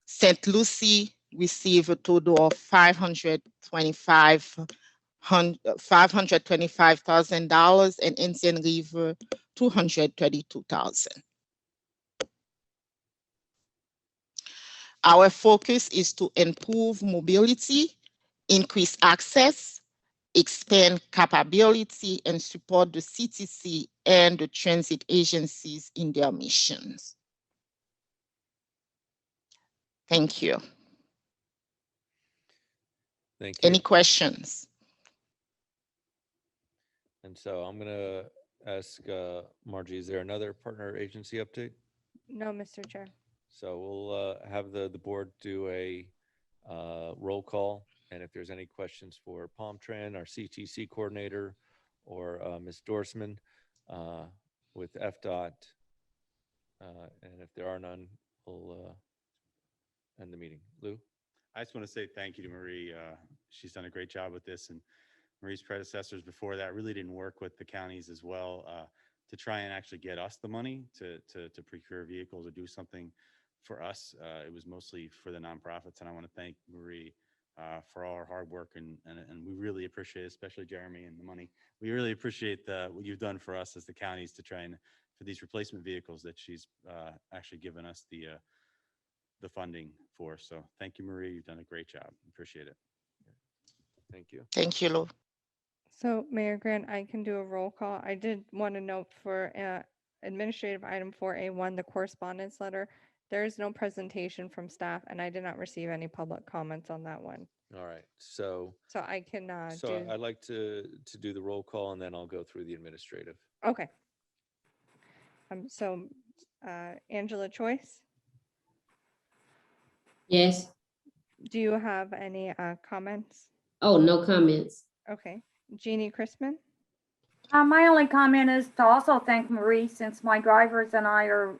St. Lucie received a total of $525,000, and Indian River $232,000. Our focus is to improve mobility, increase access, expand capability, and support the CTC and the transit agencies in their missions. Thank you. Thank you. Any questions? And so I'm going to ask Margie, is there another partner agency update? No, Mr. Chair. So we'll have the board do a roll call. And if there's any questions for PalmTran, our CTC coordinator, or Ms. Dorsman with FDOT, and if there are none, we'll end the meeting. Lou? I just want to say thank you to Marie. She's done a great job with this, and Marie's predecessors before that really didn't work with the counties as well to try and actually get us the money to procure vehicles or do something for us. It was mostly for the nonprofits, and I want to thank Marie for all her hard work, and we really appreciate it, especially Jeremy and the money. We really appreciate what you've done for us as the counties to try and for these replacement vehicles that she's actually given us the funding for. So thank you, Marie. You've done a great job. Appreciate it. Thank you. Thank you, Lou. So Mayor Grant, I can do a roll call. I did want to note for administrative item 4A1, the correspondence letter, there is no presentation from staff, and I did not receive any public comments on that one. All right. So I can so I'd like to do the roll call, and then I'll go through the administrative. Okay. So Angela Choice? Yes. Do you have any comments? Oh, no comments. Okay. Jeannie Chrisman? My only comment is to also thank Marie, since my drivers and I are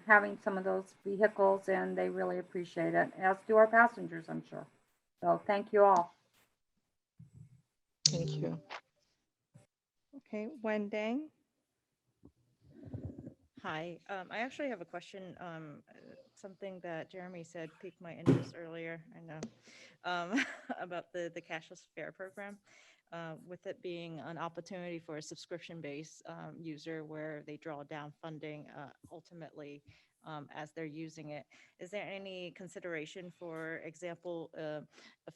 having some of those vehicles, and they really appreciate it, as do our passengers, I'm sure. So thank you all. Thank you. Okay, Wen Dang? Hi, I actually have a question. Something that Jeremy said piqued my interest earlier. I know about the cashless fare program. with it being an opportunity for a subscription-based user where they draw down funding ultimately as they're using it. Is there any consideration, for example, a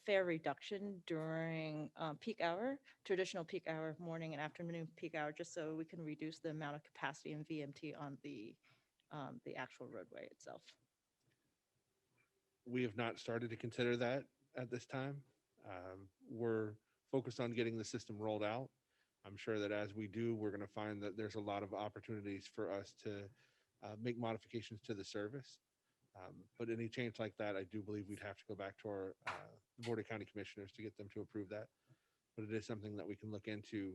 fare reduction during peak hour, traditional peak hour, morning and afternoon peak hour, just so we can reduce the amount of capacity in VMT on the actual roadway itself? We have not started to consider that at this time. We're focused on getting the system rolled out. I'm sure that as we do, we're going to find that there's a lot of opportunities for us to make modifications to the service. But any change like that, I do believe we'd have to go back to our Board of County Commissioners to get them to approve that. But it is something that we can look into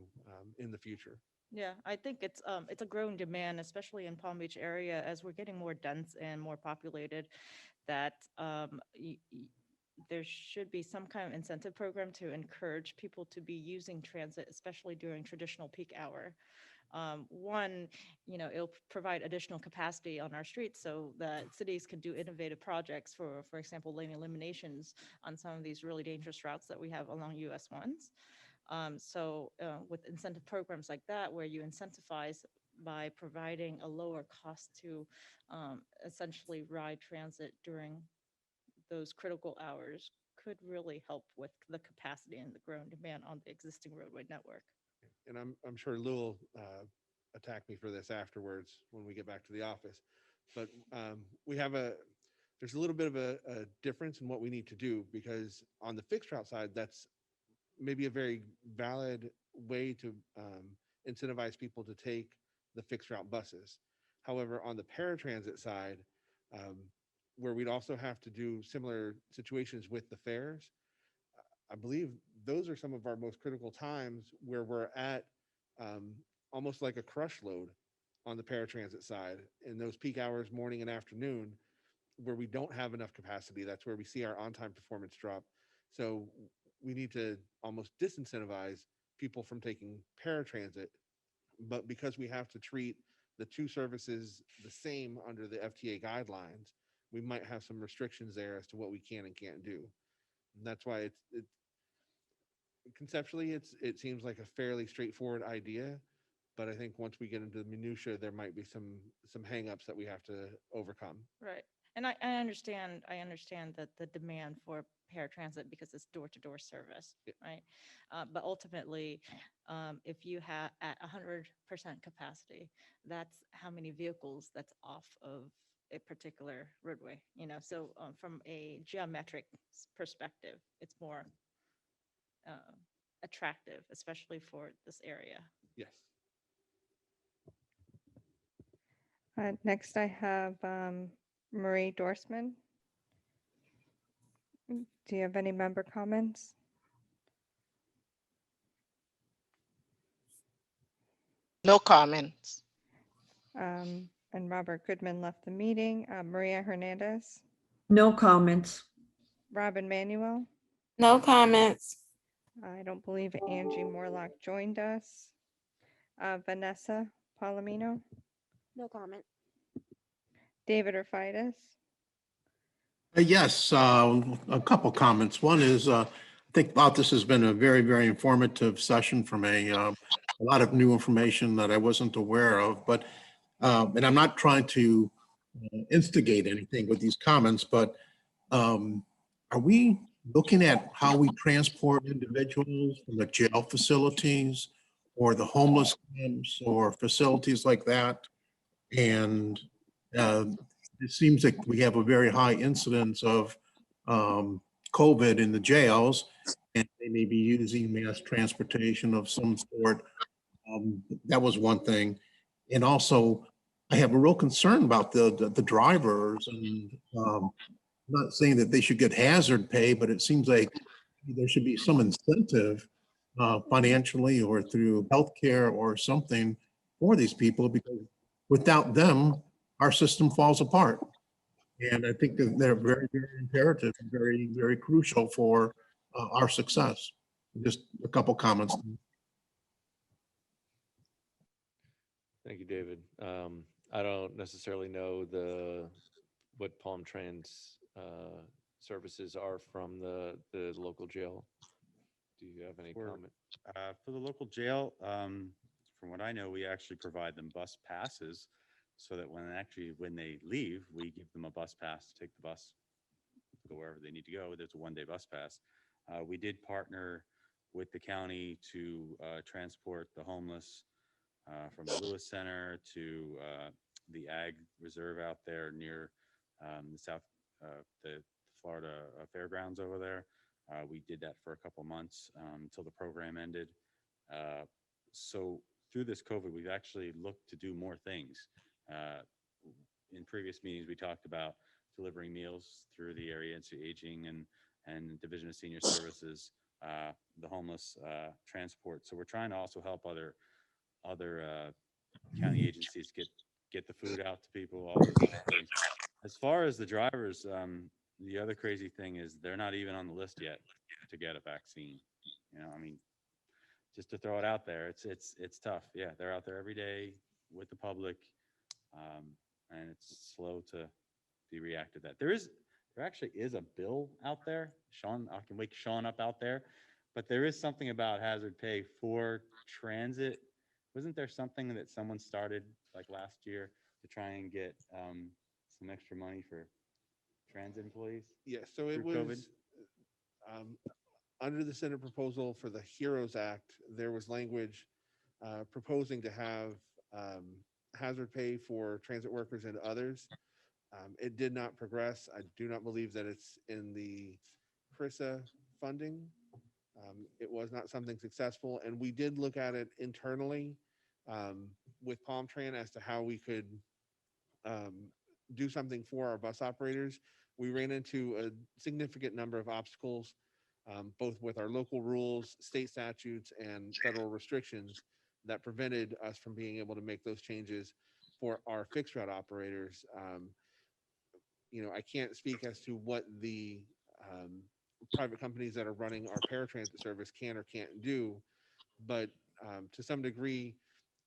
in the future. Yeah, I think it's a growing demand, especially in Palm Beach area, as we're getting more dense and more populated, that there should be some kind of incentive program to encourage people to be using transit, especially during traditional peak hour. One, it'll provide additional capacity on our streets so that cities can do innovative projects, for example, lane eliminations on some of these really dangerous routes that we have along US 1s. With incentive programs like that, where you incentivize by providing a lower cost to essentially ride transit during those critical hours, could really help with the capacity and the growing demand on the existing roadway network. And I'm sure Lou will attack me for this afterwards when we get back to the office. But there's a little bit of a difference in what we need to do, because on the fixed route side, that's maybe a very valid way to incentivize people to take the fixed route buses. However, on the paratransit side, where we'd also have to do similar situations with the fares, I believe those are some of our most critical times where we're at almost like a crush load on the paratransit side in those peak hours, morning and afternoon, where we don't have enough capacity. That's where we see our on-time performance drop. So we need to almost disincentivize people from taking paratransit, but because we have to treat the two services the same under the FTA guidelines, we might have some restrictions there as to what we can and can't do. And that's why it's conceptually, it seems like a fairly straightforward idea, but I think once we get into the minutia, there might be some hangups that we have to overcome. Right. And I understand that the demand for paratransit, because it's door-to-door service, right? But ultimately, if you have at 100% capacity, that's how many vehicles that's off of a particular roadway, So from a geometric perspective, it's more attractive, especially for this area. Yes. Next, I have Marie Dorsman. Do you have any member comments? No comments. And Robert Goodman left the meeting. Maria Hernandez, No comments. Robin Manuel. No comments. I don't believe Angie Morlock joined us. Vanessa Palomino, No comment. David Urfidas. Yes, a couple comments. One is, I think about this has been a very, very informative session for me. A lot of new information that I wasn't aware of, but, and I'm not trying to instigate anything with these comments, but are we looking at how we transport individuals from the jail facilities or the homeless camps or facilities like that? And it seems like we have a very high incidence of COVID in the jails, and they may be using mass transportation of some sort. That was one thing. And also, I have a real concern about the drivers, and I'm not saying that they should get hazard pay, but it seems like there should be some incentive financially or through healthcare or something for these people, because without them, our system falls apart. And I think that they're very, very imperative and very, very crucial for our success. Just a couple comments. Thank you, David. I don't necessarily know what Palm Trans services are from the local jail. Do you have any For- comment? For the local jail, from what I know, we actually provide them bus passes so that when they leave, we give them a bus pass to take the bus to go wherever they need to go. There's a one-day bus pass. We did partner with the county to transport the homeless from the Lewis Center to the Ag Reserve out there near the Florida Fairgrounds over there. We did that for a couple months until the program ended. So through this COVID, we've actually looked to do more things. In previous meetings, we talked about delivering meals through the area into aging and Division of Senior Services, the homeless transport. So we're trying to also help other county agencies get the food out to people, all those things. As far as the drivers, the other crazy thing is they're not even on the list yet to get a vaccine. You know, I mean, just to throw it out there, it's tough. Yeah, they're out there every day with the public, and it's slow to be reacted that. There actually is a bill out there. Sean, I can wake Sean up out there, but there is something about hazard pay for transit. Wasn't there something that someone started like last year to try and get some extra money for transit employees? Yeah, so it through COVID? was, under the Senate proposal for the HEROES Act, there was language proposing to have hazard pay for transit workers and others. It did not progress. I do not believe that it's in the CRISA funding. It was not something successful, and we did look at it internally with PalmTran as to how we could do something for our bus operators. We ran into a significant number of obstacles, both with our local rules, state statutes, and federal restrictions that prevented us from being able to make those changes for our fixed route operators. You know, I can't speak as to what the private companies that are running our paratransit service can or can't do, but to some degree,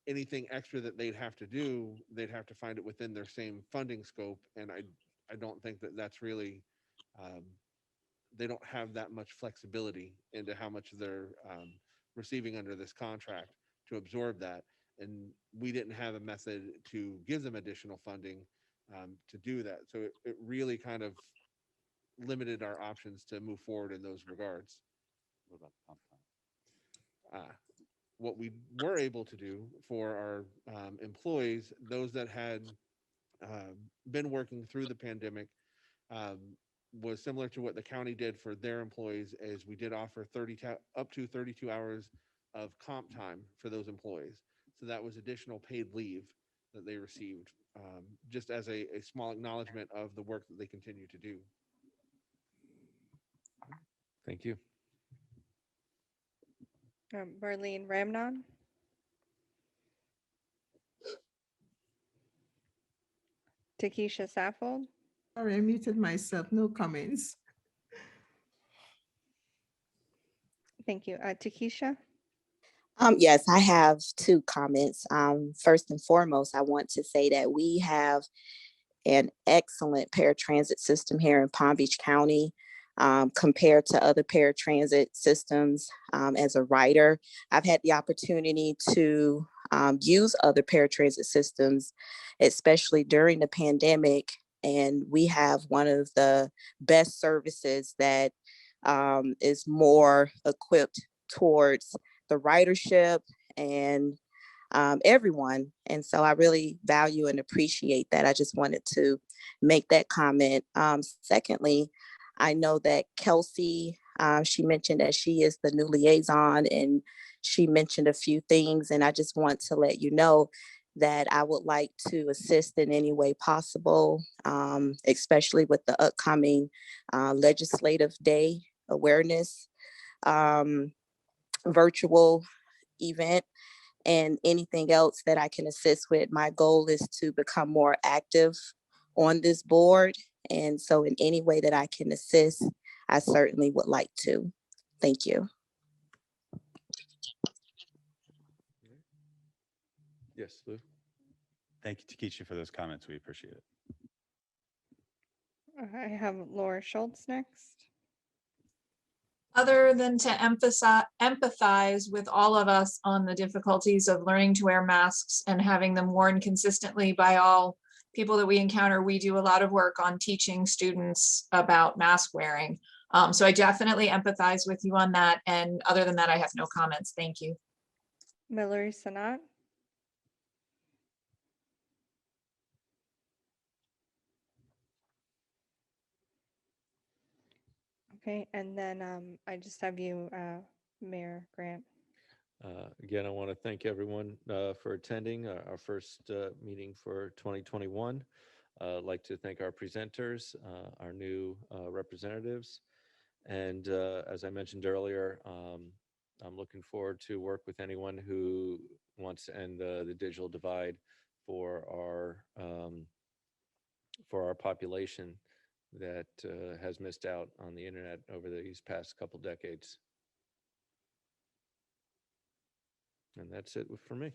anything extra that they'd have to do, they'd have to find it within their same funding scope. And I don't think that that's really, they don't have that much flexibility into how much they're receiving under this contract to absorb that. And we didn't have a method to give them additional funding to do that. So it really kind of limited our options to move forward in those regards. What about the pump time? What we were able to do for our employees, those that had been working through the pandemic, was similar to what the county did for their employees, as we did offer up to 32 hours of comp time for those employees. So that was additional paid leave that they received, just as a small acknowledgement of the work that they continue to do. Thank you. Berlin Ramnon. Takesha Saffold. Sorry, I muted myself. No comments. Thank you. Takesha. Yes, I have two comments. First and foremost, I want to say that we have an excellent paratransit system here in Palm Beach County. Compared to other paratransit systems. As a rider, I've had the opportunity to use other paratransit systems, especially during the pandemic. And we have one of the best services that is more equipped towards the ridership and everyone. And so I really value and appreciate that. I just wanted to make that comment. Secondly, I know that Kelsey, she mentioned that she is the new liaison, and she mentioned a few things. And I just want to let you know that I would like to assist in any way possible, especially with the upcoming legislative day awareness virtual event, and anything else that I can assist with. My goal is to become more active on this board. And so in any way that I can assist, I certainly would like to. Thank you. Yes, Lou. Thank you, Takesha, for those comments. We appreciate it. I have Laura Schultz next. other than to empathize with all of us on the difficulties of learning to wear masks and having them worn consistently by all people that we encounter. We do a lot of work on teaching students about mask wearing. So I definitely empathize with you on that. And other than that, I have no comments. Thank you. Mallory Sanat. Okay, and then I just have you, Mayor Grant. Again, I want to thank everyone for attending our first meeting for 2021. I'd like to thank our presenters, our new representatives, and as I mentioned earlier, I'm looking forward to work with anyone who wants to end the digital divide for our population that has missed out on the internet over these past couple decades. And that's it for me.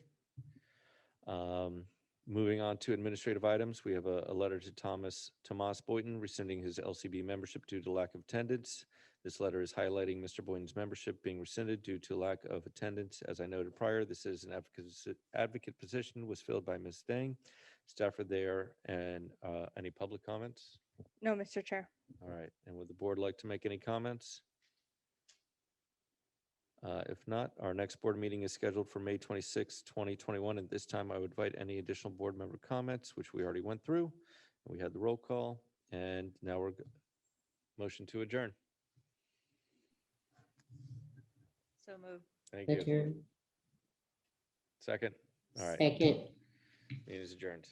Moving on to administrative items, we have a letter to Tomas Boynton rescinding his LCB membership due to lack of attendance. This letter is highlighting Mr. Boynton's membership being rescinded due to lack of attendance. As I noted prior, this is an advocate position was filled by Ms. Dang. Staff are there, and any public comments? No, Mr. Chair. All right, and would the board like to make any comments? If not, our next board meeting is scheduled for May 26, 2021. At this time, I would invite any additional board member comments, which we already went through. We had the roll call, and now we're motion to adjourn. So moved. Thank you. Adjourn. Second. All right. Second. Meeting is adjourned.